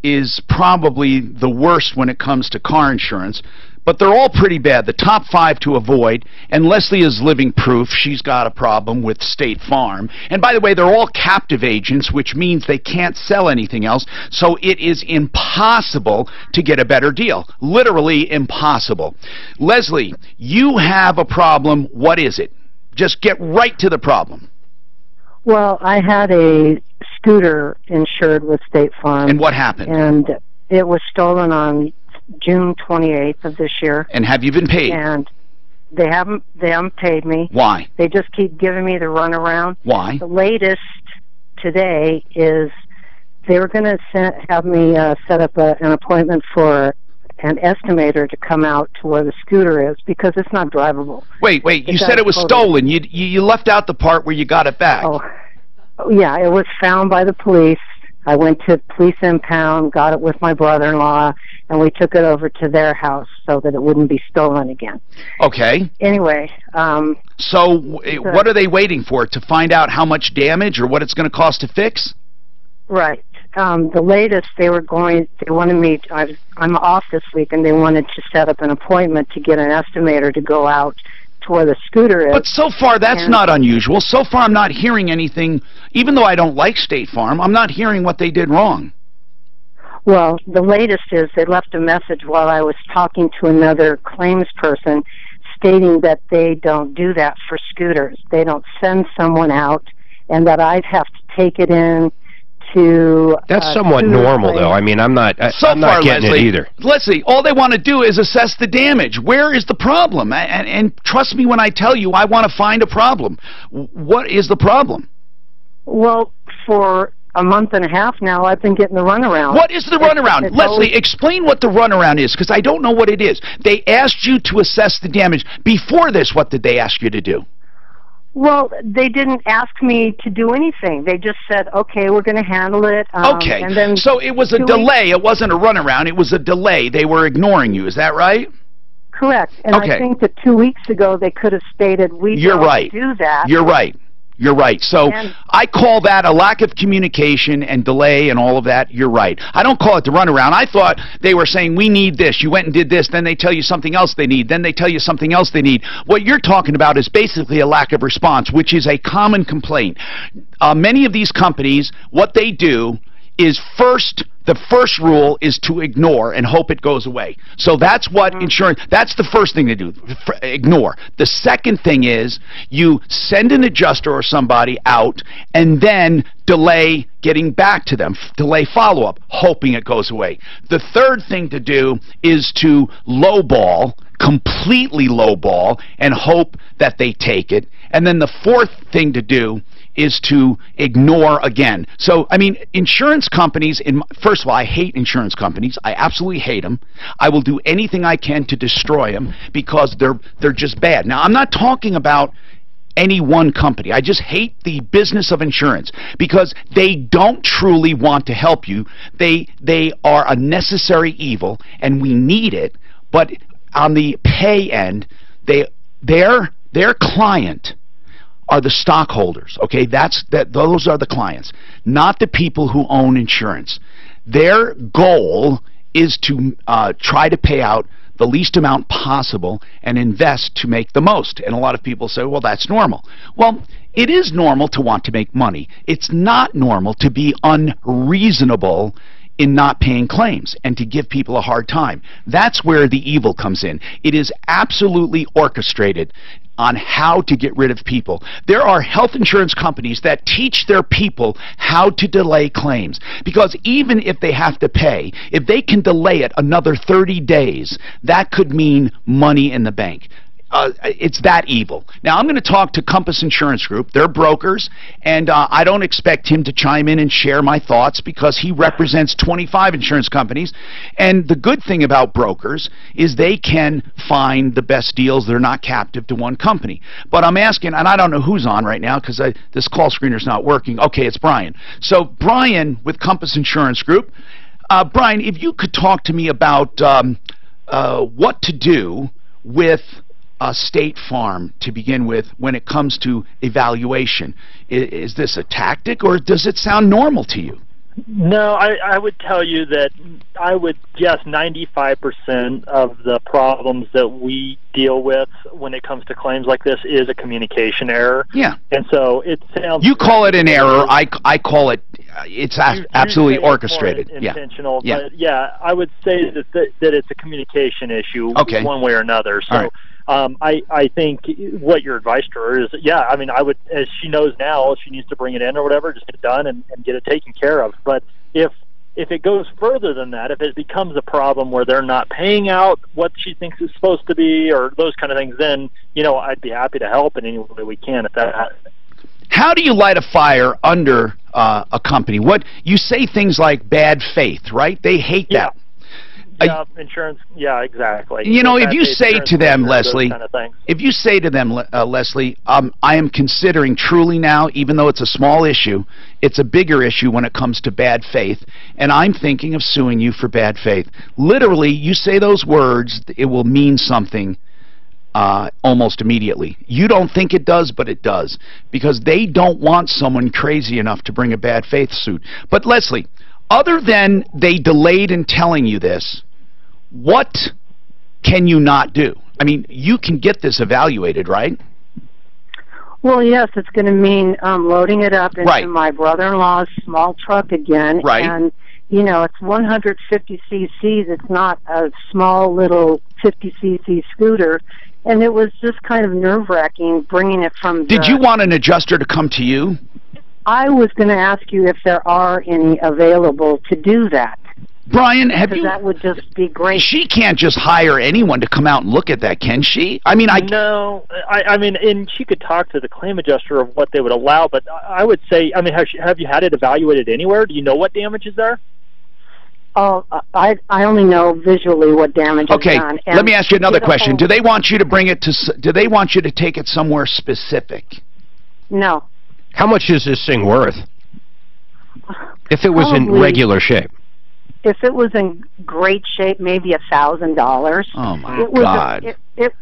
is probably the worst when it comes to car insurance, but they're all pretty bad. The top 5 to avoid, and Leslie is living proof. She's got a problem with State Farm. And by the way, they're all captive agents, which means they can't sell anything else, so it is impossible to get a better deal. Literally impossible. Leslie, you have a problem. What is it? Just get right to the problem. Well, I had a scooter insured with State Farm. And what happened? And it was stolen on June 28th of this year. And have you been paid? And they haven't paid me. Why? They just keep giving me the runaround. Why? The latest today is they were going to have me set up an appointment for an estimator to come out to where the scooter is because it's not drivable. Wait, you said it was stolen. You left out the part where you got it back. Oh, yeah, it was found by the police. I went to police impound, got it with my brother-in-law, and we took it over to their house so that it wouldn't be stolen again. Okay. Anyway. So what are they waiting for? To find out how much damage or what it's going to cost to fix? Right. The latest, they wanted me, I'm off this week, and they wanted to set up an appointment to get an estimator to go out to where the scooter is. But so far, that's not unusual. So far, I'm not hearing anything, even though I don't like State Farm, I'm not hearing what they did wrong. Well, the latest is they left a message while I was talking to another claims person stating that they don't do that for scooters. They don't send someone out, and that I'd have to take it in to... That's somewhat normal, though. I mean, I'm not getting Leslie, it either. Leslie, all they want to do is assess the damage. Where is the problem? And trust me when I tell you, I want to find a problem. What is the problem? Well, for a month and a half now, I've been getting the runaround. What is the runaround? Leslie, explain what the runaround is, because I don't know what it is. They asked you to assess the damage. Before this, what did they ask you to do? Well, they didn't ask me to do anything. They just said, okay, we're going to handle it. Okay, and then so it was a delay. It wasn't a runaround. It was a delay. They were ignoring you. Is that right? Correct. And I think that 2 weeks ago they could have stated, we don't do that. You're right. You're right. So I call that a lack of communication and delay and all of that. You're right. I don't call it the runaround. I thought they were saying, we need this. You went and did this. Then they tell you something else they need. Then they tell you something else they need. What you're talking about is basically a lack of response, which is a common complaint. Many of these companies, what they do is the first rule is to ignore and hope it goes away. So that's what insurance, that's the first thing to do, ignore. The second thing is you send an adjuster or somebody out and then delay getting back to them, delay follow-up, hoping it goes away. The third thing to do is to lowball, completely lowball, and hope that they take it. And then the fourth thing to do is to ignore again. So, I mean, insurance companies, first of all, I hate insurance companies. I absolutely hate them. I will do anything I can to destroy them because they're just bad. Now, I'm not talking about any one company. I just hate the business of insurance because they don't truly want to help you. They are a necessary evil, and we need it, but on the pay end, their client are the stockholders, okay? Those are the clients, not the people who own insurance. Their goal is to try to pay out the least amount possible and invest to make the most. And a lot of people say, well, that's normal. Well, it is normal to want to make money. It's not normal to be unreasonable in not paying claims and to give people a hard time. That's where the evil comes in. It is absolutely orchestrated on how to get rid of people. There are health insurance companies that teach their people how to delay claims, because even if they have to pay, if they can delay it another 30 days, that could mean money in the bank. It's that evil. Now, I'm going to talk to Compass Insurance Group. They're brokers, and I don't expect him to chime in and share my thoughts because he represents 25 insurance companies. And the good thing about brokers is they can find the best deals. They're not captive to one company. But I'm asking, and I don't know who's on right now because this call screener's not working. Okay, it's Brian. So Brian with Compass Insurance Group. Brian, if you could talk to me about what to do with State Farm to begin with when it comes to evaluation. Is this a tactic or does it sound normal to you? No, I would tell you that I would guess 95% of the problems that we deal with when it comes to claims like this is a communication error. Yeah. And so it sounds... You call it an error. I call it, it's absolutely orchestrated. Intentional. Yeah. But yeah, I would say that it's a communication issue one way or another. So. All right. I think what your advice to her is, yeah, I mean, I would, as she knows now, if she needs to bring it in or whatever, just get it done and get it taken care of. But if it goes further than that, if it becomes a problem where they're not paying out what she thinks is supposed to be or those kind of things, then, I'd be happy to help in any way we can if that happens. How do you light a fire under a company? You say things like bad faith, right? They hate that. Yeah, insurance. Yeah, exactly. If you say to them, Leslie, if you say to them, Leslie, I am considering truly now, even though it's a small issue, it's a bigger issue when it comes to bad faith, and I'm thinking of suing you for bad faith. Literally, you say those words, it will mean something almost immediately. You don't think it does, but it does, because they don't want someone crazy enough to bring a bad faith suit. But Leslie, other than they delayed in telling you this, what can you not do? I mean, you can get this evaluated, right? Well, yes, it's going to mean loading it up into my brother-in-law's small truck again. Right. And, it's 150 cc's. It's not a small little 50 cc scooter. And it was just kind of nerve-wracking bringing it from Did you want an adjuster to come to you? I was going to ask you if there are any available to do that. Brian, that would just be great. She can't just hire anyone to come out and look at that, can she? I mean, No, I mean, and she could talk to the claim adjuster of what they would allow, but I would say, I mean, have you had it evaluated anywhere? Do you know what damage is there? Oh, I only know visually what damage is done. Let me ask you another question. Do they want you to bring it to? Do they want you to take it somewhere specific? No. How much is this thing worth? If it was in regular shape. If it was in great shape, maybe $1,000. Oh my God! It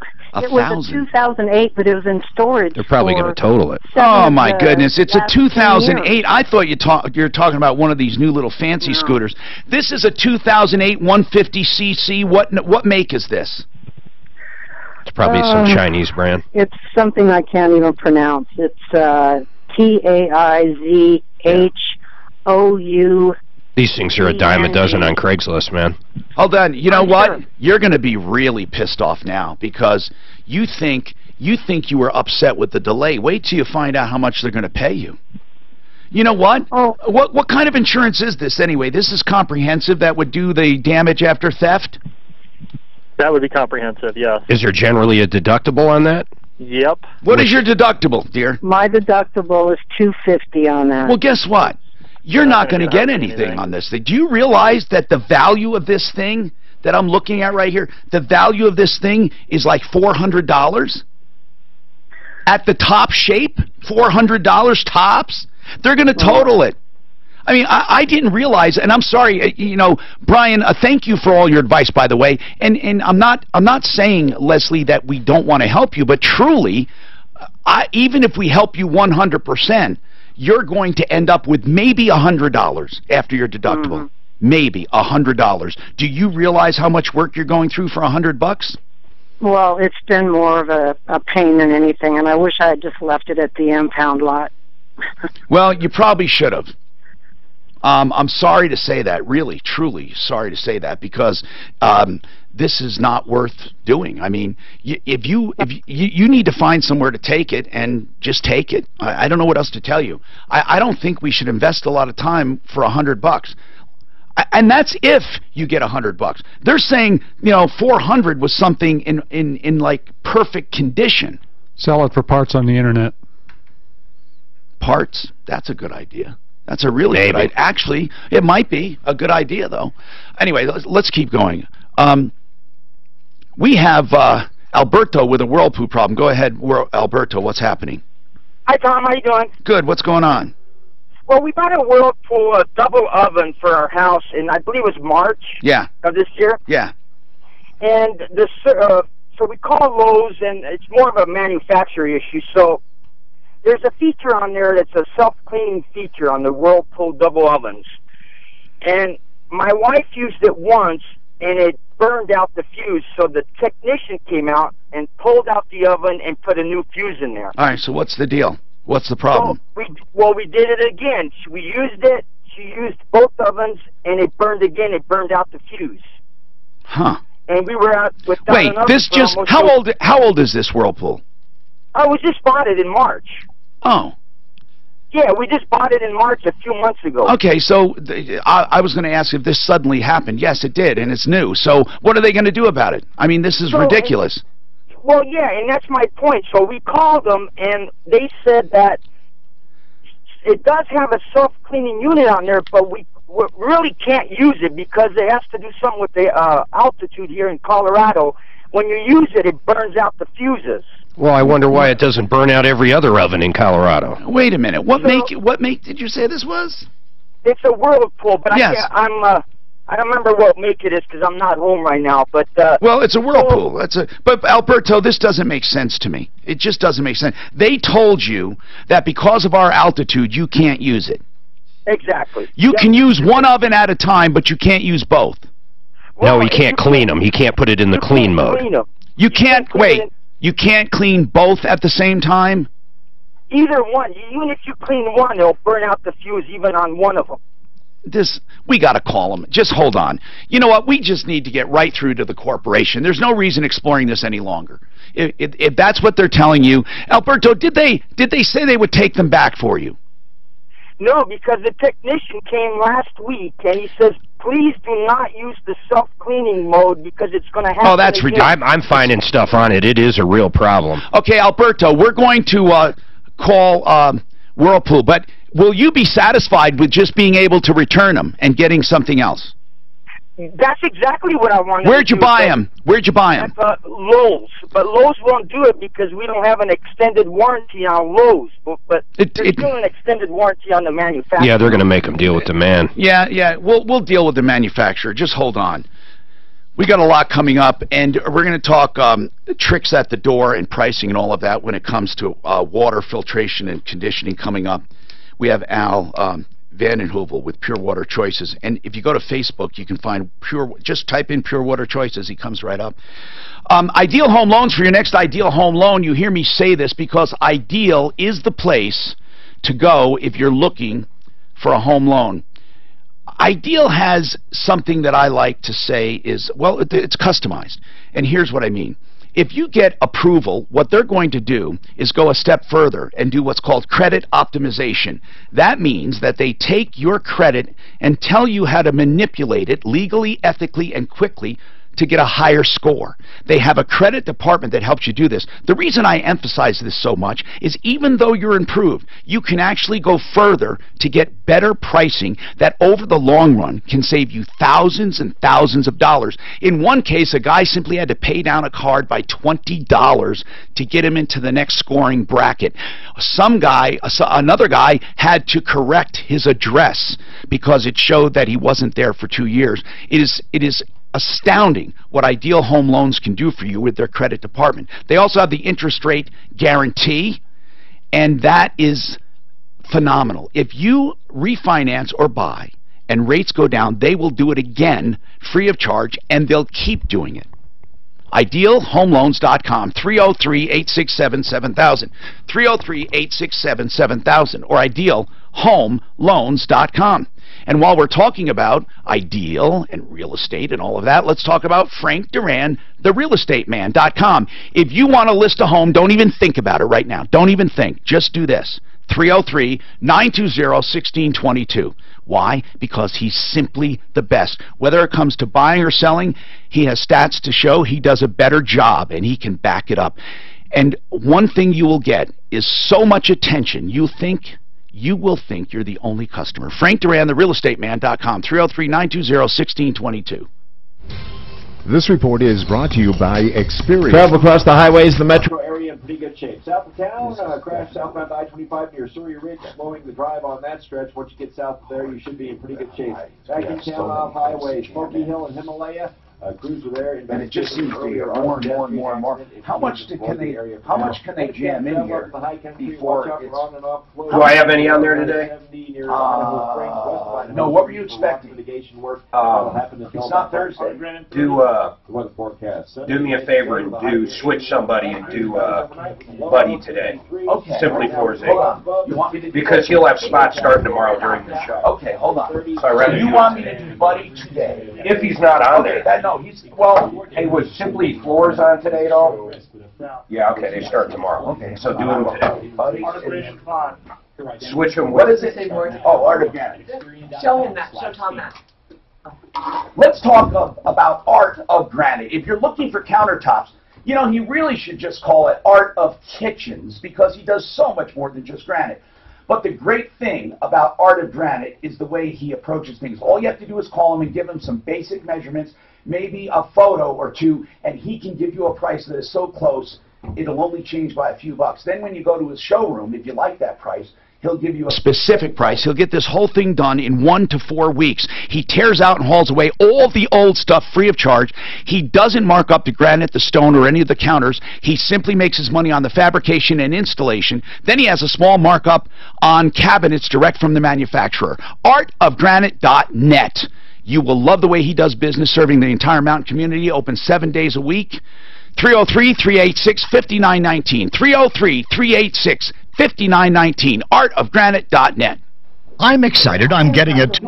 was a 2008, but it was in storage. They're probably going to total it. Oh my goodness! It's a 2008. I thought you're talking about one of these new little fancy scooters. This is a 2008 150 cc. What make is this? It's probably some Chinese brand. It's something I can't even pronounce. It's TAIZHOU. These things are a dime a dozen on Craigslist, man. Hold on. You know what? Sure. You're going to be really pissed off now because you think you were upset with the delay. Wait till you find out how much they're going to pay you. You know what? Oh. What kind of insurance is this anyway? This is comprehensive that would do the damage after theft? That would be comprehensive, yes. Is there generally a deductible on that? Yep. What is your deductible, dear? My deductible is $250 on that. Well, guess what? You're not going to get anything on this thing. Do you realize that the value of this thing that I'm looking at right here, the value of this thing is like $400? At the top shape, $400 tops? They're going to total it. I mean, I didn't realize, and I'm sorry, Brian, thank you for all your advice, by the way. And I'm not saying, Leslie, that we don't want to help you, but truly, even if we help you 100%, you're going to end up with maybe $100 after your deductible. Mm-hmm. Maybe $100. Do you realize how much work you're going through for $100? Well, it's been more of a pain than anything, and I wish I had just left it at the impound lot. Well, you probably should have. I'm sorry to say that, really, truly sorry to say that, because this is not worth doing. I mean, if you need to find somewhere to take it, and just take it. I don't know what else to tell you. I don't think we should invest a lot of time for $100. And that's if you get $100. They're saying, $400 was something in like perfect condition. Sell it for parts on the internet. Parts? That's a good idea. That's a really good idea. Actually, it might be a good idea, though. Anyway, let's keep going. We have Alberto with a whirlpool problem. Go ahead, Alberto. What's happening? Hi, Tom. How you doing? Good. What's going on? Well, we bought a Whirlpool double oven for our house, and I believe it was March of this year. Yeah. And this, so we call Lowe's, and it's more of a manufacturer issue. So there's a feature on there that's a self-cleaning feature on the Whirlpool double ovens. and my wife used it once, and it burned out the fuse, so the technician came out and pulled out the oven and put a new fuse in there. All right, so what's the deal? What's the problem? So we did it again. We used it. She used both ovens, and it burned again. It burned out the fuse. Huh. And we were out without Wait, an oven this for just, almost how old is this Whirlpool? Oh, we just bought it in March. Oh. Yeah, we just bought it in March a few months ago. Okay, so I was going to ask if this suddenly happened. Yes, it did, and it's new. So what are they going to do about it? I mean, this is ridiculous. Well, yeah, and that's my point. So we called them, and they said that it does have a self-cleaning unit on there, but we really can't use it because it has to do something with the altitude here in Colorado. When you use it, it burns out the fuses. Well, I wonder why it doesn't burn out every other oven in Colorado. Wait a minute. What make did you say this was? It's a Whirlpool, but yes. I don't remember what make it is because I'm not home right now. But well, it's a Whirlpool. But Alberto, this doesn't make sense to me. It just doesn't make sense. They told you that because of our altitude, you can't use it. Exactly. You can use one oven at a time, but you can't use both. Well, no, he can't clean them. He can't put it in the clean mode. You can't wait. You can't clean both at the same time? Either one. Even if you clean one, it'll burn out the fuse even on one of them. We got to call them. Just hold on. You know what? We just need to get right through to the corporation. There's no reason exploring this any longer. If that's what they're telling you. Alberto, did they say they would take them back for you? No, because the technician came last week, and he says, please do not use the self-cleaning mode because it's going to happen. Oh, that's ridiculous. I'm finding stuff on it. It is a real problem. Okay, Alberto, we're going to call Whirlpool, but will you be satisfied with just being able to return them and getting something else? That's exactly what I wanted. Where'd you buy them? Where'd you buy them? Lowe's, but Lowe's won't do it because we don't have an extended warranty on Lowe's. But there's still an extended warranty on the manufacturer. Yeah, they're going to make them deal with the man. Yeah, we'll deal with the manufacturer. Just hold on. We got a lot coming up, and we're going to talk tricks at the door and pricing and all of that when it comes to water filtration and conditioning coming up. We have Al Vandenhoevel with Pure Water Choices, and if you go to Facebook, you can find just type in Pure Water Choices. He comes right up. Ideal Home Loans. For your next Ideal Home Loan, you hear me say this because Ideal is the place to go if you're looking for a home loan. Ideal has something that I like to say is, well, it's customized, and here's what I mean. If you get approval, what they're going to do is go a step further and do what's called credit optimization. That means that they take your credit and tell you how to manipulate it legally, ethically, and quickly to get a higher score. They have a credit department that helps you do this. The reason I emphasize this so much is even though you're improved, you can actually go further to get better pricing that over the long run can save you thousands and thousands of dollars. In one case, a guy simply had to pay down a card by $20 to get him into the next scoring bracket. Another guy had to correct his address because it showed that he wasn't there for 2 years. It is astounding what Ideal Home Loans can do for you with their credit department. They also have the interest rate guarantee, and that is phenomenal. If you refinance or buy and rates go down, they will do it again free of charge, and they'll keep doing it. IdealHomeLoans.com, 303-867-7000, 303-867-7000, or IdealHomeLoans.com. And while we're talking about Ideal and real estate and all of that, let's talk about Frank Duran, therealestateman.com. If you want to list a home, don't even think about it right now. Don't even think. Just do this. 303-920-1622. Why? Because he's simply the best. Whether it comes to buying or selling, he has stats to show he does a better job, and he can back it up. And one thing you will get is so much attention, you will think you're the only customer. Frank Duran, therealestateman.com, 303-920-1622. This report is brought to you by Experience. Travel across the highways of the metro area in pretty good shape. South of town, crash southbound I-25 near Surrey Ridge, slowing the drive on that stretch. Once you get south of there, you should be in pretty good shape. Back in town off highways, Smoky Hill and Himalaya, Crews were there. And it just seems to get more and more and more and more. How much can they jam in here before it's... Do I have any on there today? No, what were you expecting? It's not Thursday. Do me a favor and switch somebody and do Buddy today. Okay. Simply for You want me to because he'll have spots starting tomorrow during the show. Okay, hold on. So you want me to do Buddy today? If he's not on there. No, he's... Well... Hey, was Simply Floors on today at all? Yeah, okay, they start tomorrow. Okay. So do them today. Buddy. Switch them What with... is it? Oh, Art of Granite. Show him that. Show Tom that. Let's talk about Art of Granite. If you're looking for countertops, you know, he really should just call it Art of Kitchens because he does so much more than just granite. But the great thing about Art of Granite is the way he approaches things. All you have to do is call him and give him some basic measurements, maybe a photo or two, and he can give you a price that is so close, it'll only change by a few bucks. Then when you go to his showroom, if you like that price, he'll give you a specific price. He'll get this whole thing done in 1 to 4 weeks. He tears out and hauls away all the old stuff free of charge. He doesn't mark up the granite, the stone, or any of the counters. He simply makes his money on the fabrication and installation. Then he has a small markup on cabinets direct from the manufacturer. artofgranite.net. You will love the way he does business, serving the entire mountain community. Open 7 days a week. 303-386-5919. 303-386-5919. artofgranite.net. I'm excited. I'm getting it.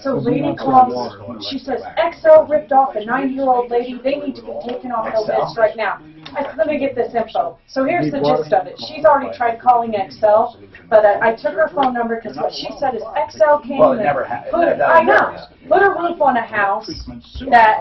So lady calls, she says, XL ripped off a 90-year-old lady. They need to be taken off their list right now. I said, let me get this info. So here's the gist of it. She's already tried calling XL, but I took her phone number because what she said is XL came and put a roof on a house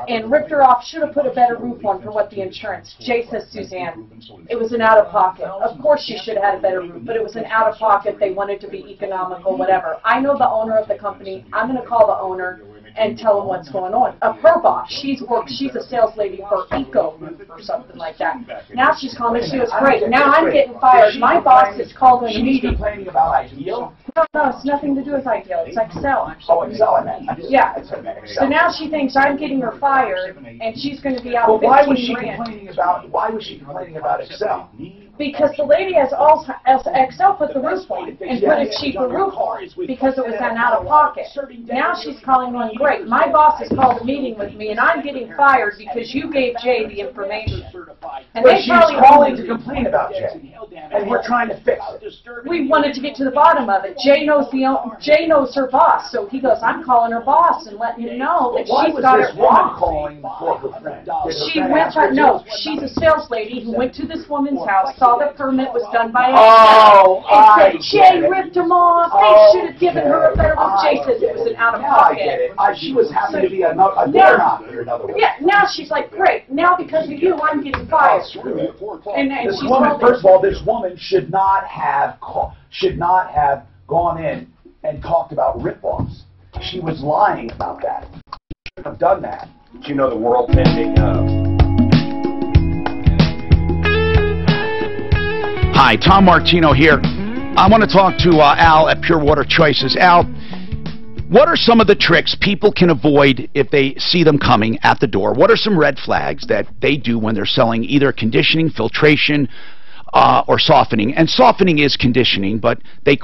and ripped her off. Should have put a better roof on for what the insurance. Jay says, Suzanne, it was an out-of-pocket. Of course she should have had a better roof, but it was an out-of-pocket. They wanted to be economical, whatever. I know the owner of the company. I'm going to call the owner and tell him what's going on. Her boss, she's a sales lady for Eco or something like that. Now she's calling me. She goes, great. Now I'm getting fired. My boss has called a meeting. She's complaining about Ideal? No, it's nothing to do with Ideal. It's Excel. Oh, Excel, I meant. Yeah. So now she thinks I'm getting her fired, and she's going to be out $15,000. Why was she complaining about Excel? Because the lady has Excel put the roof on and put a cheaper roof on because it was an out-of-pocket. Now she's calling on, great, my boss has called a meeting with me and I'm getting fired because you gave Jay the information. And but she's calling to complain about Jay, and we're trying to fix it. We wanted to get to the bottom of it. Jay knows her boss, so he goes, I'm calling her boss and letting him know that she's got it wrong. Calling for her friend? She's a sales lady who went to this woman's house, saw the permit was done by and said Jay ripped him off. They should have given her a better roof. Jay says it was an out-of-pocket. I get it. She was happy to be a door knocker, in other words. Yeah, now she's like, great, now because of you, I'm getting fired. And this woman, first of all, this woman should not have gone in and talked about rip-offs. She was lying about that. She shouldn't have done that. Do you know the world-ending... Hi, Tom Martino here. I want to talk to Al at Pure Water Choices. Al, what are some of the tricks people can avoid if they see them coming at the door? What are some red flags that they do when they're selling either conditioning, filtration, or softening? And softening is conditioning, but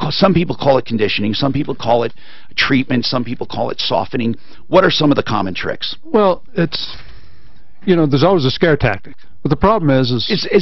some people call it conditioning, some people call it treatment, some people call it softening. What are some of the common tricks? Well, there's always a scare tactic. But the problem is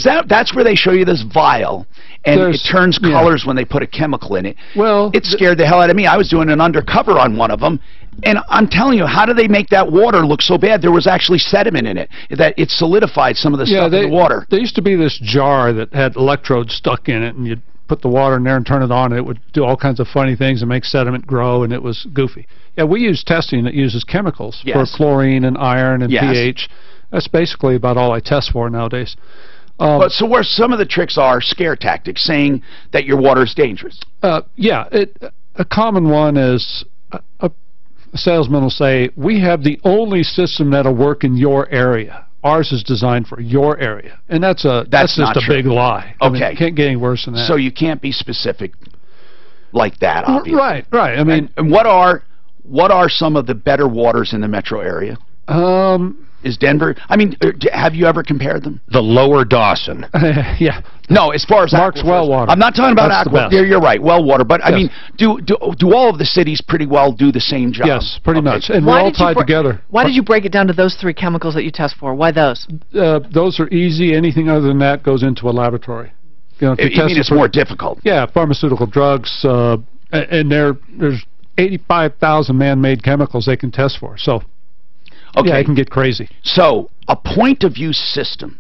that's where they show you this vial, and it turns colors when they put a chemical in it. Well, it scared the hell out of me. I was doing an undercover on one of them, and I'm telling you, how do they make that water look so bad? There was actually sediment in it, that it solidified some of the stuff in the water. There used to be this jar that had electrodes stuck in it, and you'd put the water in there and turn it on, and it would do all kinds of funny things and make sediment grow, and it was goofy. Yeah, we use testing that uses chemicals for chlorine and iron and pH. That's basically about all I test for nowadays. But so where some of the tricks are scare tactics, saying that your water is dangerous. A common one is a salesman will say, we have the only system that'll work in your area. Ours is designed for your area. And that's just a big lie. Okay. I mean, it can't get any worse than that. So you can't be specific like that, obviously. Right. I mean, and what are some of the better waters in the metro area? Is Denver? I mean, have you ever compared them? The lower Dawson. Yeah. No, as far as Mark's well water. I'm not talking about That's the aqua. best. You're right, well water. But I Yes. mean, do all of the cities pretty well do the same job? Yes, pretty much. And Why we're all did you tied together. Why did you break it down to those 3 chemicals that you test for? Why those? Those are easy. Anything other than that goes into a laboratory. You know, if You mean it's more difficult? Yeah, pharmaceutical drugs, and there's 85,000 man-made chemicals they can test for. So, okay, yeah, it can get crazy. So, a point-of-use system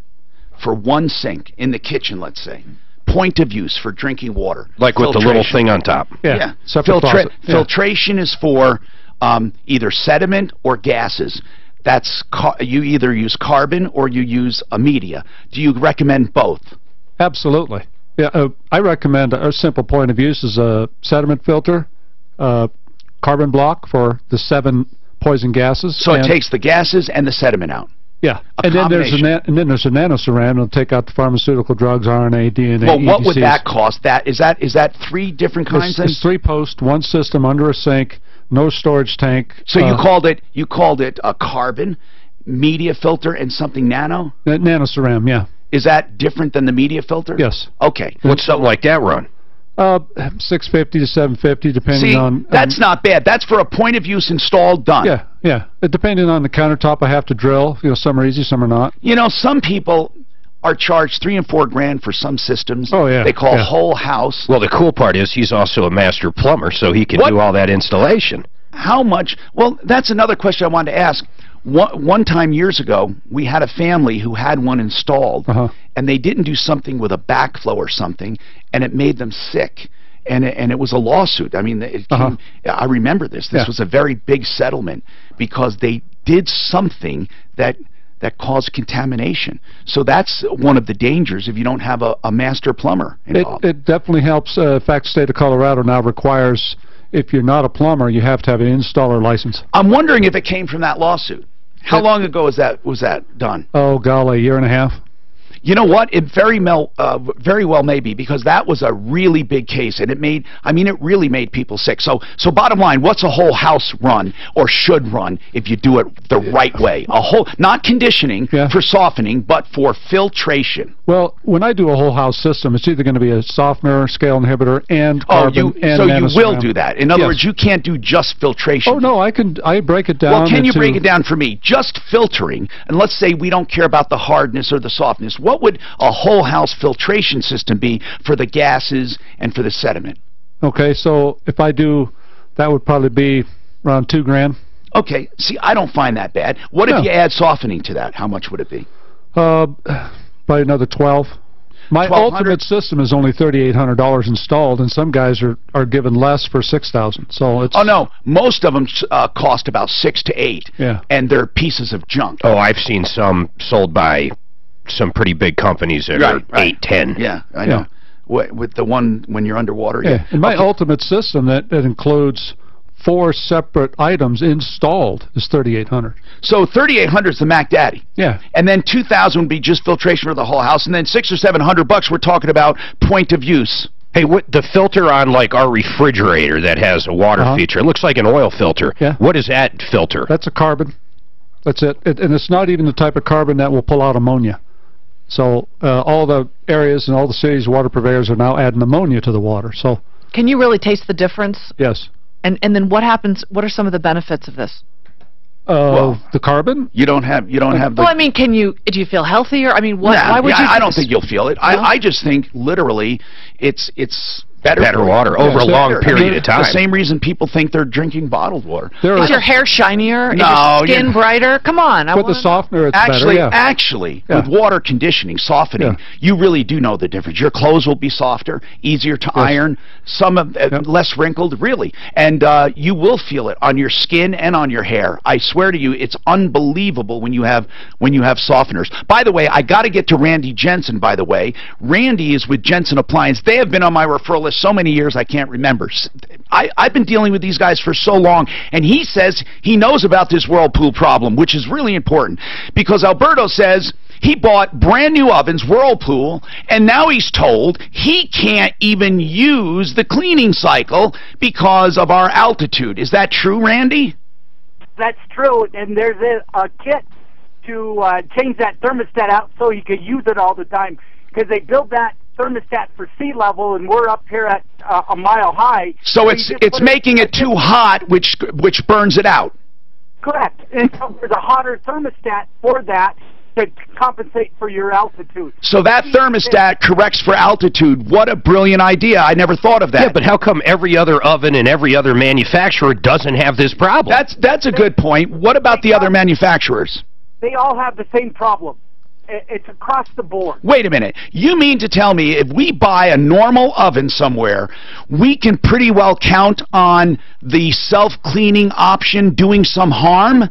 for one sink in the kitchen, let's say, point of use for drinking water. Like with the little thing on top. Yeah. Separate faucet. Yeah. Filtration is for either sediment or gases. That's you either use carbon or you use a media. Do you recommend both? Absolutely. Yeah, I recommend a simple point of use is a sediment filter, carbon block for the 7 poison gases. So it takes the gases and the sediment out. Yeah, and then there's a nanoceram. It'll take out the pharmaceutical drugs, RNA, DNA. Well, what EDCs. would that cost? Is that 3 different kinds? It's 3 posts, 1 system under a sink, no storage tank. So you called it a carbon media filter and something nano? Nanoceram, yeah. Is that different than the media filter? Yes. Okay. What's something like that run? $650 to $750, depending on. That's not bad. That's for a point of use installed, done. Yeah, yeah. Depending on the countertop, I have to drill. You know, some are easy, some are not. You know, some people are charged $3 and $4 grand for some systems. Oh yeah. They call whole house. Well, the cool part is he's also a master plumber, so he can do all that installation. How much? Well, that's another question I wanted to ask. One time years ago, we had a family who had one installed, and they didn't do something with a backflow or something, and it made them sick. And it was a lawsuit. I mean, I remember this. This was a very big settlement because they did something that caused contamination. So that's one of the dangers if you don't have a master plumber involved. It definitely helps. In fact, the state of Colorado now requires, if you're not a plumber, you have to have an installer license. I'm wondering if it came from that lawsuit. How long ago was that done? Oh, golly, 1.5 years. You know what? It very well may be, because that was a really big case, and it really made people sick. So bottom line, what's a whole house run or should run if you do it the right way? Not conditioning for softening, but for filtration. Well, when I do a whole house system, it's either going to be a softener, scale inhibitor, and carbon and so you nanoceram. will do that. In other words, you can't do just filtration. Oh no, I break it down. Well, can you break it down for me? Just filtering, and let's say we don't care about the hardness or the softness. What would a whole house filtration system be for the gases and for the sediment? Okay, so if I do, that would probably be around $2 grand. Okay, see, I don't find that bad. What if you add softening to that? How much would it be? Probably another 12. My ultimate system is only $3,800 installed, and some guys are given less for $6,000. So it's. Oh no, most of them cost about 6 to 8. Yeah. And they're pieces of junk. Oh, I've seen some sold by some pretty big companies that are 8, 10. Yeah, I know. With the one when you're underwater. Yeah. And my ultimate system that includes 4 separate items installed is $3,800. So $3,800 is the Mac Daddy. Yeah. And then $2,000 would be just filtration for the whole house, and then $600 or $700 we're talking about point of use. Hey, what the filter on like our refrigerator that has a water feature? It looks like an oil filter. Yeah. What is that filter? That's a carbon. That's it. And it's not even the type of carbon that will pull out ammonia. So all the areas and all the cities, water purveyors are now adding ammonia to the water. So. Can you really taste the difference? Yes. And then what happens? What are some of the benefits of this? The carbon? You don't have the. Well, I mean, do you feel healthier? I mean, why would you? I don't think you'll feel it. No? I just think literally, it's better water over a long period of time. The same reason people think they're drinking bottled water. Is your hair shinier? No, is your skin brighter? Come on. With the softener, it's better. Actually, with water conditioning, softening, you really do know the difference. Your clothes will be softer, easier to iron, some of less wrinkled, really, and you will feel it on your skin and on your hair. I swear to you, it's unbelievable when you have softeners. By the way, I got to get to Randy Jensen. By the way, Randy is with Jensen Appliance. They have been on my referral list so many years I can't remember. I've been dealing with these guys for so long, and he says he knows about this Whirlpool problem, which is really important, because Alberto says he bought brand new ovens, Whirlpool, and now he's told he can't even use the cleaning cycle because of our altitude. Is that true, Randy? that's true. And there's a kit to change that thermostat out so you could use it all the time, because they build that thermostat for sea level, and we're up here at a mile high. So it's making it too hot, which burns it out. Correct. And so there's a hotter thermostat for that to compensate for your altitude. So that thermostat corrects for altitude. What a brilliant idea. I never thought of that. Yeah, but how come every other oven and every other manufacturer doesn't have this problem? That's a good point. What about the other manufacturers? They all have the same problem. It's across the board. Wait a minute. You mean to tell me if we buy a normal oven somewhere, we can pretty well count on the self-cleaning option doing some harm?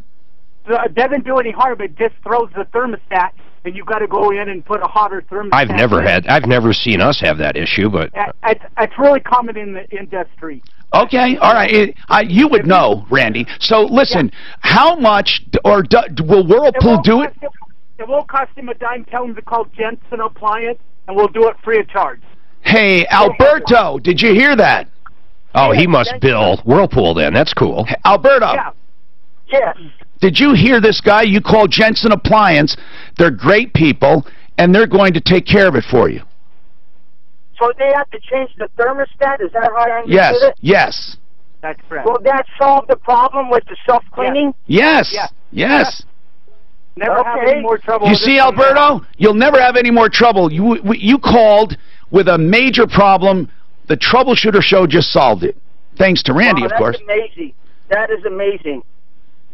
It doesn't do any harm. It just throws the thermostat, and you've got to go in and put a hotter thermostat. I've never seen us have that issue, but it's really common in the industry. Okay, all right. You would know, Randy. So listen, how much will Whirlpool do it? It won't cost him a dime. Tell him to call Jensen Appliance, and we'll do it free of charge. Hey, Alberto, did you hear that? Oh, he must bill Whirlpool then. That's cool. Hey, Alberto. Yeah. Yes. Did you hear this guy? You call Jensen Appliance. They're great people, and they're going to take care of it for you. So they have to change the thermostat? Is that how I understood it? Yes. That's correct. Will that solve the problem with the self-cleaning? Yes. Yes. Never have any more trouble. You see, Alberto? You'll never have any more trouble. You called with a major problem. The Troubleshooter show just solved it. Thanks to Randy, of course. That's amazing. That is amazing.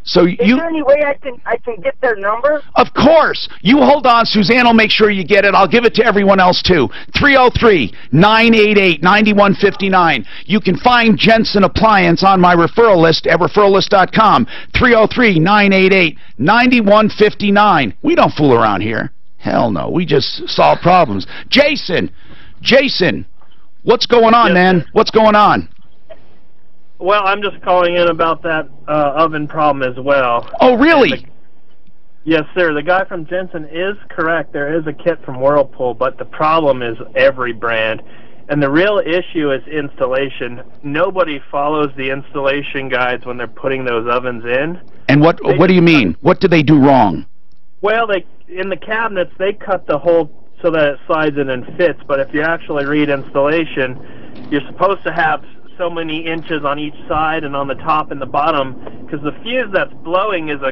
So is there any way I can get their number? Of course. You hold on. Suzanne will make sure you get it. I'll give it to everyone else, too. 303-988-9159. You can find Jensen Appliance on my referral list at referrallist.com. 303-988-9159. We don't fool around here. Hell no. We just solve problems. Jason, what's going on, man? What's going on? Well, I'm just calling in about that oven problem as well. Oh, really? Yes, sir. The guy from Jensen is correct. There is a kit from Whirlpool, but the problem is every brand. And the real issue is installation. Nobody follows the installation guides when they're putting those ovens in. And what do you mean? What do they do wrong? Well, in the cabinets, they cut the hole so that it slides in and fits. But if you actually read installation, you're supposed to have so many inches on each side and on the top and the bottom, because the fuse that's blowing is a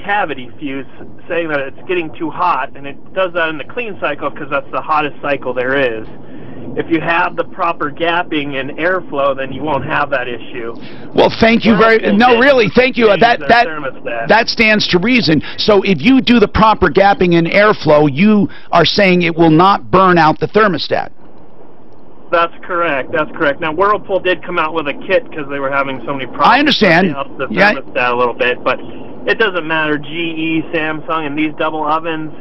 cavity fuse, saying that it's getting too hot, and it does that in the clean cycle because that's the hottest cycle there is. If you have the proper gapping and airflow, then you won't have that issue. Well, thank you really, thank you. That stands to reason. So if you do the proper gapping and airflow, you are saying it will not burn out the thermostat. That's correct. That's correct. Now, Whirlpool did come out with a kit because they were having so many problems. I understand. The thermostat a little bit, but it doesn't matter. GE, Samsung, and these double ovens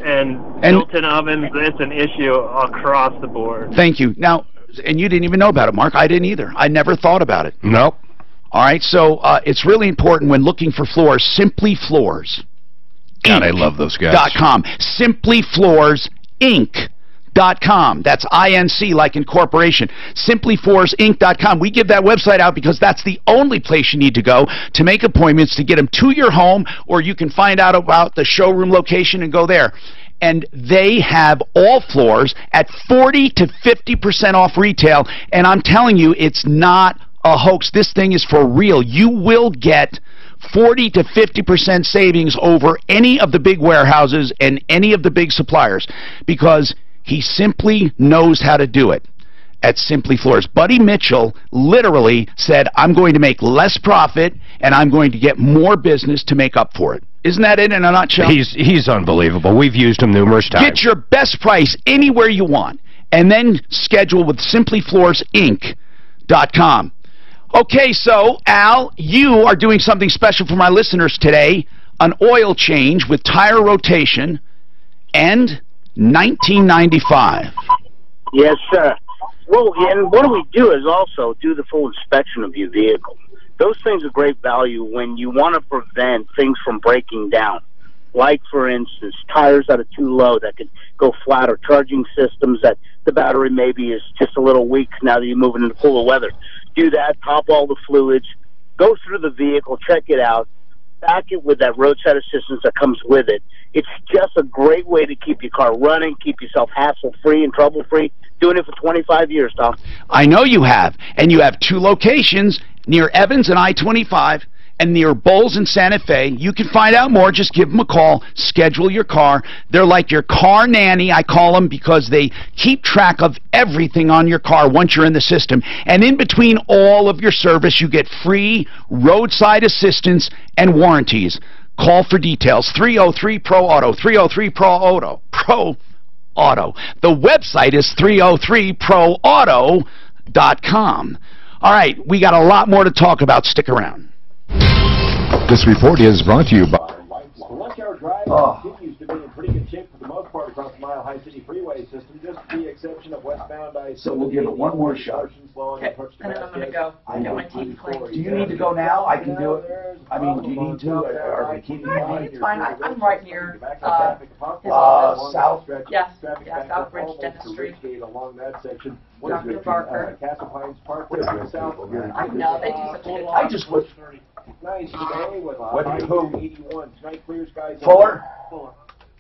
and built-in ovens, it's an issue across the board. Thank you. Now, and you didn't even know about it, Mark. I didn't either. I never thought about it. Nope. All right, so it's really important when looking for floors. Simply Floors. God, I love those guys. .com. Simply Floors Inc. .com. That's INC, like incorporation. SimplyFloorsInc.com. We give that website out because that's the only place you need to go to make appointments to get them to your home, or you can find out about the showroom location and go there. And they have all floors at 40 to 50% off retail, and I'm telling you, it's not a hoax. This thing is for real. You will get 40 to 50% savings over any of the big warehouses and any of the big suppliers, because he simply knows how to do it at Simply Floors. Buddy Mitchell literally said, I'm going to make less profit and I'm going to get more business to make up for it. Isn't that it in a nutshell? He's unbelievable. We've used him numerous times. Get your best price anywhere you want, and then schedule with SimplyFloorsInc.com. Okay, so, Al, you are doing something special for my listeners today, an oil change with tire rotation and $19.95. Yes, sir. Well, and what we do is also do the full inspection of your vehicle. Those things are great value when you want to prevent things from breaking down. Like, for instance, tires that are too low that could go flat, or charging systems that the battery maybe is just a little weak now that you're moving into cooler weather. Do that, pop all the fluids, go through the vehicle, check it out, back it with that roadside assistance that comes with it. It's just a great way to keep your car running, keep yourself hassle-free and trouble-free. Doing it for 25 years, Tom. I know you have. And you have 2 locations near Evans and I-25 and near Bowles and Santa Fe. You can find out more. Just give them a call. Schedule your car. They're like your car nanny, I call them, because they keep track of everything on your car once you're in the system. And in between all of your service, you get free roadside assistance and warranties. Call for details. 303-PRO-AUTO. 303-PRO-AUTO. Pro-AUTO. The website is 303proauto.com. All right, we got a lot more to talk about. Stick around. This report is brought to you by... The Lunch Hour Drive continues to be in pretty good shape for the most part across the Mile High City Freeway system, just with the exception of westbound I-70. So we'll give it one more shot. Okay, and then I'm going to go. I got my teeth cleaned. Do you need to go now? I can do it. I mean, do you need to? Are we keeping on? It's fine. I'm right near south. Yes, Southbridge Dentistry. Along that section. Dr. Barker. Castle Pines Parkway south. I know, they do such a good job. I just wish. Nice today with What do you who? 81. Tonight clear skies. Fuller?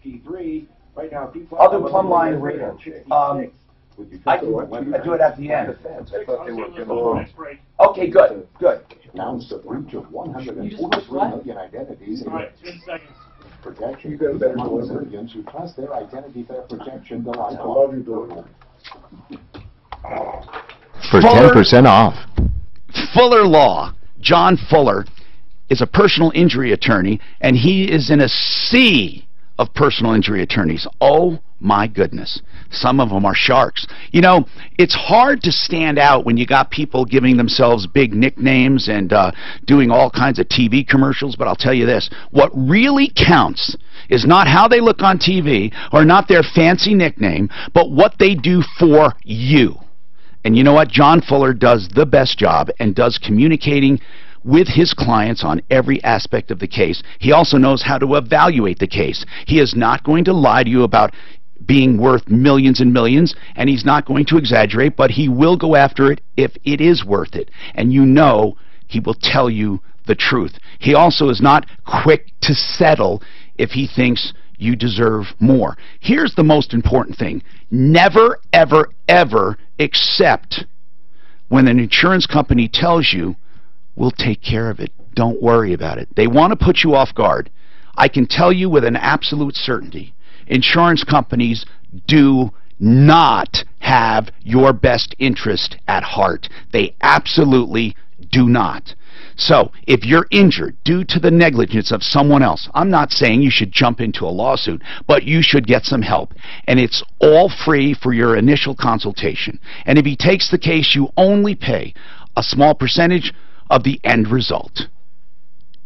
P3. Right now, I'll do plumb line radar. I do it at the end. Okay, good, good. Announced a breach of 143 million identities. Protection. You got a better voice. Civilians who trust their identity theft protection to life. I love you, Bill. For 10% off. Fuller Law. John Fuller is a personal injury attorney, and he is in a sea of personal injury attorneys. Oh, my goodness. Some of them are sharks. You know, it's hard to stand out when you got people giving themselves big nicknames and doing all kinds of TV commercials, but I'll tell you this. What really counts is not how they look on TV or not their fancy nickname, but what they do for you. And you know what? John Fuller does the best job and does communicating with his clients on every aspect of the case. He also knows how to evaluate the case. He is not going to lie to you about being worth millions and millions, and he's not going to exaggerate, but he will go after it if it is worth it. And you know he will tell you the truth. He also is not quick to settle if he thinks you deserve more. Here's the most important thing. Never, ever, ever accept when an insurance company tells you, we'll take care of it. Don't worry about it. They want to put you off guard. I can tell you with an absolute certainty, insurance companies do not have your best interest at heart. They absolutely do not. So, if you're injured due to the negligence of someone else, I'm not saying you should jump into a lawsuit, but you should get some help. And it's all free for your initial consultation. And if he takes the case, you only pay a small percentage of the end result.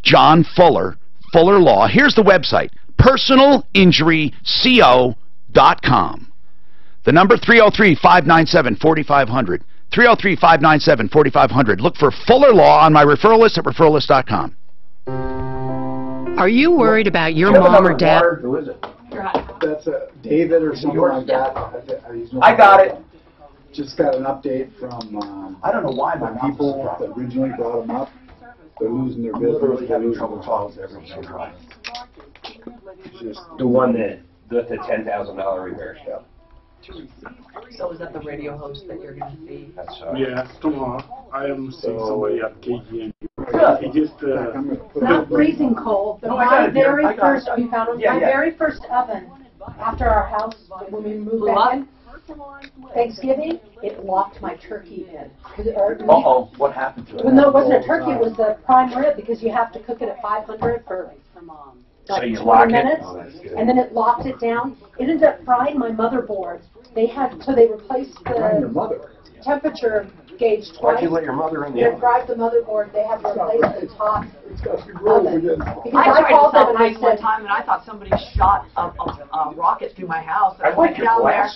John Fuller, Fuller Law. Here's the website, personalinjuryco.com. The number 303-597-4500. 303-597-4500. Look for Fuller Law on my referral list at referrallist.com. Are you worried about your mom or dad? Who is it? That's David or something like that. I got it. Just got an update from I don't know why my people that originally brought them up. They're losing their business. Literally having trouble talking to everyone. The one that the $10,000 repair shop. So is that the radio host that you're going to see? Yeah, tomorrow I am seeing somebody at KGN. He just not freezing cold, but my very first, you found them? My very first oven after our house, when we moved back in, Thanksgiving, it locked my turkey in. Uh-oh, what happened to it? Well, no, it wasn't a turkey, it was the prime rib, because you have to cook it at 500 for like 20 minutes, and then it locked it down. It ended up frying my motherboard. They replaced the temperature gauge twice. Why'd you let your mother in the oven? They fried the motherboard. They had to replace the top oven. I called them and I said, one time, and I thought somebody shot a rocket through my house. And I went down there,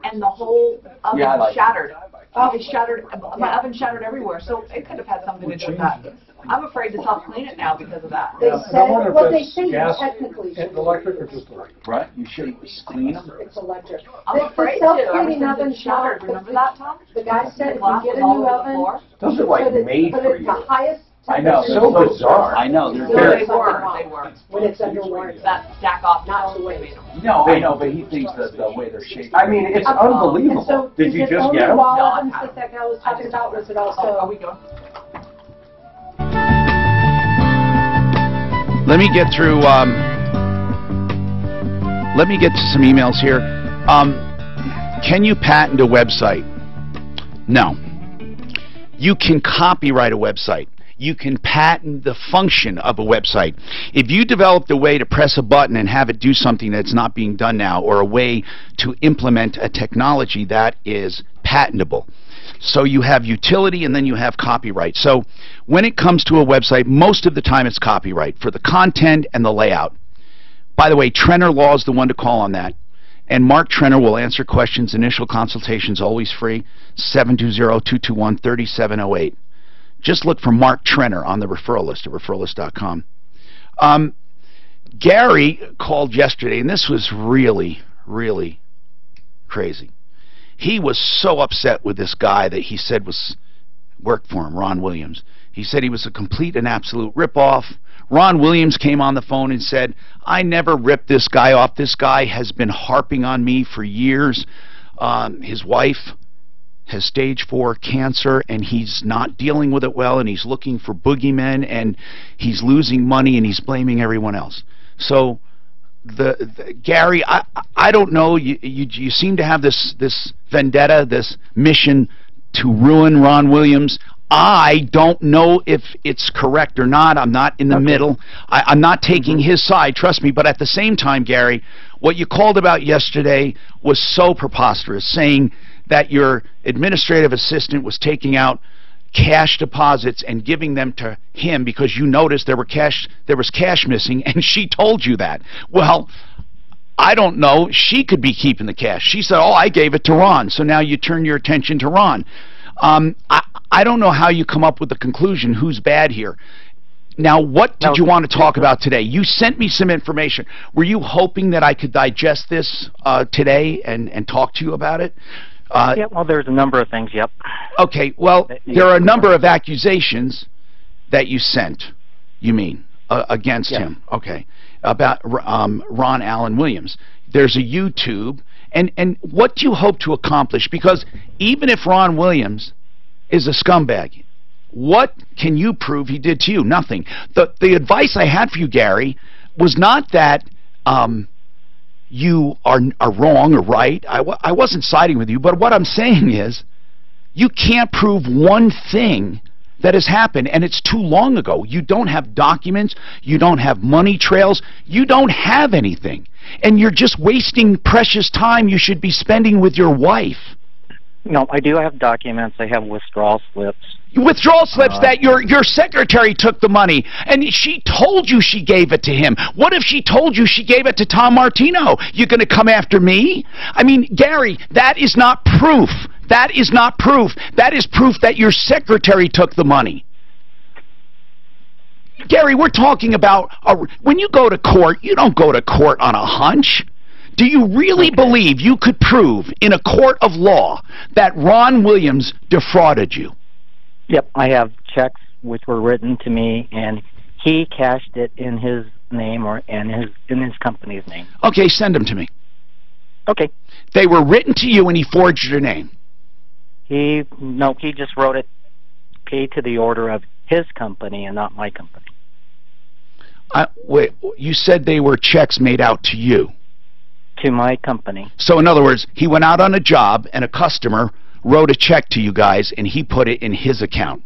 and the whole oven shattered. It shattered. My oven shattered everywhere, so it could have had something to do with that. I'm afraid to self-clean it now because of that. They said, what they say technically should electric or just electric? Right? You should clean them? It's electric. I'm afraid to. Self-cleaning oven shattered. Remember that, Tom? The guy said if you get a new oven, those are like made put for it you. the highest I know. So bizarre. I know. They're They very. were. When it's under warranty. That jack off, not the way they made them. No, I know, but he thinks that the way they're shaped. I mean, it's unbelievable. So Did you just get the them? wall ovens that guy was talking about, was it also? Are we going? Let me get through. Let me get to some emails here. Can you patent a website? No. You can copyright a website. You can patent the function of a website. If you developed a way to press a button and have it do something that's not being done now, or a way to implement a technology, that is patentable. So you have utility and then you have copyright. So when it comes to a website, most of the time it's copyright for the content and the layout. By the way, Trenner Law is the one to call on that. And Mark Trenner will answer questions. Initial consultations always free. 720-221-3708. Just look for Mark Trenner on the referral list at referrallist.com. Gary called yesterday, and this was really, really crazy. He was so upset with this guy that he said worked for him, Ron Williams. He said he was a complete and absolute ripoff. Ron Williams came on the phone and said, I never ripped this guy off. This guy has been harping on me for years. His wife has stage 4 cancer, and he's not dealing with it well, and he's looking for boogeymen, and he's losing money, and he's blaming everyone else. So, Gary, I don't know. You seem to have this vendetta, this mission to ruin Ron Williams. I don't know if it's correct or not. I'm not in the middle. I'm not taking his side, trust me. But at the same time, Gary, what you called about yesterday was so preposterous, saying that your administrative assistant was taking out cash deposits and giving them to him because you noticed there was cash missing, and she told you that. Well, I don't know. She could be keeping the cash. She said, oh, I gave it to Ron. So now you turn your attention to Ron. I don't know how you come up with the conclusion who's bad here. Now, what did you want to talk about today? You sent me some information. Were you hoping that I could digest this today and talk to you about it? Yeah, well, there's a number of things, yep. Okay, well, there are a number of accusations that you sent, you mean, against him. Okay, about Ron Allen Williams. There's a YouTube, and what do you hope to accomplish? Because even if Ron Williams is a scumbag, what can you prove he did to you? Nothing. The advice I had for you, Gary, was not that you are wrong or right. I wasn't siding with you, but what I'm saying is you can't prove one thing that has happened, and it's too long ago. You don't have documents. You don't have money trails. You don't have anything. And you're just wasting precious time you should be spending with your wife. No, I do have documents. I have withdrawal slips. Withdrawal slips that your secretary took the money, and she told you she gave it to him. What if she told you she gave it to Tom Martino? You going to come after me? I mean, Gary, that is not proof. That is not proof. That is proof that your secretary took the money. Gary, we're talking about, when you go to court, you don't go to court on a hunch. Do you really believe you could prove in a court of law that Ron Williams defrauded you? Yep, I have checks which were written to me, and he cashed it in his name or in his company's name. Okay, send them to me. Okay. They were written to you and he forged your name. He just wrote it, paid to the order of his company and not my company. Wait, you said they were checks made out to you? To my company. So in other words, he went out on a job and a customer wrote a check to you guys and he put it in his account.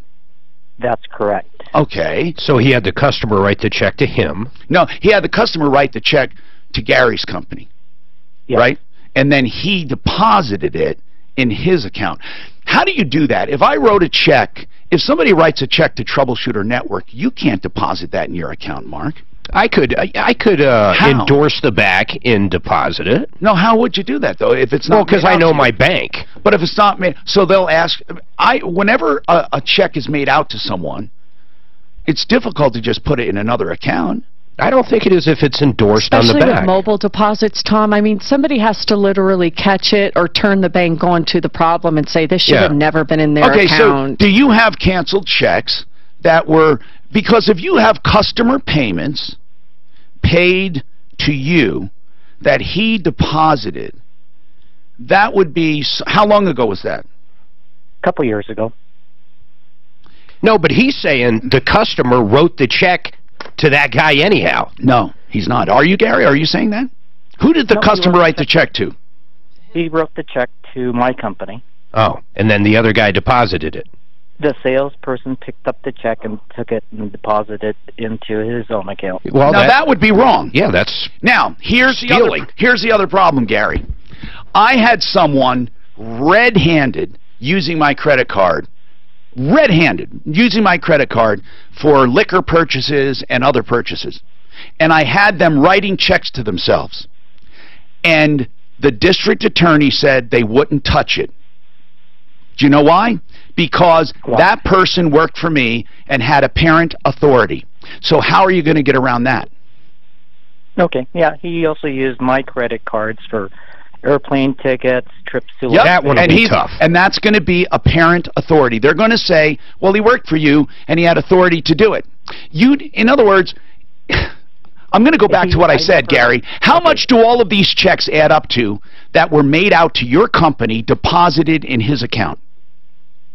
That's correct. Okay. So he had the customer write the check to him? No, he had the customer write the check to Gary's company. Yep. Right? And then he deposited it in his account. How do you do that? If I wrote a check, if somebody writes a check to Troubleshooter Network, you can't deposit that in your account, Mark. I could endorse the back and deposit it. No, how would you do that though? If it's not well, because I know my bank. But if it's not made, so they'll ask. Whenever a check is made out to someone, it's difficult to just put it in another account. I don't think it is if it's endorsed Especially on the back. with mobile deposits, Tom. I mean, somebody has to literally catch it or turn the bank on to the problem and say this should have never been in their account. So do you have canceled checks that were, because if you have customer payments paid to you that he deposited, that would be, how long ago was that? A couple years ago. No, but he's saying the customer wrote the check to that guy anyhow. No, he's not. Are you, Gary? Are you saying that? Who did the customer write the check to? He wrote the check to my company. Oh, and then the other guy deposited it. The salesperson picked up the check and took it and deposited it into his own account. Well, now that would be wrong. Yeah, that's now here's stealing. Here's the other problem, Gary. I had someone red-handed using my credit card, for liquor purchases and other purchases, and I had them writing checks to themselves, and the district attorney said they wouldn't touch it. Do you know why? Because that person worked for me and had apparent authority. So how are you going to get around that? Okay, yeah, he also used my credit cards for airplane tickets, trips to... Yep. That would be tough. And that's going to be apparent authority. They're going to say, well, he worked for you and he had authority to do it. In other words, I'm going to go back to what I said, Gary. How much do all of these checks add up to that were made out to your company, deposited in his account?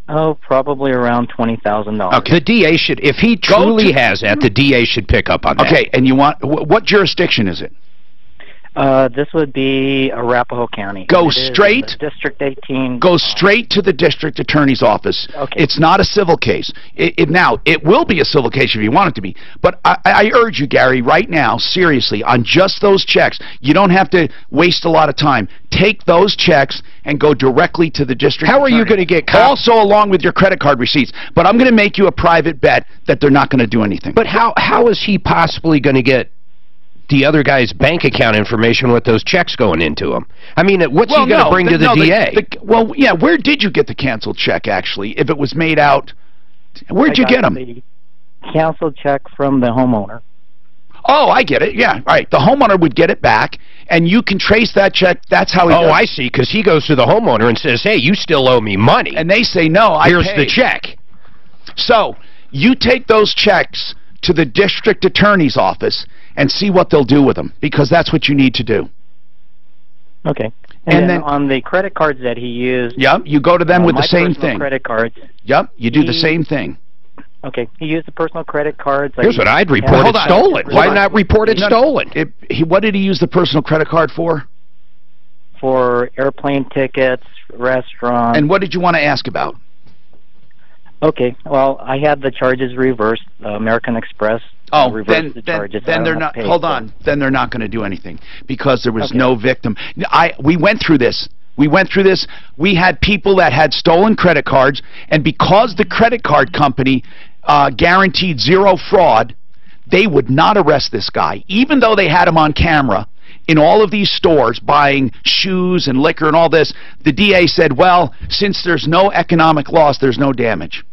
Oh, probably around $20,000. Okay. The DA should, if he truly has that, the DA should pick up on that. Okay, and you want, what jurisdiction is it? This would be Arapahoe County. Go straight. District 18. Go straight to the district attorney's office. Okay. It's not a civil case. Now, it will be a civil case if you want it to be. But I urge you, Gary, right now, seriously, on just those checks, you don't have to waste a lot of time. Take those checks and go directly to the district attorney. How are you going to get also along with your credit card receipts? But I'm going to make you a private bet that they're not going to do anything. But how is he possibly going to get the other guy's bank account information with those checks going into him? I mean, what's he going to bring to the DA? Well, yeah, where did you get the canceled check, actually, if it was made out? Where'd you get them? The canceled check from the homeowner. Oh, I get it, yeah. All right, the homeowner would get it back, and you can trace that check. That's how he does it. I see, because he goes to the homeowner and says, hey, you still owe me money. And they say, no, I Here's paid. the check. So, you take those checks to the district attorney's office and see what they'll do with them, because that's what you need to do. Okay. And then on the credit cards that he used... Yep, you go to them with the same thing. Credit cards. Yep, you do the same thing. Okay, he used the personal credit cards. Here's what I'd report it stolen. Why not report it stolen? What did he use the personal credit card for? For airplane tickets, restaurants. And what did you want to ask about? Okay, well, I had the charges reversed. American Express reversed the charges. Then they're not. Hold on. Then they're not going to do anything because there was no victim. We went through this. We had people that had stolen credit cards, and because the credit card company guaranteed zero fraud, they would not arrest this guy, even though they had him on camera in all of these stores buying shoes and liquor and all this. The DA said, well, since there's no economic loss, there's no damage.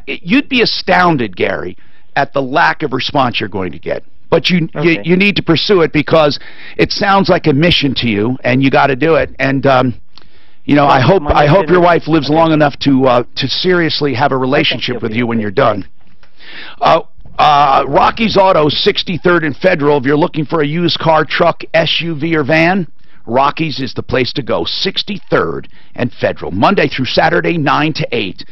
You'd be astounded, Gary, at the lack of response you're going to get. But you need to pursue it because it sounds like a mission to you, and you got to do it. And you know, I hope your wife lives long enough to seriously have a relationship with you when you're done. Rocky's Auto, 63rd and Federal. If you're looking for a used car, truck, SUV, or van, Rocky's is the place to go. 63rd and Federal, Monday through Saturday, 9 to 8.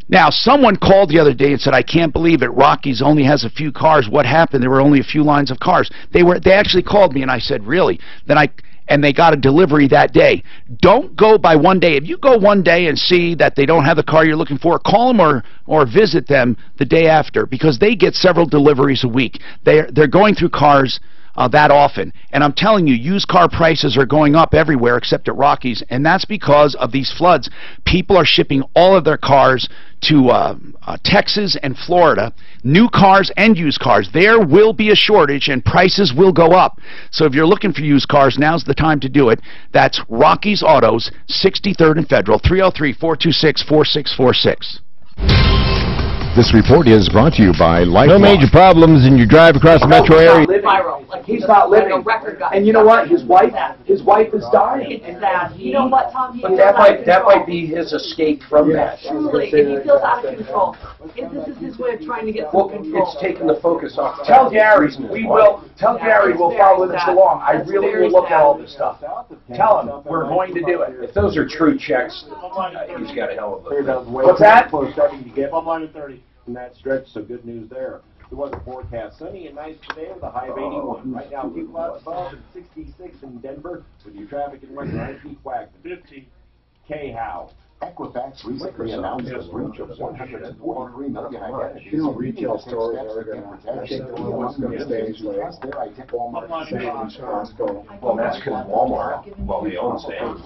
Now, someone called the other day and said, I can't believe it, Rocky's only has a few cars. What happened? There were only a few lines of cars. They actually called me, and I said, really? And they got a delivery that day. Don't go by one day. If you go one day and see that they don't have the car you're looking for, call them or visit them the day after, because they get several deliveries a week. They're going through cars that often. And I'm telling you, used car prices are going up everywhere except at Rocky's, and that's because of these floods. People are shipping all of their cars to Texas and Florida, new cars and used cars. There will be a shortage and prices will go up. So if you're looking for used cars, now's the time to do it. That's Rocky's Autos, 63rd and Federal, 303-426-4646. This report is brought to you by LifeLock. No major problems in your drive across the metro area. He's not living. And you know what? His wife is dying. It's sad. You know what, Tom? But that might be his escape from that. Truly, and he feels out of control. And this is his way of trying to get some control. It's taking the focus off. Tell Gary we'll follow this along. I really will look at all this stuff. Tell him we're going to do it. If those are true checks, he's got a hell of a... What's that? Starting to get 130 from that stretch, so good news there. The weather forecast, sunny and nice today with a high of 81. Right now, few clouds above and 66 in Denver. With your traffic and weather, I'm Pete Wagner. 50. K-How. Equifax recently announced a breach of 143 million identities. You know, retail stores are going to, I think the one's going to stay like Walmart, Sam's, Costco. Well, that's because Walmart, well, they own Sam's,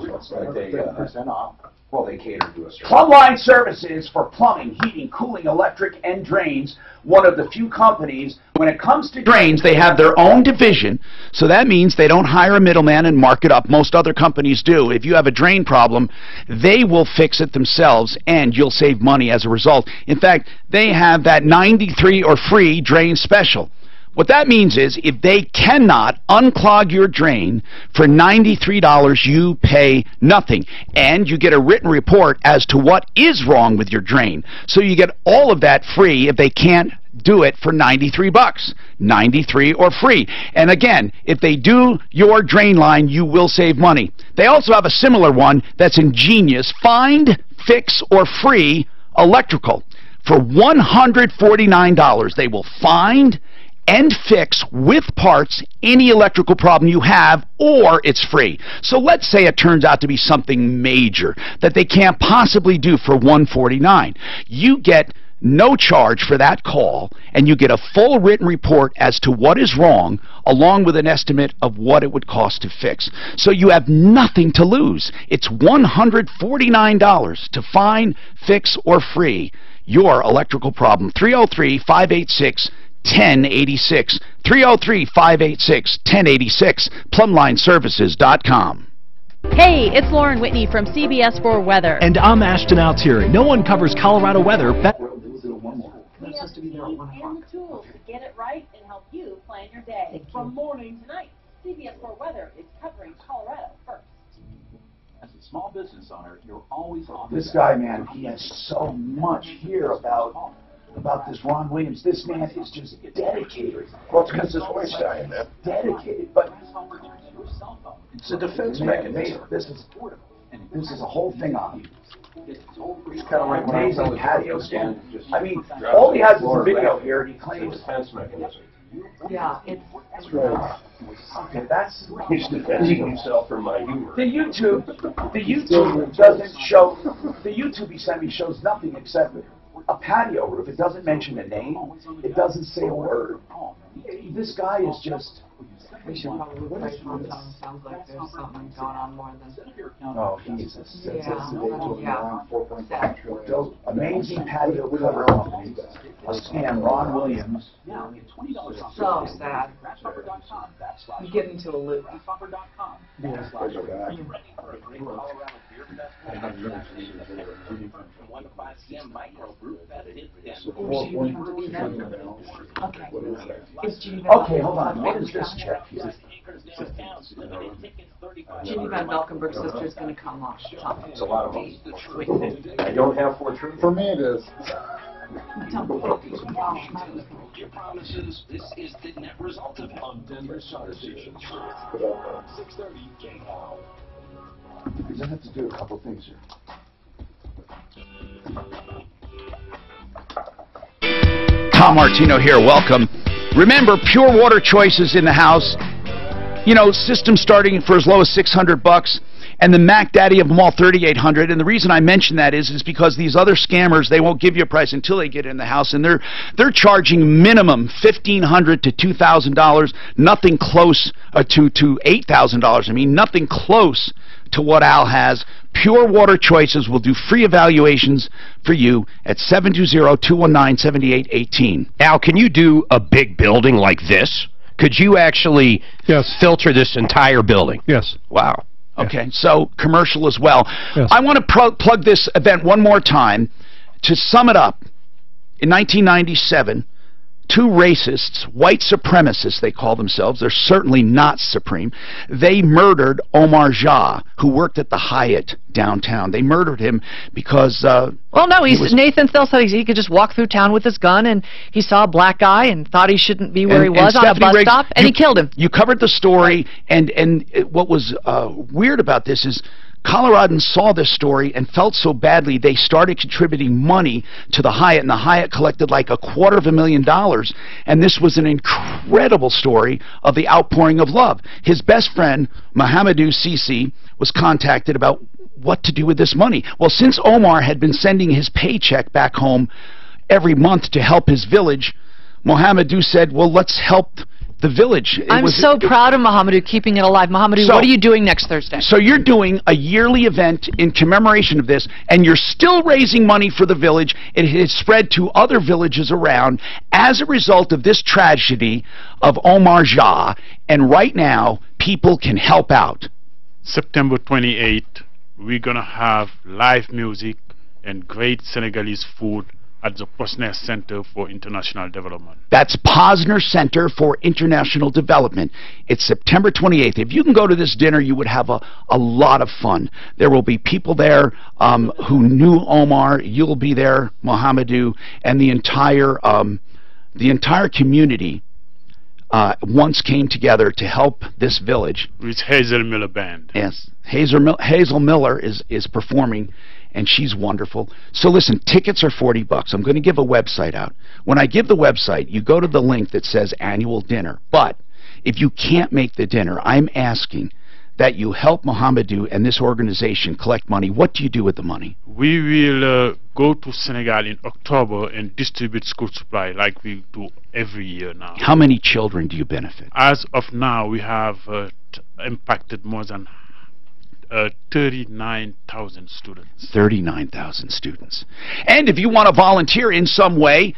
they 30% off. Well, they cater to a certain... Plumline Services for plumbing, heating, cooling, electric, and drains. One of the few companies, when it comes to drains, they have their own division. So that means they don't hire a middleman and mark it up. Most other companies do. If you have a drain problem, they will fix it themselves, and you'll save money as a result. In fact, they have that 93 or free drain special. What that means is if they cannot unclog your drain for $93, you pay nothing. And you get a written report as to what is wrong with your drain. So you get all of that free if they can't do it for $93. 93 or free. And again, if they do your drain line, you will save money. They also have a similar one that's ingenious. Find, fix, or free electrical. For $149, they will find and fix with parts any electrical problem you have, or it's free. So let's say it turns out to be something major that they can't possibly do for $149. You get no charge for that call, and you get a full written report as to what is wrong, along with an estimate of what it would cost to fix. So you have nothing to lose. It's $149 to find, fix, or free your electrical problem. 303-586-1086. 303-586-1086. PlumlineServices.com. Hey, it's Lauren Whitney from CBS 4 Weather. And I'm Ashton Altieri. No one covers Colorado weather better. We have the means and the tools to get it right and help you plan your day. From morning to night, CBS 4 Weather is covering Colorado first. As a small business owner, you're always on this guy, man. He has so much here about this Ron Williams. This man is just dedicated. Well, it's because his wife's dying, man. Dedicated, but it's a defense mechanism. This is a whole thing on you. It's kind of like when I was amazing patio stand. I mean, all he has is a video here, and he claims defense mechanism. Yeah, that's right. Okay, that's he's defending himself from my humor. The YouTube doesn't show. The YouTube he sent me shows nothing except a patio roof. It doesn't mention a name. It doesn't say a word. This guy is just... We should probably look at Tom. Sounds like there's something going on more than... Oh, he's a... Sad. Amazing patio cover company. A scam, Ron Williams. So sad. You get into a loop. Yeah. Okay, hold on. What is this check? Ginny Van Valkenburg sister is going to come off. It's a lot of money. I don't have 4 true. For me, it is. Your promises. This is the net result of Denver Station. 630 K-How. Because I have to do a couple things here. Tom Martino here. Welcome. Remember, Pure Water Choices in the house. You know, system starting for as low as $600, and the Mac Daddy of them all $3,800. And the reason I mention that is because these other scammers, they won't give you a price until they get in the house, and they're charging minimum $1,500 to $2,000, nothing close to $8,000. I mean, nothing close to what Al has. Pure Water Choices will do free evaluations for you at 720-219-7818. Al, can you do a big building like this? Could you actually filter this entire building? Yes. Wow. Okay, so commercial as well. Yes. I want to plug this event one more time. To sum it up, in 1997, two racists, white supremacists they call themselves, they're certainly not supreme, they murdered Omar Jah, who worked at the Hyatt downtown. They murdered him because... well, no, Nathan Thiel said he could just walk through town with his gun, and he saw a black guy and thought he shouldn't be where he was on a bus stop, and he killed him. You covered the story, and what was weird about this is Coloradans saw this story and felt so badly they started contributing money to the Hyatt, and the Hyatt collected like $250,000, and this was an incredible story of the outpouring of love. His best friend, Mohamedou Sisi, was contacted about what to do with this money. Well, since Omar had been sending his paycheck back home every month to help his village, Mohamedou said, well, let's help the village. I'm so proud of Mohamedou keeping it alive. Mohamedou, what are you doing next Thursday? So you're doing a yearly event in commemoration of this, and you're still raising money for the village. It has spread to other villages around as a result of this tragedy of Omar Jah, and right now, people can help out. September 28th, we're going to have live music and great Senegalese food at the Posner Center for International Development. That's Posner Center for International Development. It's September 28th. If you can go to this dinner, you would have a lot of fun. There will be people there who knew Omar. You'll be there, Mohamedou, and the entire community once came together to help this village. With Hazel Miller Band. Yes, Hazel Miller is performing, and she's wonderful. So listen, tickets are $40. I'm going to give a website out. When I give the website, you go to the link that says annual dinner. But if you can't make the dinner, I'm asking that you help Mohamedou and this organization collect money. What do you do with the money? We will go to Senegal in October and distribute school supply like we do every year now. How many children do you benefit? As of now, we have impacted more than 39,000 students. 39,000 students. And if you want to volunteer in some way,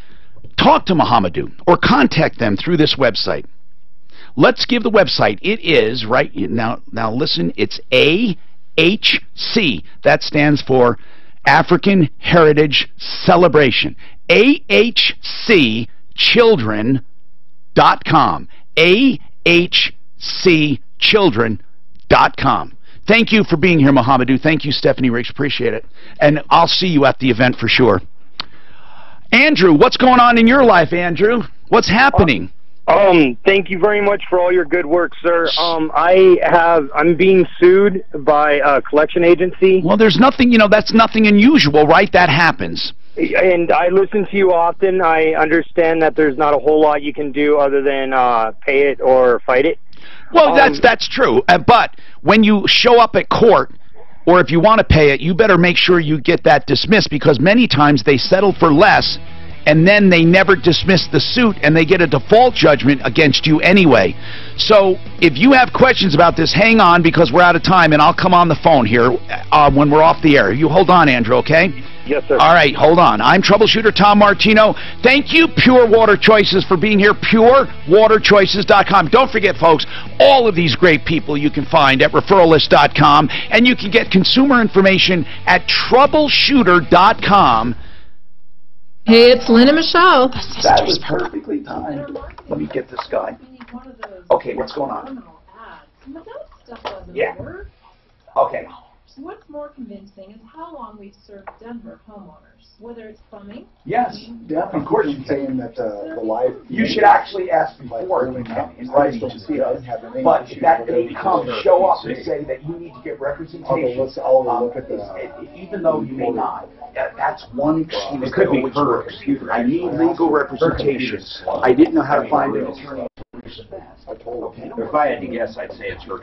talk to Mohamedou or contact them through this website. Let's give the website. It is, right now listen, it's AHC. That stands for African Heritage Celebration. AHCchildren.com. AHCchildren.com. Thank you for being here, Mohamedou. Thank you, Stephanie Riggs. Appreciate it. And I'll see you at the event for sure. Andrew, what's going on in your life, Andrew? What's happening? Thank you very much for all your good work, sir. I'm being sued by a collection agency. Well, there's nothing, that's nothing unusual, right? That happens. And I listen to you often. I understand that there's not a whole lot you can do other than pay it or fight it. Well, that's true. But when you show up at court, or if you want to pay it, you better make sure you get that dismissed, because many times they settle for less, and then they never dismiss the suit, and they get a default judgment against you anyway. So if you have questions about this, hang on, because we're out of time, and I'll come on the phone here when we're off the air. You hold on, Andrew, okay? Yes, sir. All right, hold on. I'm Troubleshooter Tom Martino. Thank you, Pure Water Choices, for being here. PureWaterChoices.com. Don't forget, folks, all of these great people you can find at referralist.com, and you can get consumer information at Troubleshooter.com. Hey, it's Lynn and Michelle. That was perfectly timed. Let me get this guy. Okay, what's going on? Yeah. Okay. What's more convincing is how long we've served Denver homeowners, whether it's plumbing. Yes, of course. You're saying that the live. You should actually ask before in writing to see us. But if that they come, show up and say that you need to get representation. Even though you may not. That's one excuse. It could be her computer. I need legal representation. I didn't know how to find an attorney. If I had to guess, I'd say it's her.